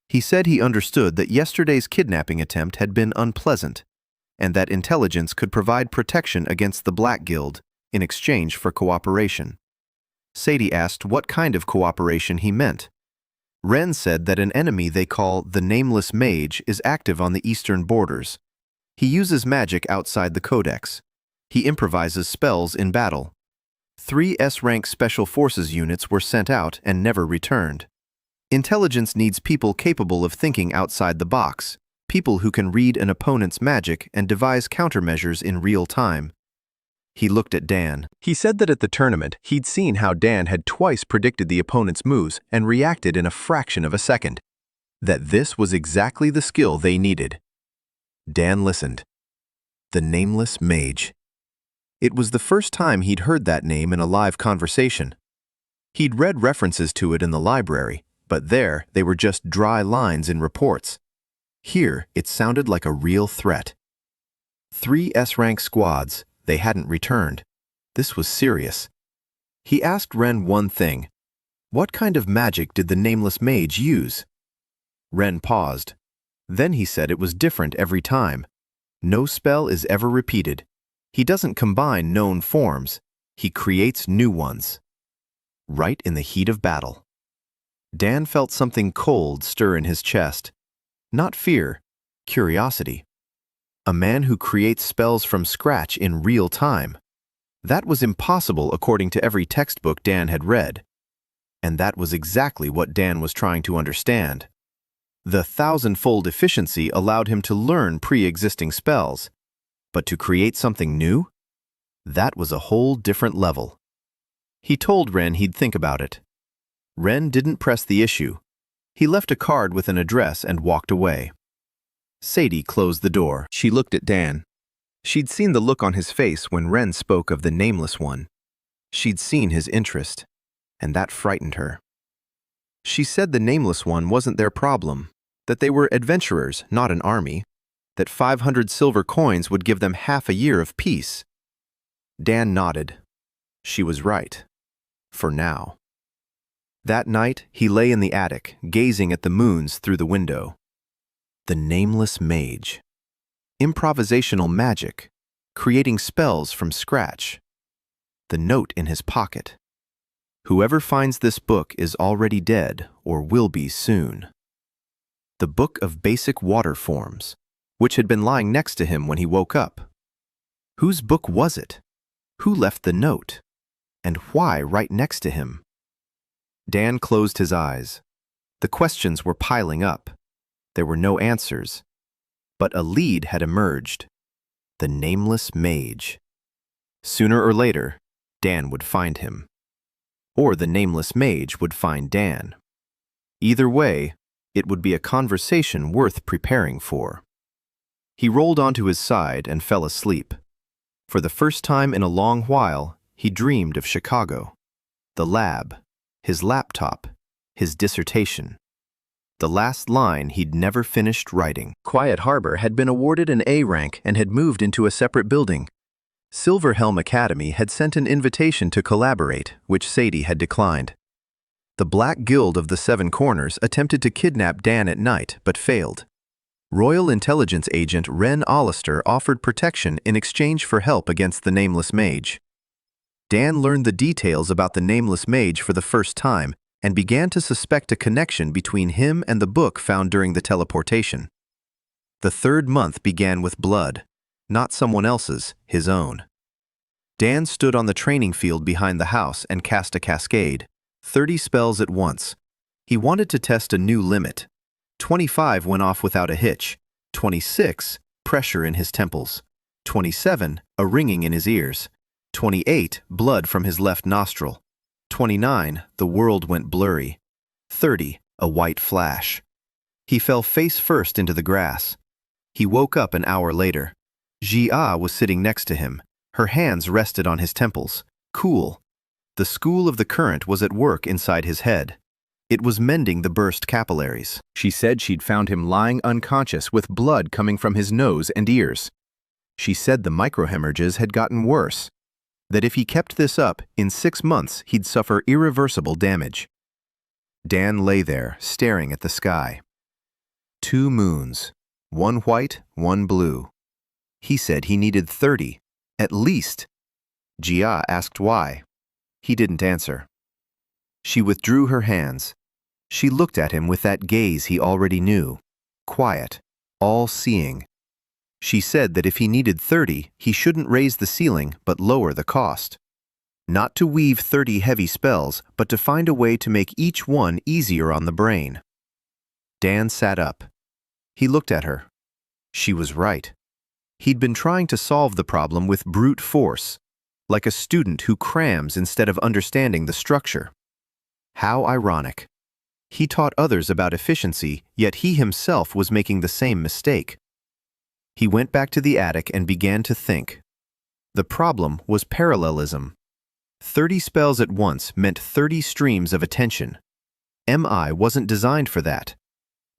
He said he understood that yesterday's kidnapping attempt had been unpleasant, and that intelligence could provide protection against the Black Guild in exchange for cooperation. Saidy asked what kind of cooperation he meant. Ren said that an enemy they call the Nameless Mage is active on the eastern borders. He uses magic outside the Codex. He improvises spells in battle. 3 S-rank Special Forces units were sent out and never returned. Intelligence needs people capable of thinking outside the box, people who can read an opponent's magic and devise countermeasures in real time. He looked at Dan. He said that at the tournament, he'd seen how Dan had twice predicted the opponent's moves and reacted in a fraction of a second. That this was exactly the skill they needed. Dan listened. The Nameless Mage. It was the first time he'd heard that name in a live conversation. He'd read references to it in the library, but there they were just dry lines in reports. Here, it sounded like a real threat. 3 S-rank squads. They hadn't returned. This was serious. He asked Ren one thing. What kind of magic did the Nameless Mage use? Ren paused. Then he said it was different every time. No spell is ever repeated. He doesn't combine known forms. He creates new ones. Right in the heat of battle. Dan felt something cold stir in his chest. Not fear, curiosity. A man who creates spells from scratch in real time. That was impossible according to every textbook Dan had read. And that was exactly what Dan was trying to understand. The Thousandfold Efficiency allowed him to learn pre-existing spells. But to create something new? That was a whole different level. He told Ren he'd think about it. Ren didn't press the issue. He left a card with an address and walked away. Saidy closed the door. She looked at Dan. She'd seen the look on his face when Ren spoke of the Nameless One. She'd seen his interest, and that frightened her. She said the Nameless One wasn't their problem, that they were adventurers, not an army, that 500 silver coins would give them half a year of peace. Dan nodded. She was right. For now. That night, he lay in the attic, gazing at the moons through the window. The Nameless Mage. Improvisational magic, creating spells from scratch. The note in his pocket. Whoever finds this book is already dead or will be soon. The Book of Basic Water Forms, which had been lying next to him when he woke up. Whose book was it? Who left the note? And why right next to him? Dan closed his eyes. The questions were piling up. There were no answers. But a lead had emerged. The Nameless Mage. Sooner or later, Dan would find him. Or the Nameless Mage would find Dan. Either way, it would be a conversation worth preparing for. He rolled onto his side and fell asleep. For the first time in a long while, he dreamed of Chicago. The lab, his laptop, his dissertation. The last line he'd never finished writing. Quiet Harbor had been awarded an A rank and had moved into a separate building. Silverhelm Academy had sent an invitation to collaborate, which Saidy had declined. The Black Guild of the Seven Corners attempted to kidnap Dan at night, but failed. Royal Intelligence Agent Ren Allister offered protection in exchange for help against the Nameless Mage. Dan learned the details about the Nameless Mage for the first time and began to suspect a connection between him and the book found during the teleportation. The 3rd month began with blood, not someone else's, his own. Dan stood on the training field behind the house and cast a cascade, 30 spells at once. He wanted to test a new limit. 25 went off without a hitch, 26, pressure in his temples, 27, a ringing in his ears, 28, blood from his left nostril, 29, the world went blurry, 30, a white flash. He fell face first into the grass. He woke up an hour later. Jia was sitting next to him. Her hands rested on his temples. Cool. The school of the current was at work inside his head. It was mending the burst capillaries. She said she'd found him lying unconscious with blood coming from his nose and ears. She said the microhemorrhages had gotten worse. That if he kept this up, in 6 months he'd suffer irreversible damage. Dan lay there, staring at the sky. 2 moons, 1 white, 1 blue. He said he needed 30, at least. Jia asked why. He didn't answer. She withdrew her hands. She looked at him with that gaze he already knew, quiet, all-seeing. She said that if he needed 30, he shouldn't raise the ceiling but lower the cost. Not to weave 30 heavy spells, but to find a way to make each one easier on the brain. Dan sat up. He looked at her. She was right. He'd been trying to solve the problem with brute force, like a student who crams instead of understanding the structure. How ironic. He taught others about efficiency, yet he himself was making the same mistake. He went back to the attic and began to think. The problem was parallelism. 30 spells at once meant 30 streams of attention. MI wasn't designed for that.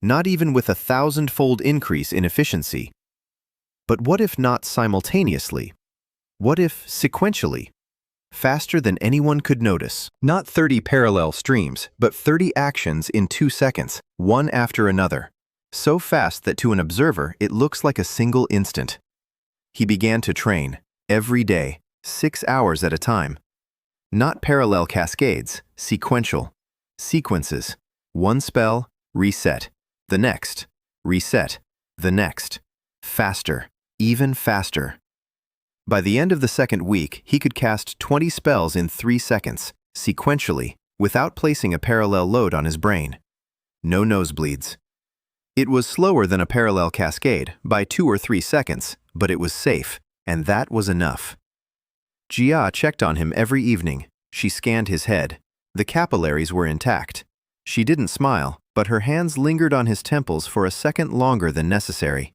Not even with a 1,000-fold increase in efficiency. But what if not simultaneously? What if sequentially? Faster than anyone could notice. Not 30 parallel streams, but 30 actions in 2 seconds, one after another. So fast that to an observer it looks like a single instant. He began to train, every day, 6 hours at a time. Not parallel cascades, sequential. Sequences. 1 spell, reset. The next. Reset. The next. Faster. Even faster. By the end of the 2nd week, he could cast 20 spells in 3 seconds, sequentially, without placing a parallel load on his brain. No nosebleeds. It was slower than a parallel cascade, by 2 or 3 seconds, but it was safe, and that was enough. Jia checked on him every evening. She scanned his head. The capillaries were intact. She didn't smile, but her hands lingered on his temples for a second longer than necessary.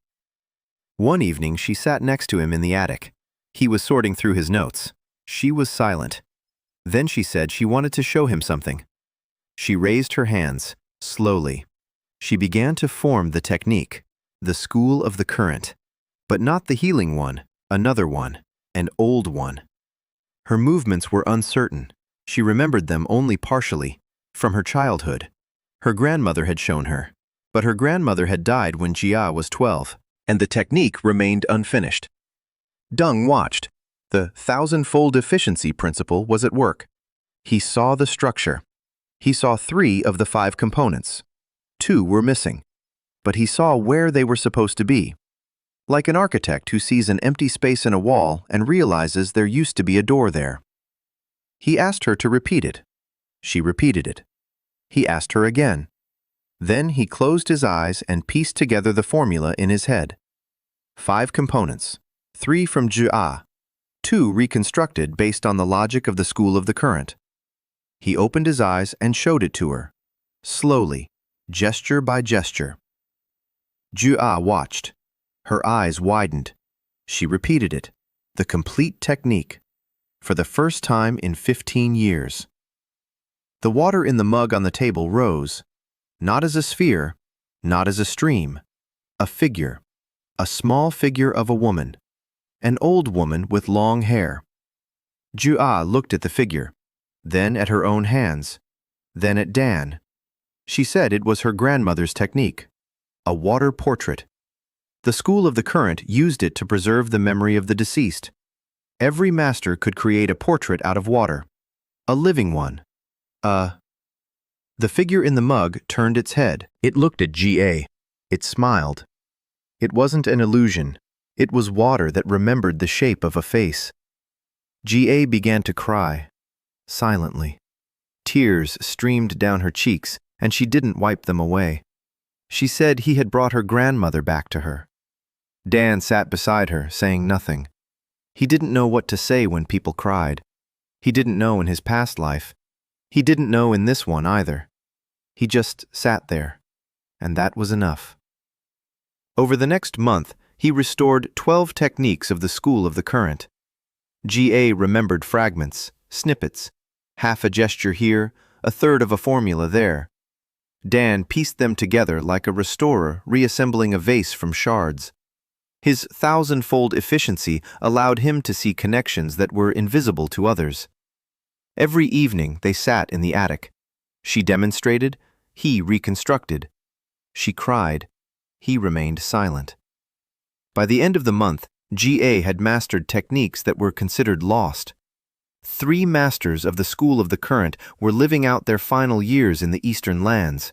One evening, she sat next to him in the attic. He was sorting through his notes. She was silent. Then she said she wanted to show him something. She raised her hands, slowly. She began to form the technique, the school of the current. But not the healing one, another one, an old one. Her movements were uncertain. She remembered them only partially, from her childhood. Her grandmother had shown her. But her grandmother had died when Jia was 12, and the technique remained unfinished. Deng watched. The thousandfold efficiency principle was at work. He saw the structure. He saw 3 of the 5 components. 2 were missing. But he saw where they were supposed to be. Like an architect who sees an empty space in a wall and realizes there used to be a door there. He asked her to repeat it. She repeated it. He asked her again. Then he closed his eyes and pieced together the formula in his head. 5 components. 3 from Jia, 2 reconstructed based on the logic of the school of the current. He opened his eyes and showed it to her, slowly, gesture by gesture. Jia watched. Her eyes widened. She repeated it, the complete technique, for the first time in 15 years. The water in the mug on the table rose, not as a sphere, not as a stream, a figure, a small figure of a woman. An old woman with long hair. Jia looked at the figure, then at her own hands, then at Dan. She said it was her grandmother's technique, a water portrait. The school of the current used it to preserve the memory of the deceased. Every master could create a portrait out of water, a living one. The figure in the mug turned its head. It looked at Jia. It smiled. It wasn't an illusion. It was water that remembered the shape of a face. Jia began to cry, silently. Tears streamed down her cheeks, and she didn't wipe them away. She said he had brought her grandmother back to her. Dan sat beside her, saying nothing. He didn't know what to say when people cried. He didn't know in his past life. He didn't know in this one either. He just sat there, and that was enough. Over the next month, he restored 12 techniques of the school of the current. GA remembered fragments, snippets, half a gesture here, a third of a formula there. Dan pieced them together like a restorer reassembling a vase from shards. His thousandfold efficiency allowed him to see connections that were invisible to others. Every evening they sat in the attic. She demonstrated, he reconstructed. She cried, he remained silent. By the end of the month, GA had mastered techniques that were considered lost. 3 masters of the school of the current were living out their final years in the eastern lands.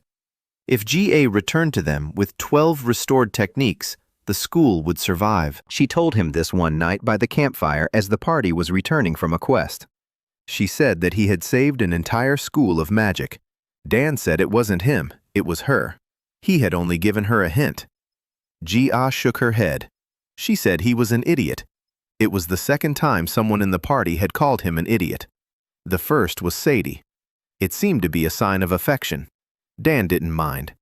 If GA returned to them with 12 restored techniques, the school would survive. She told him this one night by the campfire as the party was returning from a quest. She said that he had saved an entire school of magic. Dan said it wasn't him, it was her. He had only given her a hint. Gia shook her head. She said he was an idiot. It was the second time someone in the party had called him an idiot. The first was Saidy. It seemed to be a sign of affection. Dan didn't mind.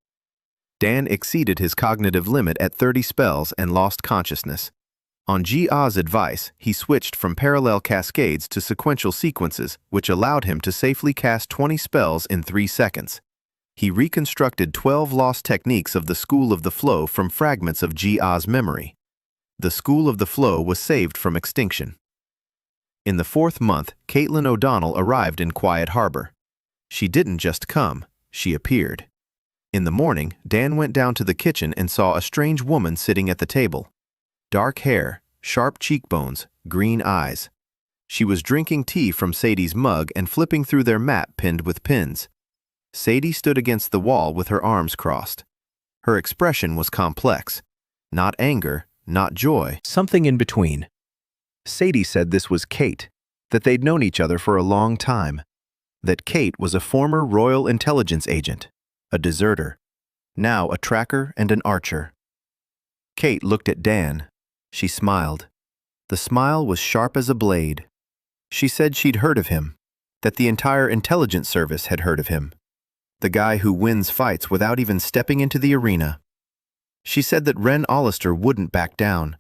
Dan exceeded his cognitive limit at 30 spells and lost consciousness. On Gia's advice, he switched from parallel cascades to sequential sequences, which allowed him to safely cast 20 spells in 3 seconds. He reconstructed 12 lost techniques of the School of the Flow from fragments of Gia's memory. The School of the Flow was saved from extinction. In the 4th month, Caitlin O'Donnell arrived in Quiet Harbor. She didn't just come, she appeared. In the morning, Dan went down to the kitchen and saw a strange woman sitting at the table. Dark hair, sharp cheekbones, green eyes. She was drinking tea from Saidy's mug and flipping through their mat pinned with pins. Saidy stood against the wall with her arms crossed. Her expression was complex. Not anger, not joy. Something in between. Saidy said this was Kate, that they'd known each other for a long time. That Kate was a former Royal Intelligence agent, a deserter, now a tracker and an archer. Kate looked at Dan. She smiled. The smile was sharp as a blade. She said she'd heard of him, that the entire intelligence service had heard of him. The guy who wins fights without even stepping into the arena. She said that Ren Ollister wouldn't back down,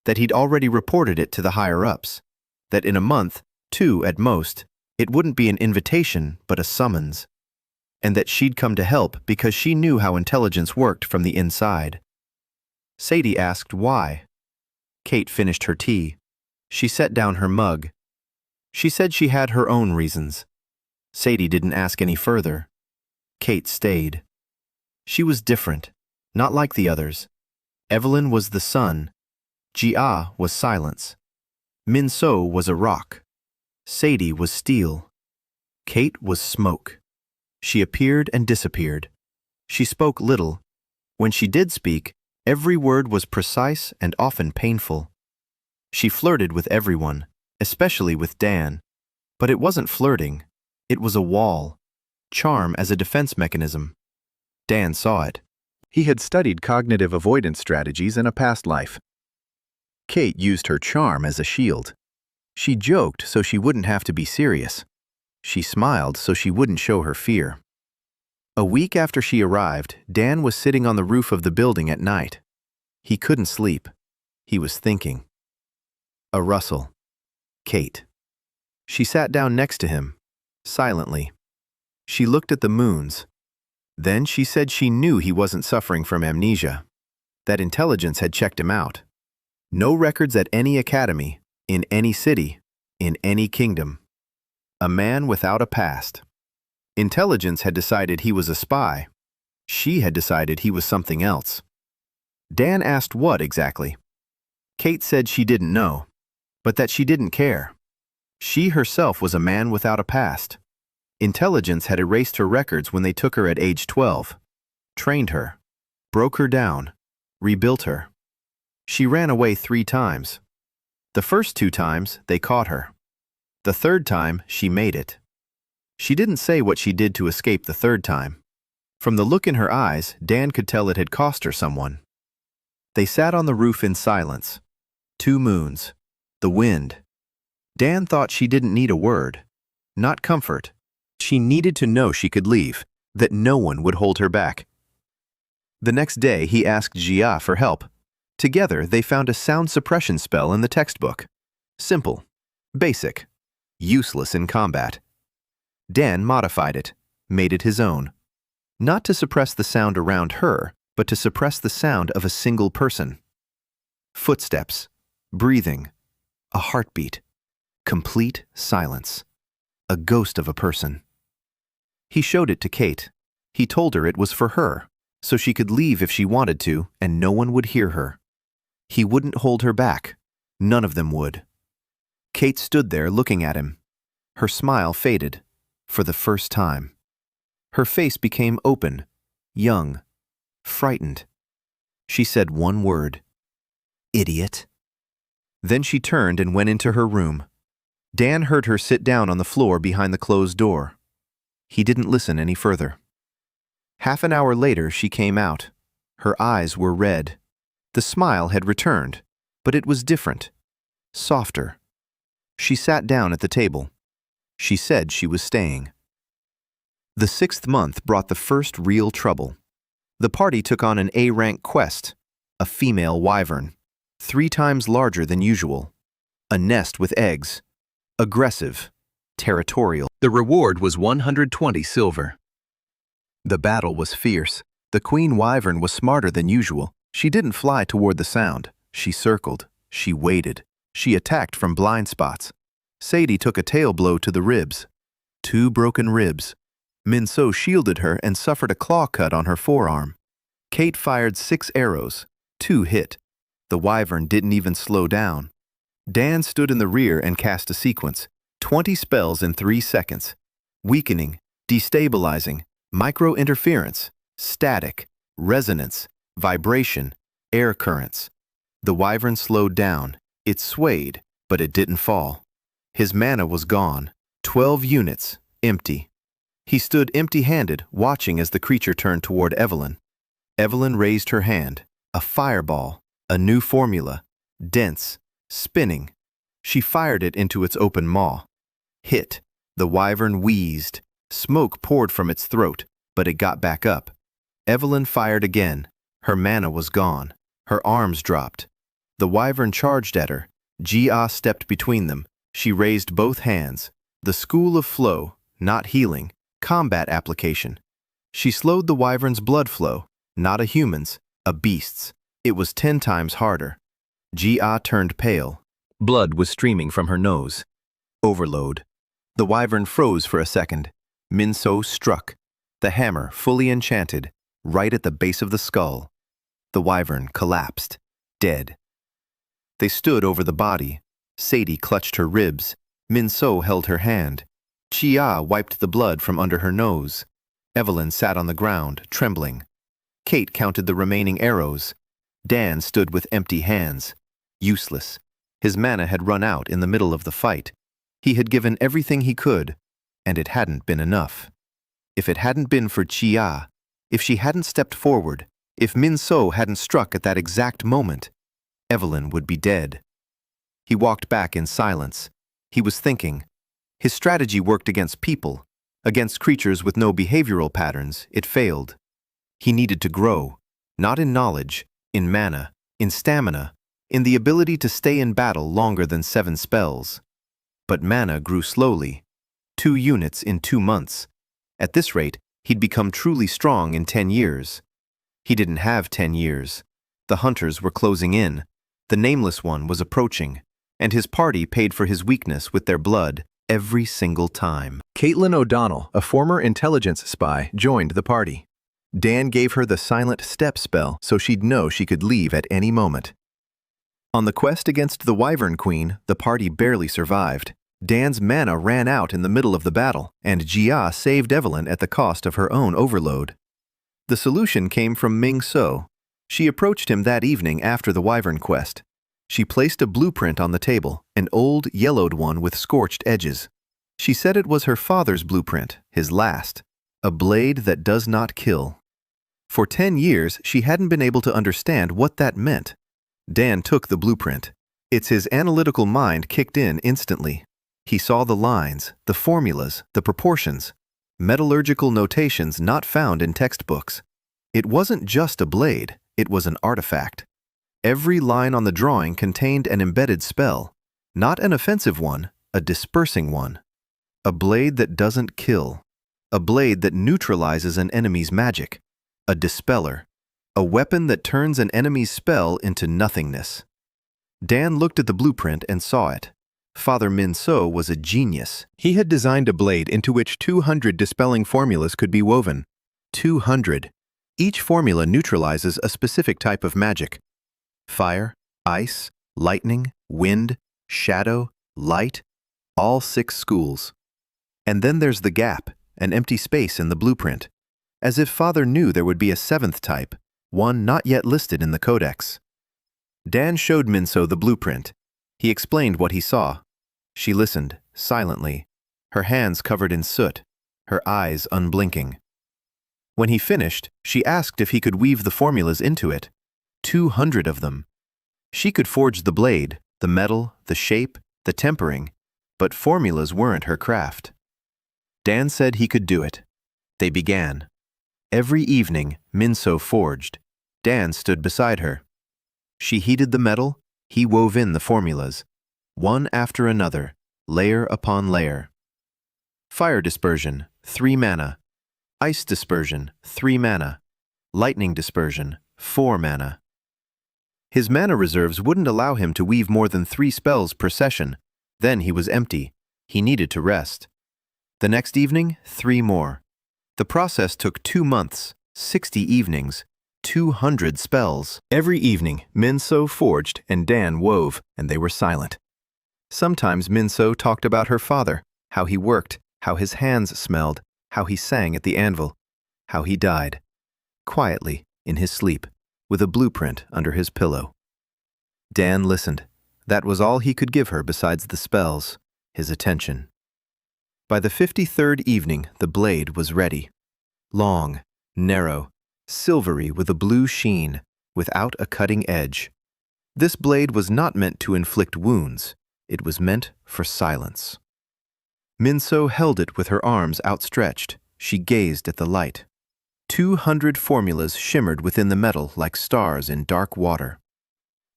that he'd already reported it to the higher-ups, that in a month, 2 at most, it wouldn't be an invitation but a summons, and that she'd come to help because she knew how intelligence worked from the inside. Saidy asked why. Kate finished her tea. She set down her mug. She said she had her own reasons. Saidy didn't ask any further. Kate stayed. She was different, not like the others. Evelyn was the sun. Gia was silence. Min So was a rock. Saidy was steel. Kate was smoke. She appeared and disappeared. She spoke little. When she did speak, every word was precise and often painful. She flirted with everyone, especially with Dan. But it wasn't flirting. It was a wall. Charm as a defense mechanism. Dan saw it. He had studied cognitive avoidance strategies in a past life. Kate used her charm as a shield. She joked so she wouldn't have to be serious. She smiled so she wouldn't show her fear. A week after she arrived, Dan was sitting on the roof of the building at night. He couldn't sleep. He was thinking. A rustle. Kate. She sat down next to him, silently. She looked at the moons. Then she said she knew he wasn't suffering from amnesia, that intelligence had checked him out. No records at any academy, in any city, in any kingdom. A man without a past. Intelligence had decided he was a spy. She had decided he was something else. Dan asked what exactly. Kate said she didn't know, but that she didn't care. She herself was a man without a past. Intelligence had erased her records when they took her at age 12, trained her, broke her down, rebuilt her. She ran away 3 times. The first 2 times, they caught her. The 3rd time, she made it. She didn't say what she did to escape the 3rd time. From the look in her eyes, Dan could tell it had cost her someone. They sat on the roof in silence. 2 moons. The wind. Dan thought she didn't need a word. Not comfort. She needed to know she could leave, that no one would hold her back. The next day, he asked Jia for help. Together, they found a sound suppression spell in the textbook. Simple, basic, useless in combat. Dan modified it, made it his own. Not to suppress the sound around her, but to suppress the sound of a single person. Footsteps, breathing, a heartbeat, complete silence, a ghost of a person. He showed it to Kate. He told her it was for her, so she could leave if she wanted to, and no one would hear her. He wouldn't hold her back. None of them would. Kate stood there looking at him. Her smile faded, for the first time. Her face became open, young, frightened. She said one word. Idiot. Then she turned and went into her room. Dan heard her sit down on the floor behind the closed door. He didn't listen any further. Half an hour later, she came out. Her eyes were red. The smile had returned, but it was different, softer. She sat down at the table. She said she was staying. The 6th month brought the first real trouble. The party took on an A-rank quest, a female wyvern, 3 times larger than usual, a nest with eggs, aggressive, territorial. The reward was 120 silver. The battle was fierce. The queen wyvern was smarter than usual. She didn't fly toward the sound. She circled. She waited. She attacked from blind spots. Saidy took a tail blow to the ribs. 2 broken ribs. Minso shielded her and suffered a claw cut on her forearm. Kate fired 6 arrows. 2 hit. The wyvern didn't even slow down. Dan stood in the rear and cast a sequence. 20 spells in 3 seconds. Weakening, destabilizing, micro-interference, static, resonance, vibration, air currents. The wyvern slowed down. It swayed, but it didn't fall. His mana was gone. 12 units, empty. He stood empty-handed, watching as the creature turned toward Evelyn. Evelyn raised her hand. A fireball, a new formula, dense, spinning. She fired it into its open maw. Hit. The wyvern wheezed. Smoke poured from its throat, but it got back up. Evelyn fired again. Her mana was gone. Her arms dropped. The wyvern charged at her. Jia stepped between them. She raised both hands. The school of flow, not healing, combat application. She slowed the wyvern's blood flow, not a human's, a beast's. It was 10 times harder. Jia turned pale. Blood was streaming from her nose. Overload. The wyvern froze for a second. Minso struck. The hammer, fully enchanted, right at the base of the skull. The wyvern collapsed, dead. They stood over the body. Saidy clutched her ribs. Minso held her hand. Jia wiped the blood from under her nose. Evelyn sat on the ground, trembling. Kate counted the remaining arrows. Dan stood with empty hands. Useless. His mana had run out in the middle of the fight. He had given everything he could, and it hadn't been enough. If it hadn't been for Jia, if she hadn't stepped forward, if Minso hadn't struck at that exact moment, Evelyn would be dead. He walked back in silence. He was thinking. His strategy worked against people. Against creatures with no behavioral patterns, it failed. He needed to grow, not in knowledge, in mana, in stamina, in the ability to stay in battle longer than 7 spells. But mana grew slowly. 2 units in 2 months. At this rate, he'd become truly strong in 10 years. He didn't have 10 years. The hunters were closing in. The Nameless One was approaching, and his party paid for his weakness with their blood every single time. Caitlin O'Donnell, a former intelligence spy, joined the party. Dan gave her the silent step spell so she'd know she could leave at any moment. On the quest against the Wyvern Queen, the party barely survived. Dan's mana ran out in the middle of the battle, and Jia saved Evelyn at the cost of her own overload. The solution came from Ming So. She approached him that evening after the Wyvern quest. She placed a blueprint on the table, an old, yellowed one with scorched edges. She said it was her father's blueprint, his last, a blade that does not kill. For 10 years, she hadn't been able to understand what that meant. Dan took the blueprint. His analytical mind kicked in instantly. He saw the lines, the formulas, the proportions, metallurgical notations not found in textbooks. It wasn't just a blade, it was an artifact. Every line on the drawing contained an embedded spell, not an offensive one, a dispersing one. A blade that doesn't kill. A blade that neutralizes an enemy's magic. A dispeller. A weapon that turns an enemy's spell into nothingness. Dan looked at the blueprint and saw it. Father Min-so was a genius. He had designed a blade into which 200 dispelling formulas could be woven. 200. Each formula neutralizes a specific type of magic. Fire, ice, lightning, wind, shadow, light, all 6 schools. And then there's the gap, an empty space in the blueprint, as if Father knew there would be a 7th type, one not yet listed in the codex. Dan showed Min-so the blueprint. He explained what he saw. She listened, silently, her hands covered in soot, her eyes unblinking. When he finished, she asked if he could weave the formulas into it. 200 of them. She could forge the blade, the metal, the shape, the tempering, but formulas weren't her craft. Dan said he could do it. They began. Every evening, Min-so forged. Dan stood beside her. She heated the metal, he wove in the formulas, one after another, layer upon layer. Fire dispersion, 3 mana. Ice dispersion, 3 mana. Lightning dispersion, 4 mana. His mana reserves wouldn't allow him to weave more than 3 spells per session. Then he was empty. He needed to rest. The next evening, 3 more. The process took 2 months, 60 evenings, 200 spells. Every evening, Min-so forged and Dan wove, and they were silent. Sometimes Min-so talked about her father, how he worked, how his hands smelled, how he sang at the anvil, how he died, quietly, in his sleep, with a blueprint under his pillow. Dan listened. That was all he could give her besides the spells, his attention. By the 53rd evening, the blade was ready. Long, narrow, silvery with a blue sheen, without a cutting edge. This blade was not meant to inflict wounds. It was meant for silence. Min-so held it with her arms outstretched. She gazed at the light. 200 formulas shimmered within the metal like stars in dark water.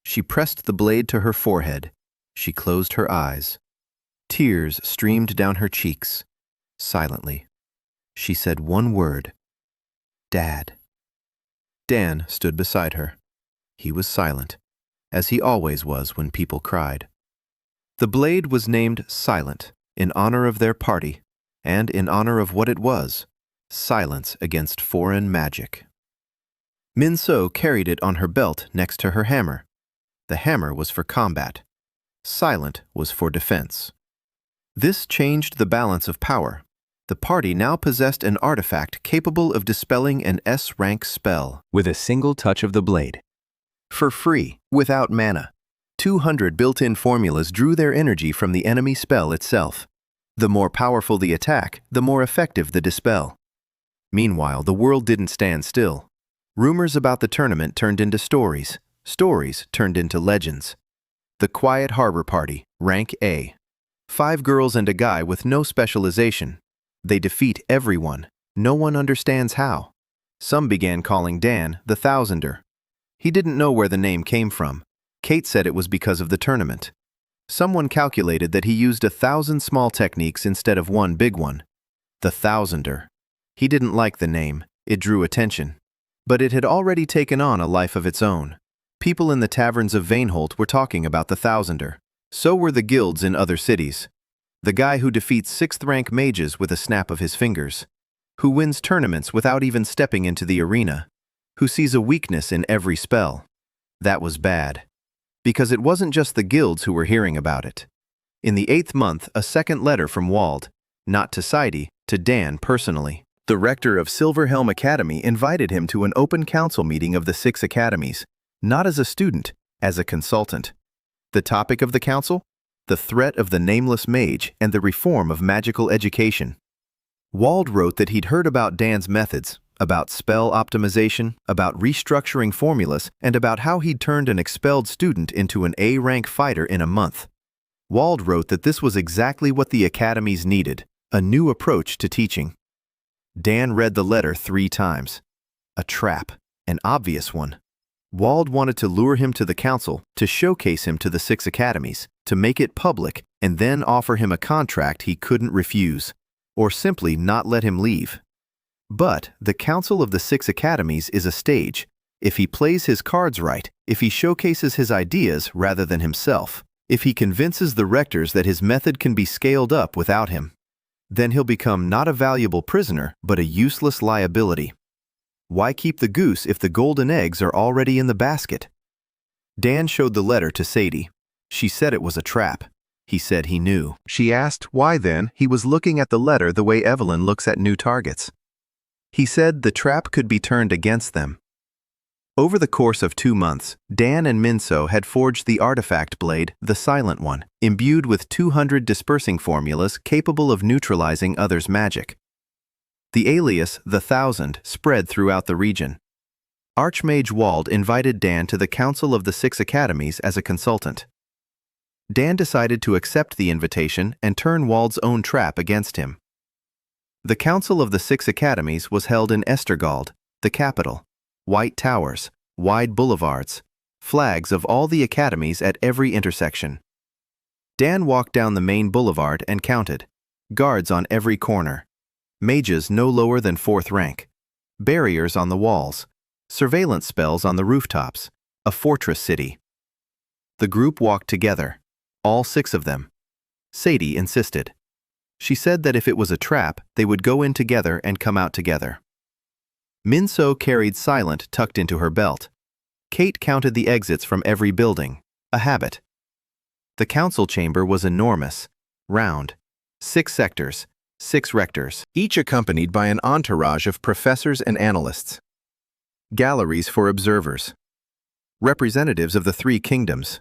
She pressed the blade to her forehead. She closed her eyes. Tears streamed down her cheeks. Silently, she said one word. Dad. Dan stood beside her. He was silent, as he always was when people cried. The blade was named Silent, in honor of their party, and in honor of what it was, silence against foreign magic. Min-so carried it on her belt next to her hammer. The hammer was for combat. Silent was for defense. This changed the balance of power. The party now possessed an artifact capable of dispelling an S-rank spell with a single touch of the blade. For free, without mana. 200 built-in formulas drew their energy from the enemy spell itself. The more powerful the attack, the more effective the dispel. Meanwhile, the world didn't stand still. Rumors about the tournament turned into stories. Stories turned into legends. The Quiet Harbor Party, rank A. 5 girls and a guy with no specialization. They defeat everyone. No one understands how. Some began calling Dan the Thousander. He didn't know where the name came from. Kate said it was because of the tournament. Someone calculated that he used 1,000 small techniques instead of one big one. The Thousander. He didn't like the name. It drew attention. But it had already taken on a life of its own. People in the taverns of Vainholt were talking about the Thousander. So were the guilds in other cities. The guy who defeats 6th-rank mages with a snap of his fingers. Who wins tournaments without even stepping into the arena. Who sees a weakness in every spell. That was bad. Because it wasn't just the guilds who were hearing about it. In the 8th month, a second letter from Wald, not to Saidy, to Dan personally. The rector of Silverhelm Academy invited him to an open council meeting of the 6 academies, not as a student, as a consultant. The topic of the council? The threat of the nameless mage and the reform of magical education. Wald wrote that he'd heard about Dan's methods, about spell optimization, about restructuring formulas, and about how he'd turned an expelled student into an A-rank fighter in a month. Wald wrote that this was exactly what the academies needed, a new approach to teaching. Dan read the letter 3 times. A trap, an obvious one. Wald wanted to lure him to the council, to showcase him to the 6 academies, to make it public, and then offer him a contract he couldn't refuse, or simply not let him leave. But the council of the 6 academies is a stage. If he plays his cards right, if he showcases his ideas rather than himself, if he convinces the rectors that his method can be scaled up without him, then he'll become not a valuable prisoner, but a useless liability. Why keep the goose if the golden eggs are already in the basket? Dan showed the letter to Saidy. She said it was a trap. He said he knew. She asked why then he was looking at the letter the way Evelyn looks at new targets. He said the trap could be turned against them. Over the course of 2 months, Dan and Minso had forged the artifact blade, the Silent One, imbued with 200 dispersing formulas capable of neutralizing others' magic. The alias, the 1000, spread throughout the region. Archmage Wald invited Dan to the Council of the 6 Academies as a consultant. Dan decided to accept the invitation and turn Wald's own trap against him. The Council of the 6 Academies was held in Estergald, the capital. White towers, wide boulevards, flags of all the academies at every intersection. Dan walked down the main boulevard and counted. Guards on every corner. Mages no lower than 4th rank. Barriers on the walls. Surveillance spells on the rooftops. A fortress city. The group walked together. All 6 of them. Saidy insisted. She said that if it was a trap, they would go in together and come out together. Minso carried Silent tucked into her belt. Kate counted the exits from every building, a habit. The council chamber was enormous, round, 6 sectors, 6 rectors, each accompanied by an entourage of professors and analysts. Galleries for observers. Representatives of the 3 kingdoms.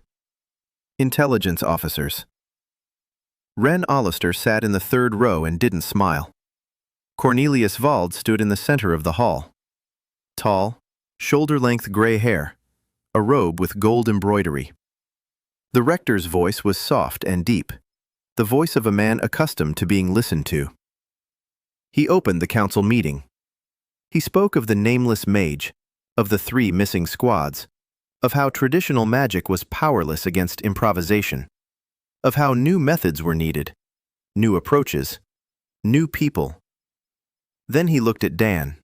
Intelligence officers. Ren Hollister sat in the 3rd row and didn't smile. Cornelius Wald stood in the center of the hall. Tall, shoulder-length gray hair, a robe with gold embroidery. The rector's voice was soft and deep, the voice of a man accustomed to being listened to. He opened the council meeting. He spoke of the nameless mage, of the 3 missing squads, of how traditional magic was powerless against improvisation, of how new methods were needed, new approaches, new people. Then he looked at Dan.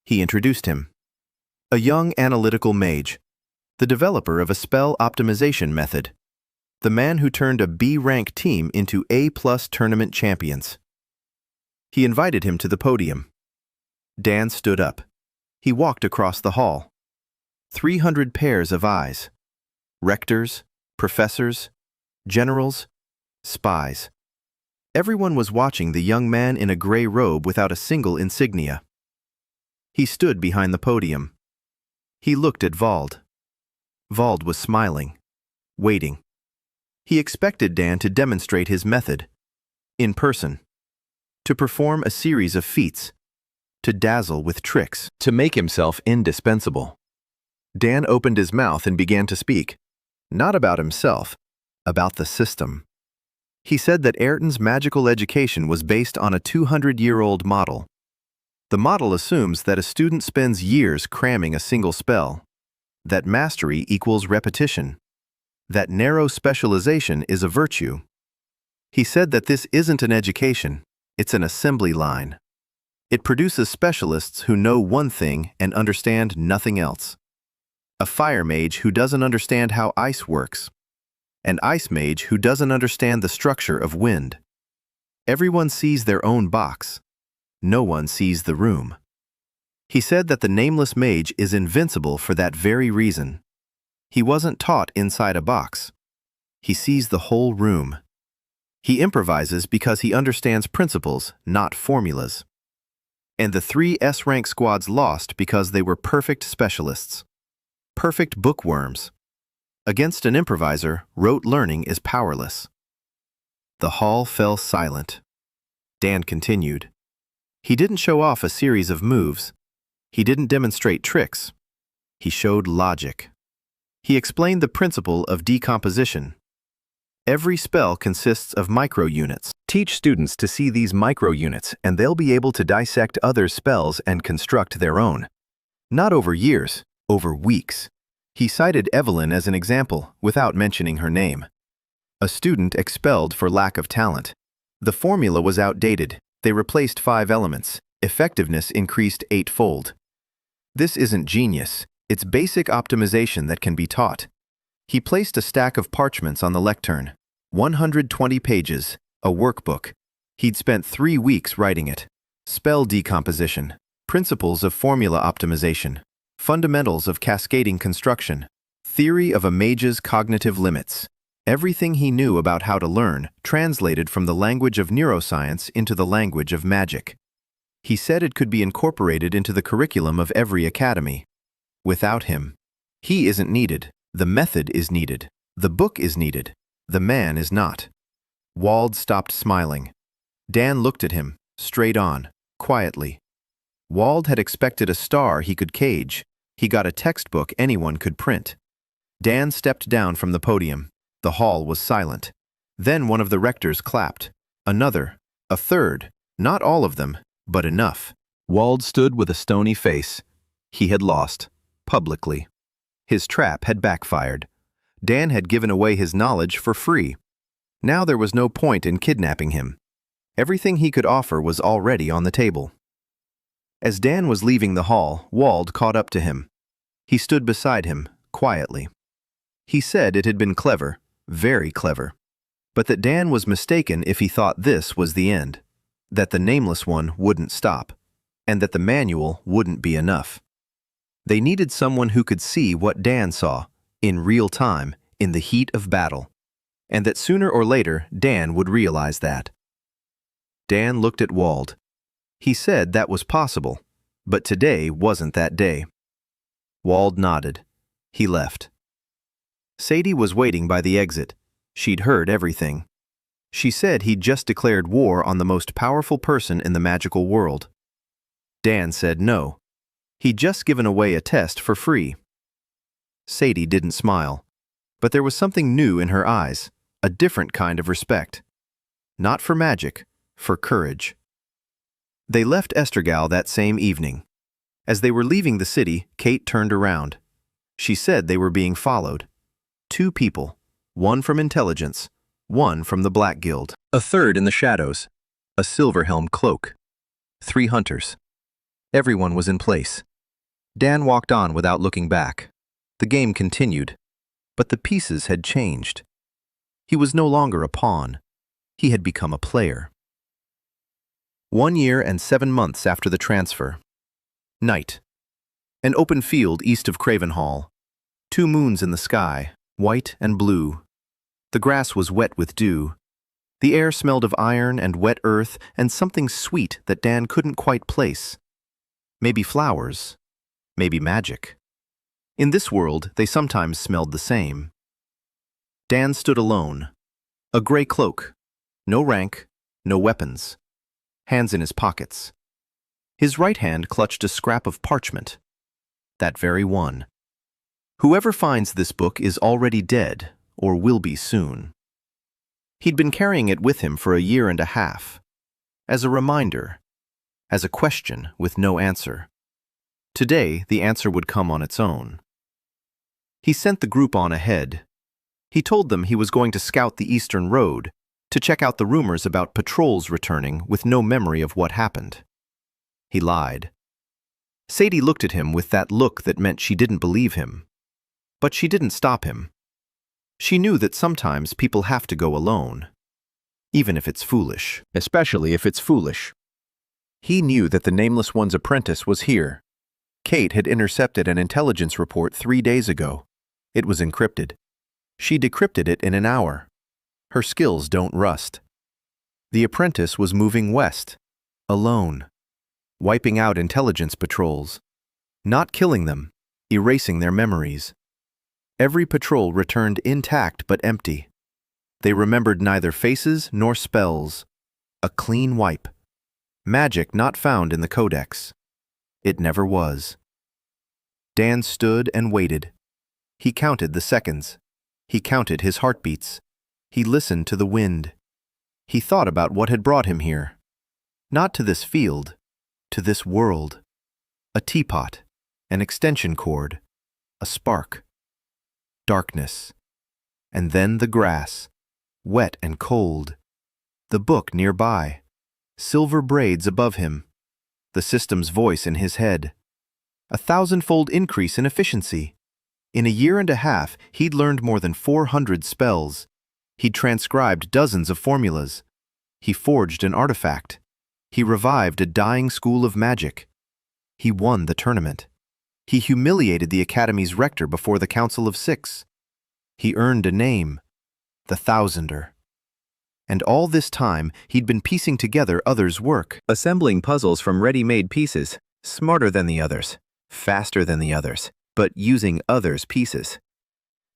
He introduced him. A young analytical mage, the developer of a spell optimization method, the man who turned a B-rank team into A+ tournament champions. He invited him to the podium. Dan stood up. He walked across the hall. 300 pairs of eyes. Rectors, professors, generals, spies. Everyone was watching the young man in a gray robe without a single insignia. He stood behind the podium. He looked at Wald. Wald was smiling, waiting. He expected Dan to demonstrate his method, in person, to perform a series of feats, to dazzle with tricks, to make himself indispensable. Dan opened his mouth and began to speak, not about himself, about the system. He said that Ayrton's magical education was based on a 200-year-old model. The model assumes that a student spends years cramming a single spell, that mastery equals repetition, that narrow specialization is a virtue. He said that this isn't an education, it's an assembly line. It produces specialists who know one thing and understand nothing else. A fire mage who doesn't understand how ice works. An ice mage who doesn't understand the structure of wind. Everyone sees their own box. No one sees the room. He said that the nameless mage is invincible for that very reason. He wasn't taught inside a box. He sees the whole room. He improvises because he understands principles, not formulas. And the 3 S-rank squads lost because they were perfect specialists. Perfect bookworms. Against an improviser, rote learning is powerless. The hall fell silent. Dan continued. He didn't show off a series of moves. He didn't demonstrate tricks. He showed logic. He explained the principle of decomposition. Every spell consists of micro-units. Teach students to see these micro-units, and they'll be able to dissect other spells and construct their own. Not over years, over weeks. He cited Evelyn as an example, without mentioning her name. A student expelled for lack of talent. The formula was outdated. They replaced 5 elements. Effectiveness increased 8-fold. This isn't genius. It's basic optimization that can be taught. He placed a stack of parchments on the lectern. 120 pages, a workbook. He'd spent 3 weeks writing it. Spell decomposition, principles of formula optimization, fundamentals of cascading construction, theory of a mage's cognitive limits. Everything he knew about how to learn translated from the language of neuroscience into the language of magic. He said it could be incorporated into the curriculum of every academy. Without him, he isn't needed. The method is needed. The book is needed. The man is not. Wald stopped smiling. Dan looked at him, straight on, quietly. Wald had expected a star he could cage. He got a textbook anyone could print. Dan stepped down from the podium. The hall was silent. Then one of the rectors clapped. Another. A third. Not all of them, but enough. Wald stood with a stony face. He had lost. Publicly. His trap had backfired. Dan had given away his knowledge for free. Now there was no point in kidnapping him. Everything he could offer was already on the table. As Dan was leaving the hall, Wald caught up to him. He stood beside him, quietly. He said it had been clever, very clever, but that Dan was mistaken if he thought this was the end, that the Nameless One wouldn't stop, and that the manual wouldn't be enough. They needed someone who could see what Dan saw, in real time, in the heat of battle, and that sooner or later Dan would realize that. Dan looked at Wald. He said that was possible, but today wasn't that day. Wald nodded. He left. Saidy was waiting by the exit. She'd heard everything. She said he'd just declared war on the most powerful person in the magical world. Dan said no. He'd just given away a test for free. Saidy didn't smile, but there was something new in her eyes, a different kind of respect. Not for magic, for courage. They left Estergal that same evening. As they were leaving the city, Kate turned around. She said they were being followed. 2 people, one from intelligence, one from the Black Guild. A third in the shadows, a Silverhelm cloak. 3 hunters. Everyone was in place. Dan walked on without looking back. The game continued, but the pieces had changed. He was no longer a pawn. He had become a player. 1 year and 7 months after the transfer. Night. An open field east of Cravenhall. 2 moons in the sky, white and blue. The grass was wet with dew. The air smelled of iron and wet earth and something sweet that Dan couldn't quite place. Maybe flowers, maybe magic. In this world, they sometimes smelled the same. Dan stood alone. A gray cloak. No rank, no weapons. Hands in his pockets. His right hand clutched a scrap of parchment. That very one. Whoever finds this book is already dead, or will be soon. He'd been carrying it with him for a year and a half, as a reminder, as a question with no answer. Today, the answer would come on its own. He sent the group on ahead. He told them he was going to scout the Eastern Road, to check out the rumors about patrols returning with no memory of what happened. He lied. Saidy looked at him with that look that meant she didn't believe him. But she didn't stop him. She knew that sometimes people have to go alone, even if it's foolish. Especially if it's foolish. He knew that the Nameless One's apprentice was here. Kate had intercepted an intelligence report 3 days ago. It was encrypted. She decrypted it in an hour. Her skills don't rust. The apprentice was moving west, alone, wiping out intelligence patrols, not killing them, erasing their memories. Every patrol returned intact but empty. They remembered neither faces nor spells. A clean wipe. Magic not found in the codex. It never was. Dan stood and waited. He counted the seconds. He counted his heartbeats. He listened to the wind. He thought about what had brought him here. Not to this field, to this world. A teapot, An extension cord, a spark, darkness, and then the grass, wet and cold, the book nearby, silver braids above him, the system's voice in his head. A thousandfold increase in efficiency. In a year and a half, he'd learned more than 400 spells. He'd transcribed dozens of formulas. He forged an artifact. He revived a dying school of magic. He won the tournament. He humiliated the Academy's rector before the Council of Six. He earned a name, the Thousander. And all this time, he'd been piecing together others' work. Assembling puzzles from ready-made pieces, smarter than the others, faster than the others, but using others' pieces.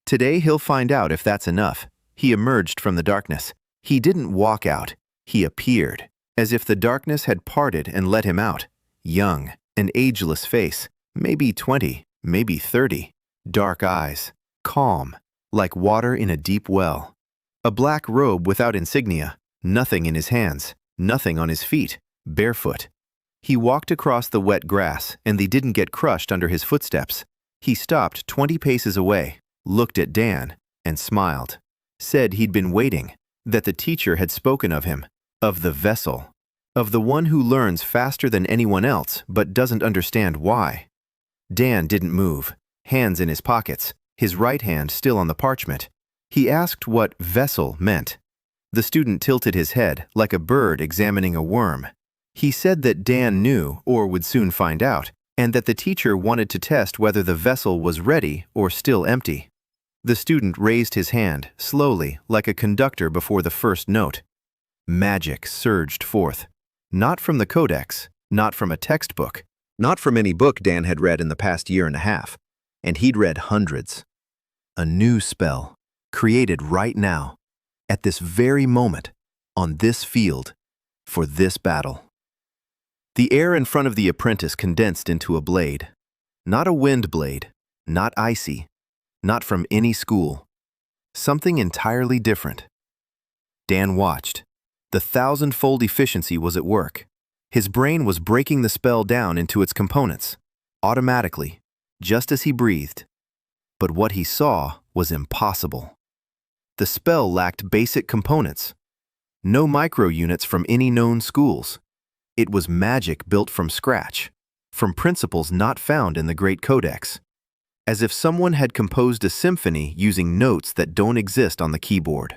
Today he'll find out if that's enough. He emerged from the darkness. He didn't walk out. He appeared, as if the darkness had parted and let him out. Young, an ageless face, maybe 20, maybe 30. Dark eyes, calm, like water in a deep well. A black robe without insignia, nothing in his hands, nothing on his feet, barefoot. He walked across the wet grass, and they didn't get crushed under his footsteps. He stopped 20 paces away, looked at Dan, and smiled. Said he'd been waiting, that the teacher had spoken of him, of the vessel, of the one who learns faster than anyone else but doesn't understand why. Dan didn't move, hands in his pockets, his right hand still on the parchment. He asked what vessel meant. The student tilted his head like a bird examining a worm. He said that Dan knew, or would soon find out, and that the teacher wanted to test whether the vessel was ready or still empty. The student raised his hand, slowly, like a conductor before the first note. Magic surged forth. Not from the codex, not from a textbook, not from any book Dan had read in the past year and a half, and he'd read hundreds. A new spell, created right now, at this very moment, on this field, for this battle. The air in front of the apprentice condensed into a blade. Not a wind blade, not icy, not from any school. Something entirely different. Dan watched. The thousandfold efficiency was at work. His brain was breaking the spell down into its components, automatically, just as he breathed. But what he saw was impossible. The spell lacked basic components. No micro-units from any known schools. It was magic built from scratch, from principles not found in the Great Codex. As if someone had composed a symphony using notes that don't exist on the keyboard.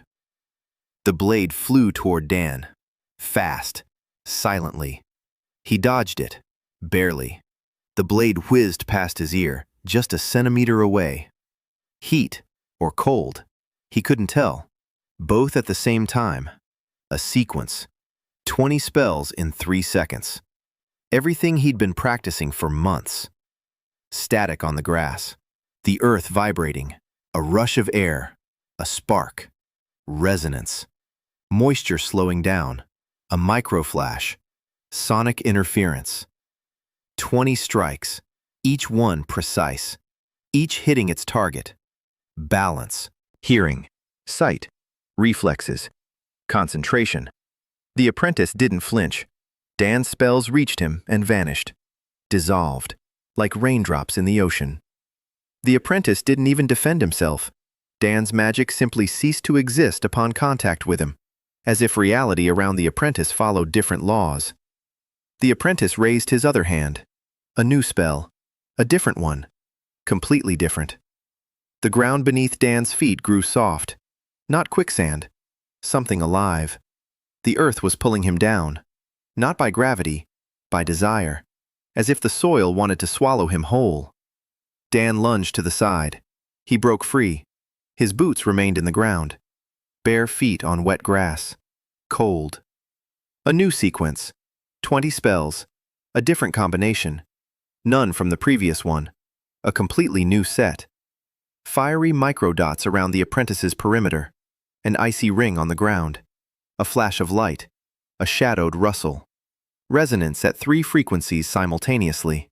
The blade flew toward Dan, fast, silently. He dodged it, barely. The blade whizzed past his ear, just a centimeter away. Heat, or cold, he couldn't tell. Both at the same time. A sequence. 20 spells in 3 seconds. Everything he'd been practicing for months. Static on the grass. The earth vibrating. A rush of air. A spark. Resonance. Moisture slowing down. A microflash. Sonic interference. 20 strikes. Each one precise. Each hitting its target. Balance. Hearing. Sight. Reflexes. Concentration. The apprentice didn't flinch. Dan's spells reached him and vanished. Dissolved. Like raindrops in the ocean. The apprentice didn't even defend himself. Dan's magic simply ceased to exist upon contact with him, as if reality around the apprentice followed different laws. The apprentice raised his other hand. A new spell. A different one. Completely different. The ground beneath Dan's feet grew soft. Not quicksand. Something alive. The earth was pulling him down. Not by gravity, by desire. As if the soil wanted to swallow him whole. Dan lunged to the side. He broke free. His boots remained in the ground. Bare feet on wet grass. Cold. A new sequence. 20 spells. A different combination. None from the previous one. A completely new set. Fiery microdots around the apprentice's perimeter. An icy ring on the ground. A flash of light. A shadowed rustle. Resonance at 3 frequencies simultaneously.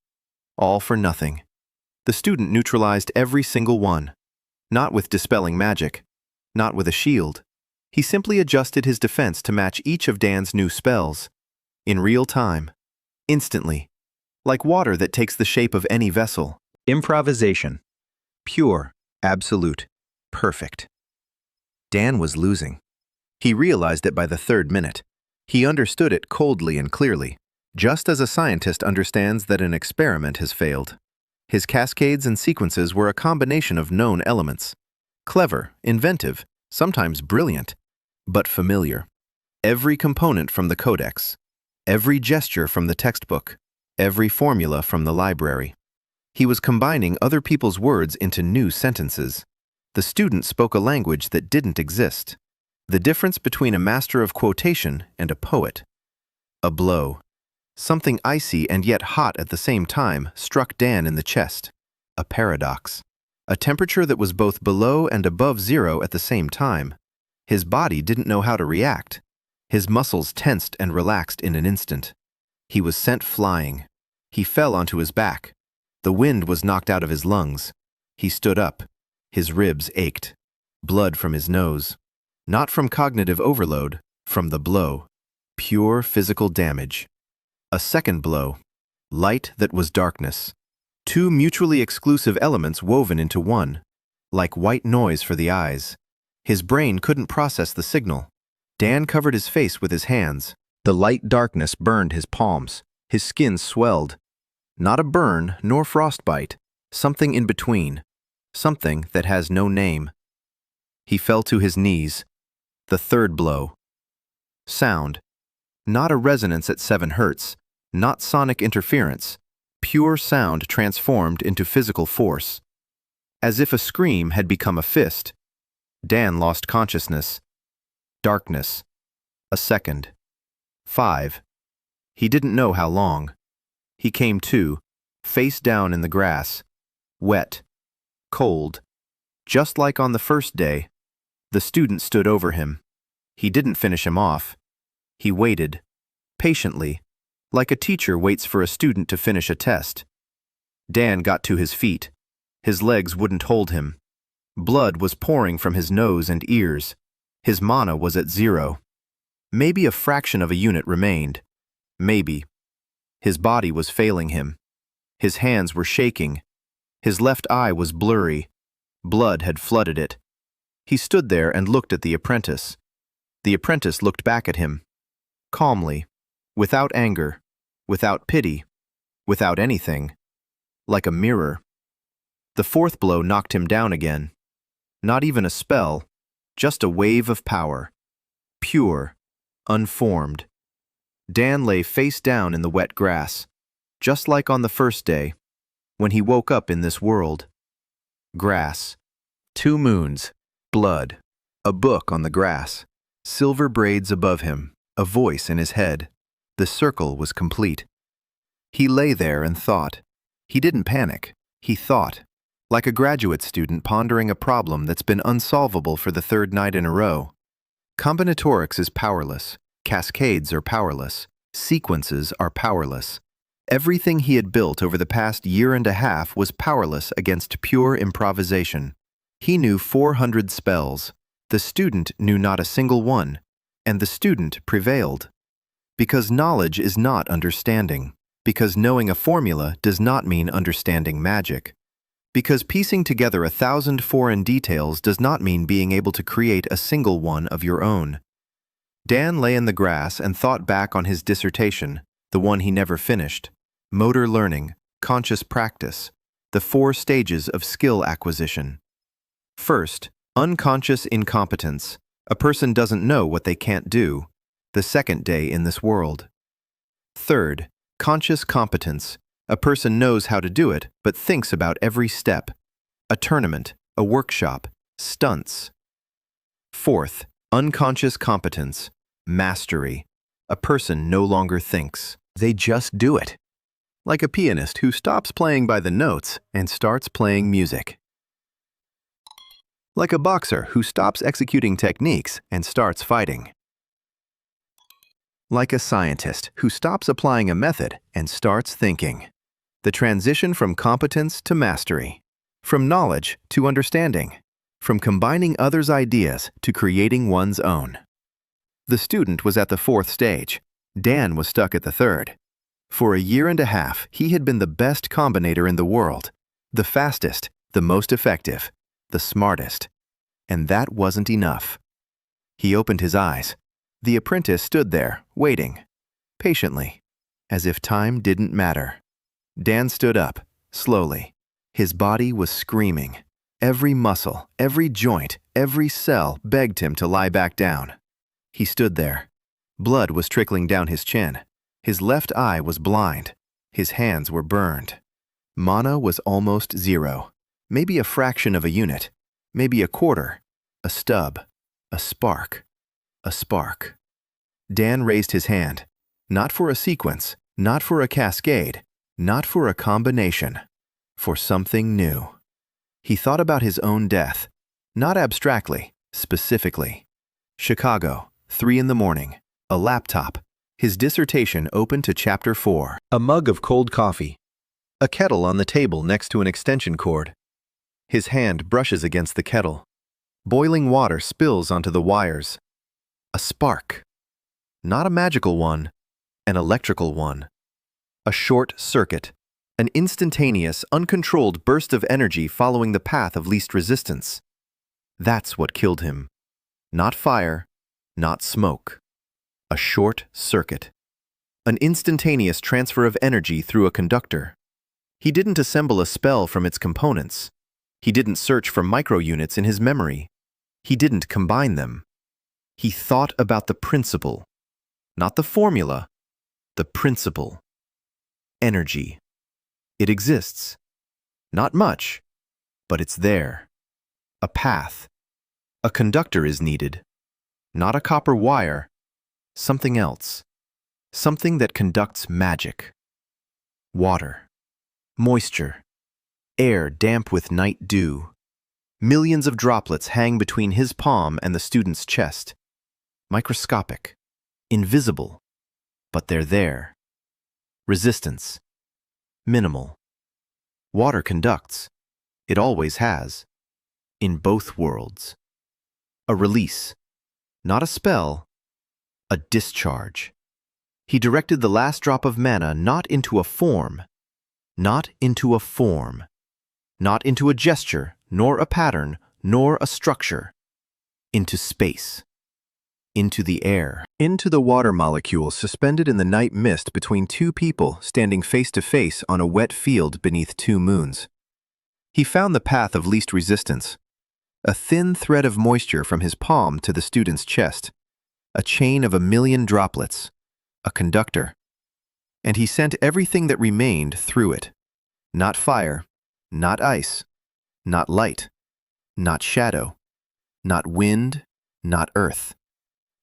All for nothing. The student neutralized every single one. Not with dispelling magic. Not with a shield. He simply adjusted his defense to match each of Dan's new spells. In real time. Instantly. like water that takes the shape of any vessel. Improvisation. Pure, absolute, perfect. Dan was losing. He realized it by the third minute. He understood it coldly and clearly, just as a scientist understands that an experiment has failed. His cascades and sequences were a combination of known elements. Clever, inventive, sometimes brilliant, but familiar. Every component from the codex, every gesture from the textbook, every formula from the library. He was combining other people's words into new sentences. The student spoke a language that didn't exist. The difference between a master of quotation and a poet. A blow. Something icy and yet hot at the same time struck Dan in the chest. A paradox. A temperature that was both below and above zero at the same time. His body didn't know how to react. His muscles tensed and relaxed in an instant. He was sent flying. He fell onto his back. The wind was knocked out of his lungs. He stood up. His ribs ached. Blood from his nose. Not from cognitive overload, from the blow. Pure physical damage. A second blow. Light that was darkness. Two mutually exclusive elements woven into one. Like white noise for the eyes. His brain couldn't process the signal. Dan covered his face with his hands. The light darkness burned his palms. His skin swelled. Not a burn nor frostbite. Something in between. Something that has no name. He fell to his knees. The third blow. Sound. Not a resonance at 7 hertz. Not sonic interference. Pure sound transformed into physical force. As if a scream had become a fist. Dan lost consciousness. Darkness. A second. 5. He didn't know how long. He came to, face down in the grass. Wet. Cold. Just like on the first day. The student stood over him. He didn't finish him off. He waited. Patiently. Like a teacher waits for a student to finish a test. Dan got to his feet. His legs wouldn't hold him. Blood was pouring from his nose and ears. His mana was at 0. Maybe a fraction of a unit remained. Maybe. His body was failing him. His hands were shaking. His left eye was blurry. Blood had flooded it. He stood there and looked at the apprentice. The apprentice looked back at him. Calmly. Without anger. Without pity. Without anything. Like a mirror. The fourth blow knocked him down again. Not even a spell. Just a wave of power. Pure. Unformed. Dan lay face down in the wet grass. Just like on the first day. When he woke up in this world. Grass. 2 moons. Blood. A book on the grass. Silver braids above him. A voice in his head. The circle was complete. He lay there and thought. He didn't panic. He thought. Like a graduate student pondering a problem that's been unsolvable for the 3rd night in a row. Combinatorics is powerless. Cascades are powerless. Sequences are powerless. Everything he had built over the past year and a half was powerless against pure improvisation. He knew 400 spells. The student knew not a single one. And the student prevailed. Because knowledge is not understanding. Because knowing a formula does not mean understanding magic. Because piecing together 1,000 foreign details does not mean being able to create a single one of your own. Dan lay in the grass and thought back on his dissertation, the one he never finished. Motor learning, conscious practice, the 4 stages of skill acquisition. First, unconscious incompetence. A person doesn't know what they can't do. The second day in this world. Third, conscious competence. A person knows how to do it, but thinks about every step. A tournament, a workshop, stunts. Fourth, unconscious competence. Mastery. A person no longer thinks. They just do it. Like a pianist who stops playing by the notes and starts playing music. Like a boxer who stops executing techniques and starts fighting. Like a scientist who stops applying a method and starts thinking. The transition from competence to mastery. From knowledge to understanding. From combining others' ideas to creating one's own. The student was at the 4th stage. Dan was stuck at the 3rd. For a year and a half, he had been the best combinator in the world, the fastest, the most effective, the smartest. And that wasn't enough. He opened his eyes. The apprentice stood there, waiting, patiently, as if time didn't matter. Dan stood up, slowly. His body was screaming. Every muscle, every joint, every cell begged him to lie back down. He stood there. Blood was trickling down his chin. His left eye was blind. His hands were burned. Mana was almost zero. Maybe a fraction of a unit. Maybe a quarter. A stub. A spark. A spark. Dan raised his hand. Not for a sequence. Not for a cascade. Not for a combination. For something new. He thought about his own death. Not abstractly, specifically. Chicago, 3 in the morning. A laptop. His dissertation open to chapter 4. A mug of cold coffee. A kettle on the table next to an extension cord. His hand brushes against the kettle. Boiling water spills onto the wires. A spark. Not a magical one, an electrical one. A short circuit. An instantaneous, uncontrolled burst of energy following the path of least resistance. That's what killed him. Not fire, not smoke. A short circuit. An instantaneous transfer of energy through a conductor. He didn't assemble a spell from its components. He didn't search for microunits in his memory. He didn't combine them. He thought about the principle. Not the formula, the principle. Energy. It exists. Not much, but it's there. A path. A conductor is needed. Not a copper wire. Something else. Something that conducts magic. Water. Moisture. Air damp with night dew. Millions of droplets hang between his palm and the student's chest. Microscopic. Invisible. But they're there. Resistance. Minimal. Water conducts. It always has. In both worlds. A release. Not a spell. A discharge. He directed the last drop of mana not into a form. Not into a form. Not into a gesture, nor a pattern, nor a structure. Into space. Into the air. Into the water molecule suspended in the night mist between two people standing face to face on a wet field beneath 2 moons. He found the path of least resistance. A thin thread of moisture from his palm to the student's chest. A chain of 1,000,000 droplets. A conductor. And he sent everything that remained through it. Not fire, not ice, not light, not shadow, not wind, not earth.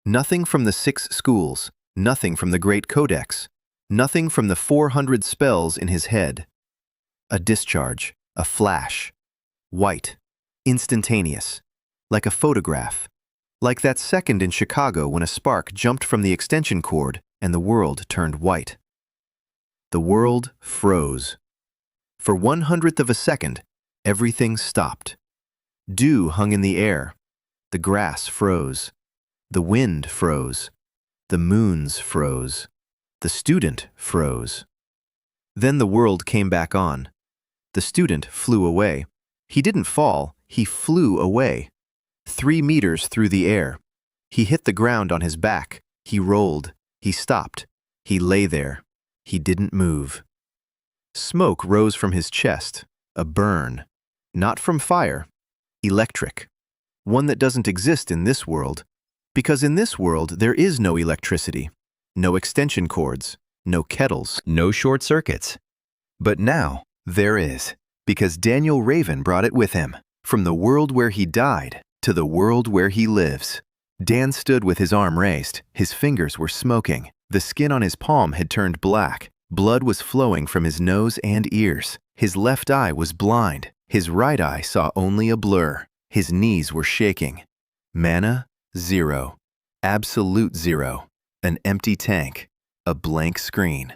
Nothing from the 6 schools, nothing from the Great Codex, nothing from the 400 spells in his head. A discharge, a flash. White, instantaneous, like a photograph. Like that second in Chicago when a spark jumped from the extension cord and the world turned white. The world froze. For 1/100th of a second, everything stopped. Dew hung in the air. The grass froze. The wind froze. The moons froze. The student froze. Then the world came back on. The student flew away. He didn't fall, he flew away. 3 meters through the air. He hit the ground on his back. He rolled. He stopped. He lay there. He didn't move. Smoke rose from his chest. A burn. Not from fire. Electric. One that doesn't exist in this world. Because in this world there is no electricity. No extension cords. No kettles. No short circuits. But now there is. Because Daniel Raven brought it with him. From the world where he died to the world where he lives. Dan stood with his arm raised. His fingers were smoking. The skin on his palm had turned black. Blood was flowing from his nose and ears. His left eye was blind. His right eye saw only a blur. His knees were shaking. Mana, 0. Absolute 0. An empty tank. A blank screen.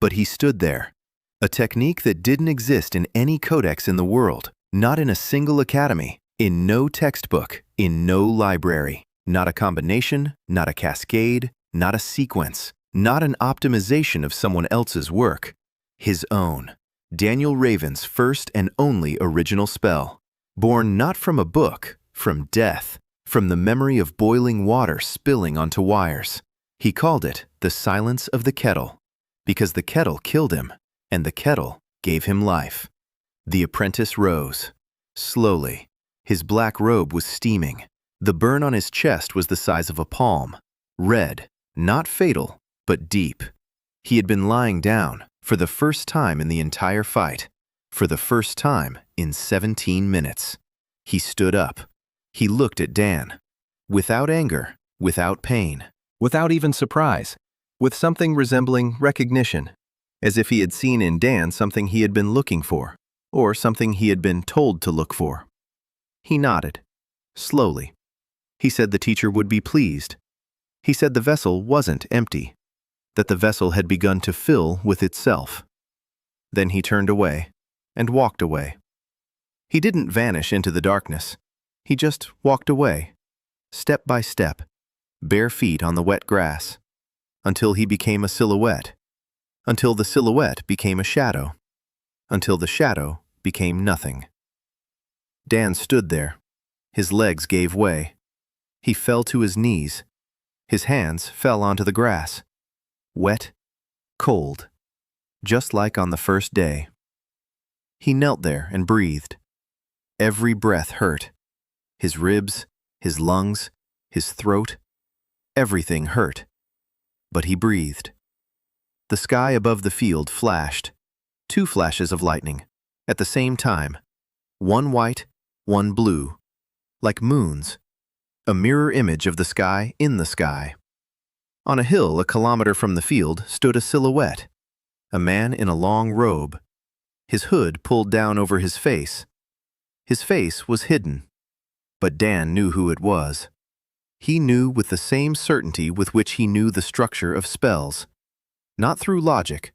But he stood there. A technique that didn't exist in any codex in the world. Not in a single academy. In no textbook. In no library. Not a combination. Not a cascade. Not a sequence. Not an optimization of someone else's work. His own. Daniel Raven's first and only original spell. Born not from a book, from death, from the memory of boiling water spilling onto wires. He called it the silence of the kettle, because the kettle killed him, and the kettle gave him life. The apprentice rose. Slowly. His black robe was steaming. The burn on his chest was the size of a palm. Red, not fatal, but deep. He had been lying down, for the first time in the entire fight. For the first time in 17 minutes. He stood up. He looked at Dan. Without anger, without pain. Without even surprise. With something resembling recognition. As if he had seen in Dan something he had been looking for, or something he had been told to look for. He nodded. Slowly. He said the teacher would be pleased. He said the vessel wasn't empty, that the vessel had begun to fill with itself. Then he turned away and walked away. He didn't vanish into the darkness. He just walked away, step by step, bare feet on the wet grass, until he became a silhouette, until the silhouette became a shadow, until the shadow became nothing. Dan stood there. His legs gave way. He fell to his knees. His hands fell onto the grass. Wet, cold, just like on the first day. He knelt there and breathed. Every breath hurt. His ribs, his lungs, his throat, everything hurt. But he breathed. The sky above the field flashed. 2 flashes of lightning, at the same time. One white, one blue. Like moons. A mirror image of the sky in the sky. On a hill a kilometer from the field stood a silhouette. A man in a long robe. His hood pulled down over his face. His face was hidden. But Dan knew who it was. He knew with the same certainty with which he knew the structure of spells. Not through logic,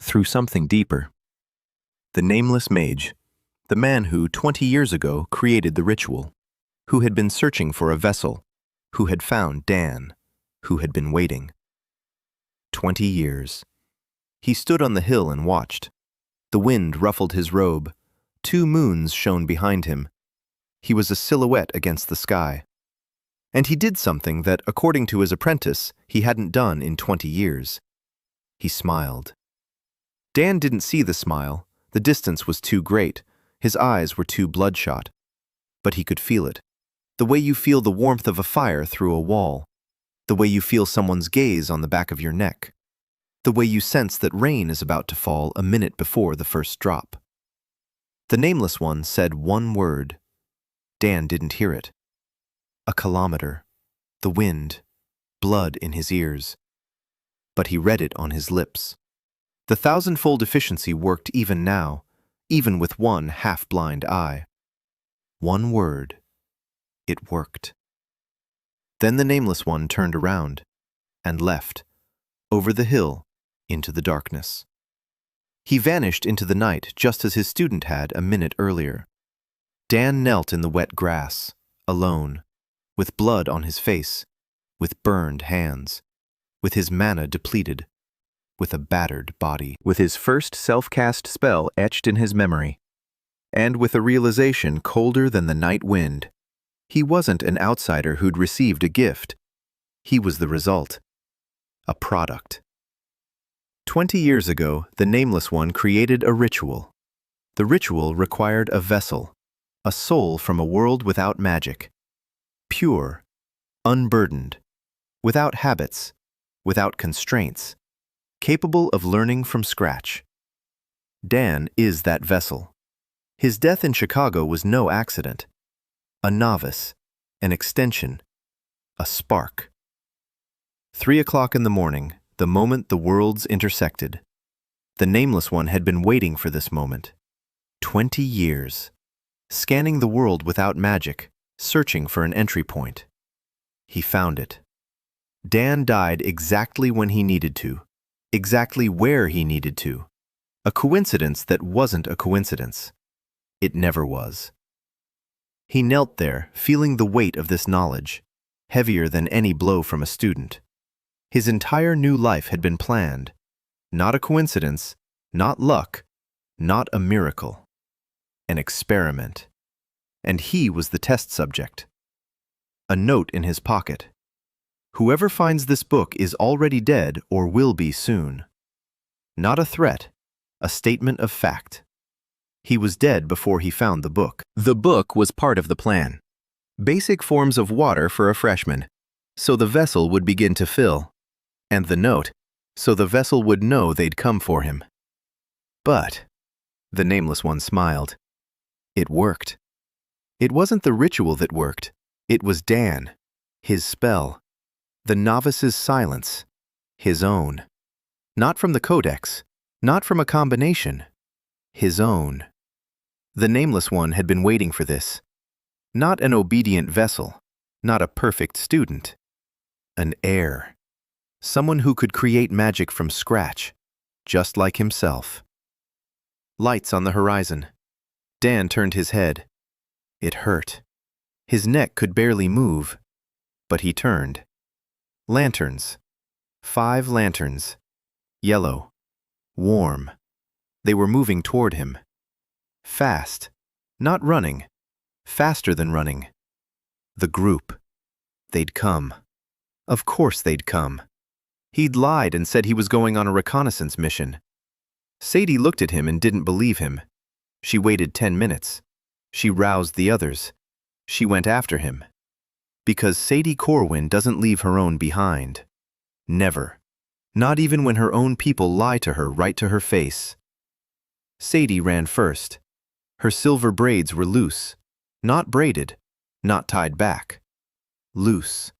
through something deeper. The nameless mage, the man who 20 years ago created the ritual, who had been searching for a vessel, who had found Dan, who had been waiting. 20 years. He stood on the hill and watched. The wind ruffled his robe. 2 moons shone behind him. He was a silhouette against the sky. And he did something that, according to his apprentice, he hadn't done in 20 years. He smiled. Dan didn't see the smile. The distance was too great. His eyes were too bloodshot. But he could feel it. The way you feel the warmth of a fire through a wall. The way you feel someone's gaze on the back of your neck. The way you sense that rain is about to fall a minute before the first drop. The nameless one said one word. Dan didn't hear it. A kilometer. The wind. Blood in his ears. But he read it on his lips. The thousandfold efficiency worked even now, even with one half-blind eye. One word. It worked. Then the nameless one turned around and left, over the hill, into the darkness. He vanished into the night just as his student had a minute earlier. Dan knelt in the wet grass, alone, with blood on his face, with burned hands, with his mana depleted, with a battered body, with his first self-cast spell etched in his memory, and with a realization colder than the night wind. He wasn't an outsider who'd received a gift. He was the result. A product. 20 years ago, the Nameless One created a ritual. The ritual required a vessel, a soul from a world without magic. Pure, unburdened, without habits, without constraints, capable of learning from scratch. Dan is that vessel. His death in Chicago was no accident. A novice, an extension, a spark. 3 o'clock in the morning, the moment the worlds intersected. The Nameless One had been waiting for this moment. 20 years. Scanning the world without magic, searching for an entry point. He found it. Dan died exactly when he needed to, exactly where he needed to. A coincidence that wasn't a coincidence. It never was. He knelt there, feeling the weight of this knowledge, heavier than any blow from a student. His entire new life had been planned. Not a coincidence, not luck, not a miracle. An experiment. And he was the test subject. A note in his pocket. Whoever finds this book is already dead or will be soon. Not a threat, a statement of fact. He was dead before he found the book. The book was part of the plan. Basic forms of water for a freshman, so the vessel would begin to fill. And the note, so the vessel would know they'd come for him. But, the nameless one smiled. It worked. It wasn't the ritual that worked. It was Dan, his spell, the novice's silence, his own. Not from the codex, not from a combination, his own. The nameless one had been waiting for this. Not an obedient vessel, not a perfect student. An heir. Someone who could create magic from scratch, just like himself. Lights on the horizon. Dan turned his head. It hurt. His neck could barely move, but he turned. Lanterns. 5 lanterns. Yellow. Warm. They were moving toward him. Fast. Not running. Faster than running. The group. They'd come. Of course they'd come. He'd lied and said he was going on a reconnaissance mission. Saidy looked at him and didn't believe him. She waited 10 minutes. She roused the others. She went after him. Because Saidy Corwin doesn't leave her own behind. Never. Not even when her own people lie to her right to her face. Saidy ran first. Her silver braids were loose. Not braided. Not tied back. Loose.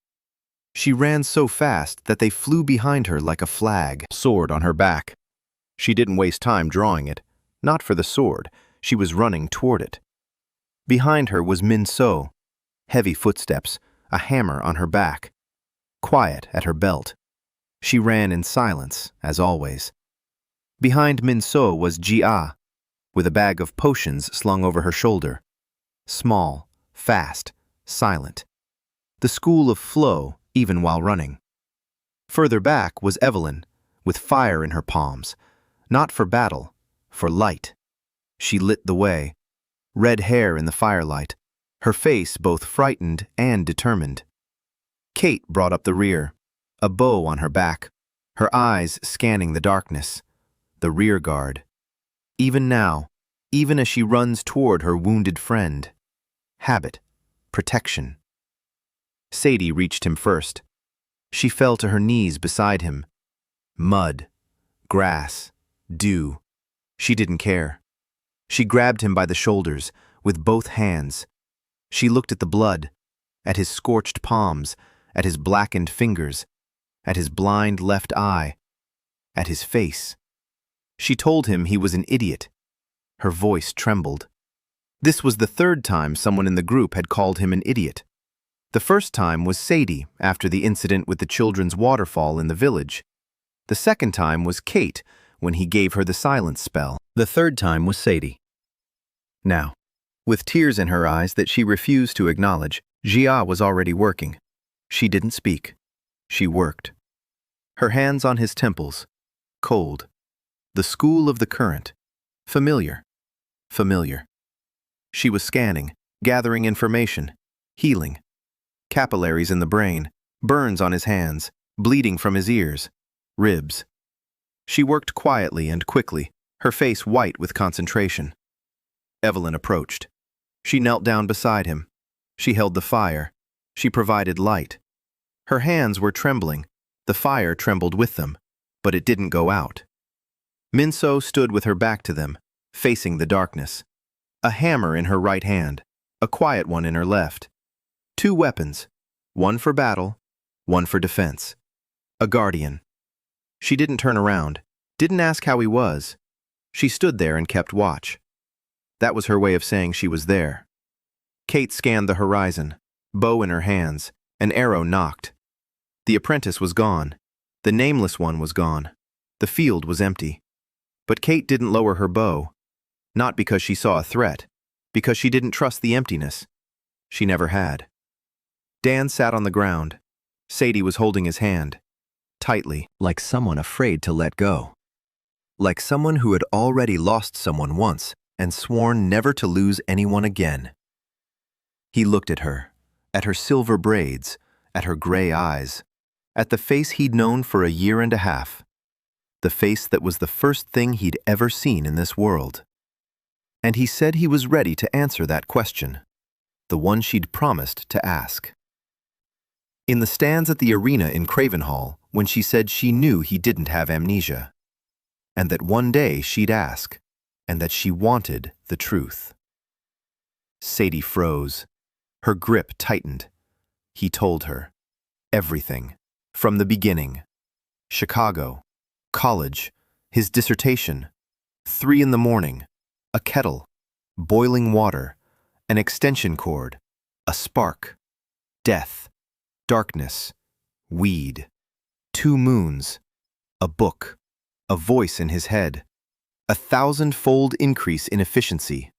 She ran so fast that they flew behind her like a flag. Sword on her back. She didn't waste time drawing it. Not for the sword. She was running toward it. Behind her was Min So. Heavy footsteps, a hammer on her back. Quiet at her belt. She ran in silence, as always. Behind Min So was Jia, with a bag of potions slung over her shoulder. Small, fast, silent. The school of flow, even while running. Further back was Evelyn, with fire in her palms. Not for battle, for light. She lit the way. Red hair in the firelight, her face both frightened and determined. Kate brought up the rear, a bow on her back, her eyes scanning the darkness. The rear guard. Even now, even as she runs toward her wounded friend. Habit. Protection. Saidy reached him first. She fell to her knees beside him. Mud. Grass. Dew. She didn't care. She grabbed him by the shoulders, with both hands. She looked at the blood, at his scorched palms, at his blackened fingers, at his blind left eye, at his face. She told him he was an idiot. Her voice trembled. This was the 3rd time someone in the group had called him an idiot. The first time was Saidy, after the incident with the children's waterfall in the village. The second time was Kate, when he gave her the silence spell. The 3rd time was Saidy. Now, with tears in her eyes that she refused to acknowledge, Jia was already working. She didn't speak. She worked. Her hands on his temples. Cold. The school of the current. Familiar. Familiar. She was scanning, gathering information, healing. Capillaries in the brain, burns on his hands, bleeding from his ears, ribs. She worked quietly and quickly, her face white with concentration. Evelyn approached. She knelt down beside him. She held the fire. She provided light. Her hands were trembling. The fire trembled with them, but it didn't go out. Min So stood with her back to them, facing the darkness. A hammer in her right hand, a quiet one in her left. 2 weapons, one for battle, one for defense. A guardian. She didn't turn around, didn't ask how he was. She stood there and kept watch. That was her way of saying she was there. Kate scanned the horizon, bow in her hands, an arrow knocked. The apprentice was gone. The nameless one was gone. The field was empty. But Kate didn't lower her bow. Not because she saw a threat, because she didn't trust the emptiness. She never had. Dan sat on the ground. Saidy was holding his hand. tightly, like someone afraid to let go. Like someone who had already lost someone once and sworn never to lose anyone again. He looked at her silver braids, at her gray eyes, at the face he'd known for a year and a half, the face that was the first thing he'd ever seen in this world. And he said he was ready to answer that question, the one she'd promised to ask. In the stands at the arena in Cravenhall, when she said she knew he didn't have amnesia, and that one day she'd ask, and that she wanted the truth. Saidy froze. Her grip tightened. He told her. Everything. From the beginning. Chicago. College. His dissertation. 3 in the morning. A kettle. Boiling water. An extension cord. A spark. Death. Darkness. Weed. 2 moons. A book. A voice in his head. A 1,000-fold increase in efficiency.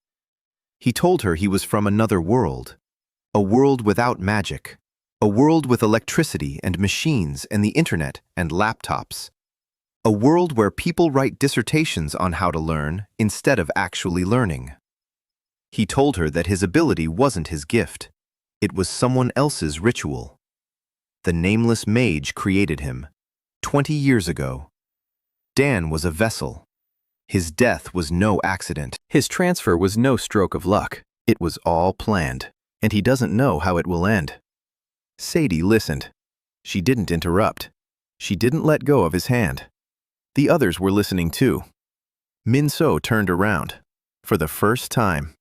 He told her he was from another world. A world without magic. A world with electricity and machines and the internet and laptops. A world where people write dissertations on how to learn instead of actually learning. He told her that his ability wasn't his gift. It was someone else's ritual. The nameless mage created him, 20 years ago. Dan was a vessel. His death was no accident. His transfer was no stroke of luck. It was all planned, and he doesn't know how it will end. Saidy listened. She didn't interrupt. She didn't let go of his hand. The others were listening too. Min-so turned around. For the first time.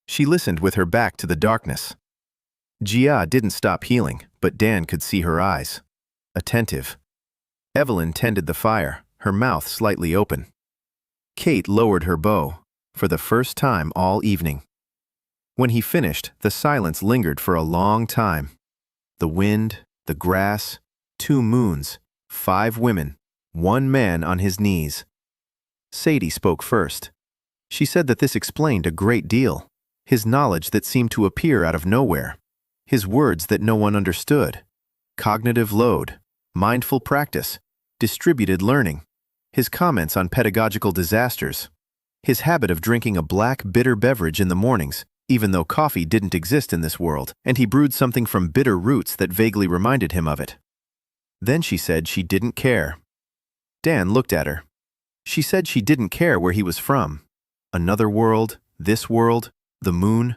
She listened with her back to the darkness. Jia didn't stop healing, but Dan could see her eyes. Attentive. Evelyn tended the fire, her mouth slightly open. Kate lowered her bow, for the first time all evening. When he finished, the silence lingered for a long time. The wind, the grass, 2 moons, 5 women, 1 man on his knees. Saidy spoke first. She said that this explained a great deal. His knowledge that seemed to appear out of nowhere. His words that no one understood. Cognitive load, mindful practice, distributed learning. His comments on pedagogical disasters. His habit of drinking a black, bitter beverage in the mornings, even though coffee didn't exist in this world, and he brewed something from bitter roots that vaguely reminded him of it. Then she said she didn't care. Dan looked at her. She said she didn't care where he was from. Another world, this world, the moon.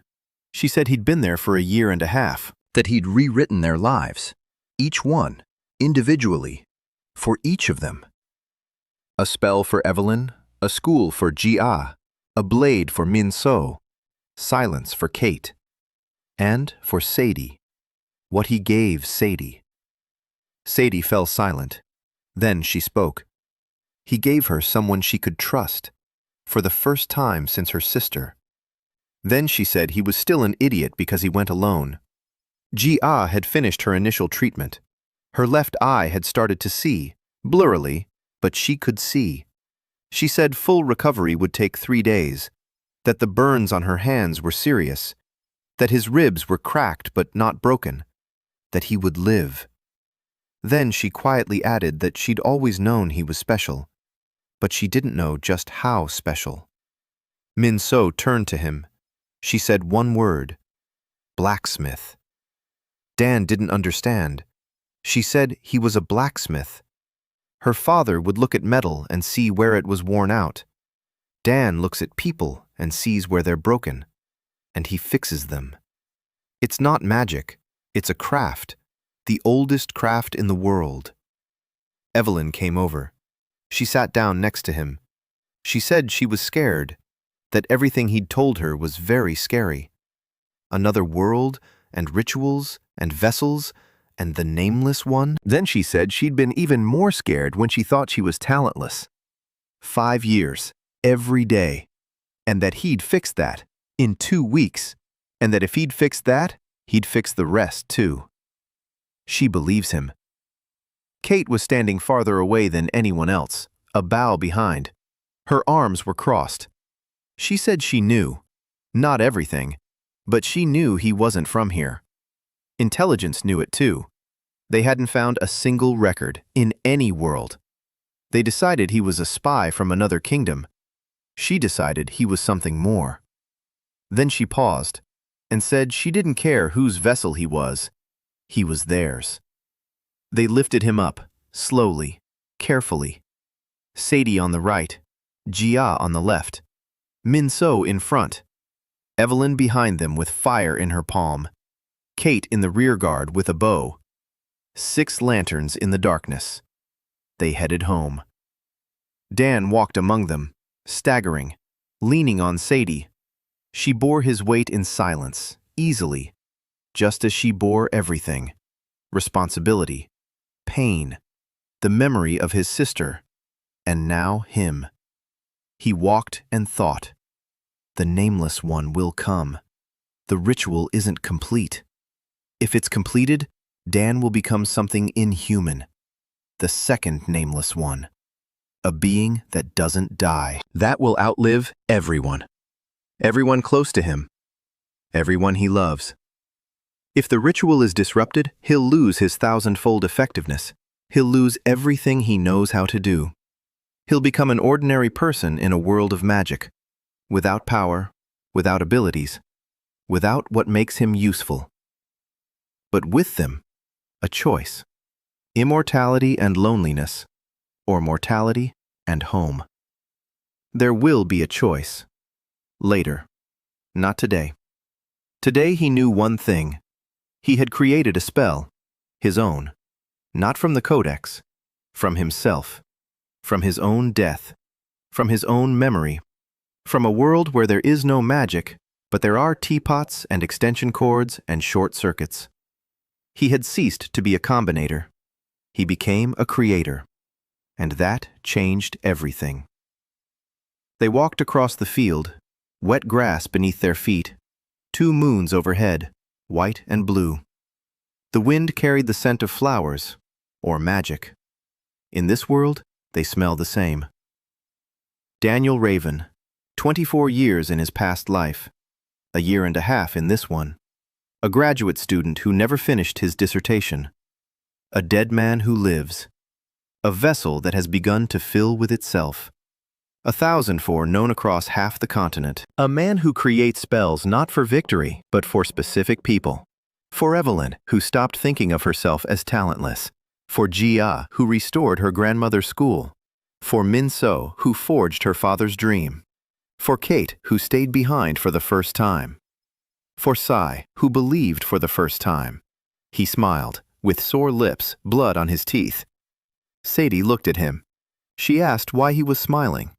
She said he'd been there for a year and a half. That he'd rewritten their lives. Each one, individually, for each of them. A spell for Evelyn, a school for Jia, a blade for Min-so, silence for Kate, and for Saidy. What he gave Saidy. Saidy fell silent. Then she spoke. He gave her someone she could trust, for the first time since her sister. Then she said he was still an idiot because he went alone. Jia had finished her initial treatment. Her left eye had started to see, blurrily, but she could see. She said full recovery would take 3 days, that the burns on her hands were serious, that his ribs were cracked but not broken, that he would live. Then she quietly added that she'd always known he was special, but she didn't know just how special. Min-so turned to him. She said one word, blacksmith. Dan didn't understand. She said he was a blacksmith. Her father would look at metal and see where it was worn out. Dan looks at people and sees where they're broken, and he fixes them. It's not magic, it's a craft, the oldest craft in the world. Evelyn came over. She sat down next to him. She said she was scared, that everything he'd told her was very scary. Another world, and rituals, and vessels, and the nameless one. Then she said she'd been even more scared when she thought she was talentless. 5 years, every day. And that he'd fix that, in 2 weeks. And that if he'd fixed that, he'd fix the rest too. She believes him. Kate was standing farther away than anyone else, a bow behind. Her arms were crossed. She said she knew. Not everything, but she knew he wasn't from here. Intelligence knew it too. They hadn't found a single record in any world. They decided he was a spy from another kingdom. She decided he was something more. Then she paused and said she didn't care whose vessel he was theirs. They lifted him up, slowly, carefully. Saidy on the right, Jia on the left, Min-so in front, Evelyn behind them with fire in her palm, Kate in the rear guard with a bow. 6 lanterns in the darkness. They headed home. Dan walked among them, staggering, leaning on Saidy. She bore his weight in silence, easily, just as she bore everything: responsibility, pain, the memory of his sister, and now him. He walked and thought. The Nameless One will come. The ritual isn't complete. If it's completed, Dan will become something inhuman. The second Nameless One. A being that doesn't die. That will outlive everyone. Everyone close to him. Everyone he loves. If the ritual is disrupted, he'll lose his thousandfold effectiveness. He'll lose everything he knows how to do. He'll become an ordinary person in a world of magic, without power, without abilities, without what makes him useful. But with them, a choice: immortality and loneliness, or mortality and home. There will be a choice. Later. Not today. Today he knew one thing. He had created a spell, his own, not from the Codex, from himself, from his own death, from his own memory, from a world where there is no magic, but there are teapots and extension cords and short circuits. He had ceased to be a combinator. He became a creator, and that changed everything. They walked across the field, wet grass beneath their feet, 2 moons overhead, white and blue. The wind carried the scent of flowers, or magic. In this world, they smell the same. Daniel Raven, 24 years in his past life, a year and a half in this one. A graduate student who never finished his dissertation. A dead man who lives. A vessel that has begun to fill with itself. 1004 known across half the continent. A man who creates spells not for victory, but for specific people. For Evelyn, who stopped thinking of herself as talentless. For Jia, who restored her grandmother's school. For Min-so, who forged her father's dream. For Kate, who stayed behind for the first time. For Sai, who believed for the first time. He smiled, with sore lips, blood on his teeth. Saidy looked at him. She asked why he was smiling.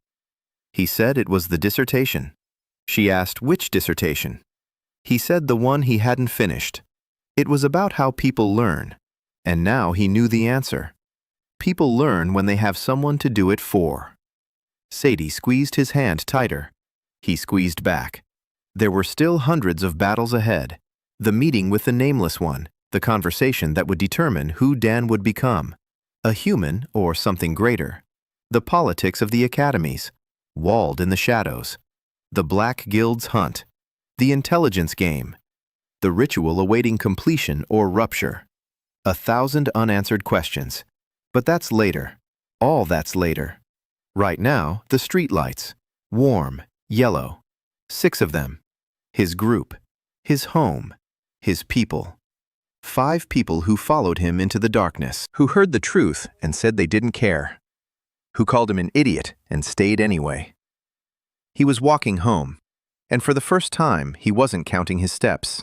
He said it was the dissertation. She asked which dissertation. He said the one he hadn't finished. It was about how people learn. And now he knew the answer. People learn when they have someone to do it for. Saidy squeezed his hand tighter. He squeezed back. There were still hundreds of battles ahead. The meeting with the Nameless One, the conversation that would determine who Dan would become. A human or something greater. The politics of the academies, walled in the shadows. The Black Guild's hunt. The intelligence game. The ritual awaiting completion or rupture. 1,000 unanswered questions. But that's later. All that's later. Right now, the streetlights. Warm, yellow. 6 of them. His group. His home. His people. 5 people who followed him into the darkness. Who heard the truth and said they didn't care. Who called him an idiot and stayed anyway. He was walking home, and for the first time he wasn't counting his steps.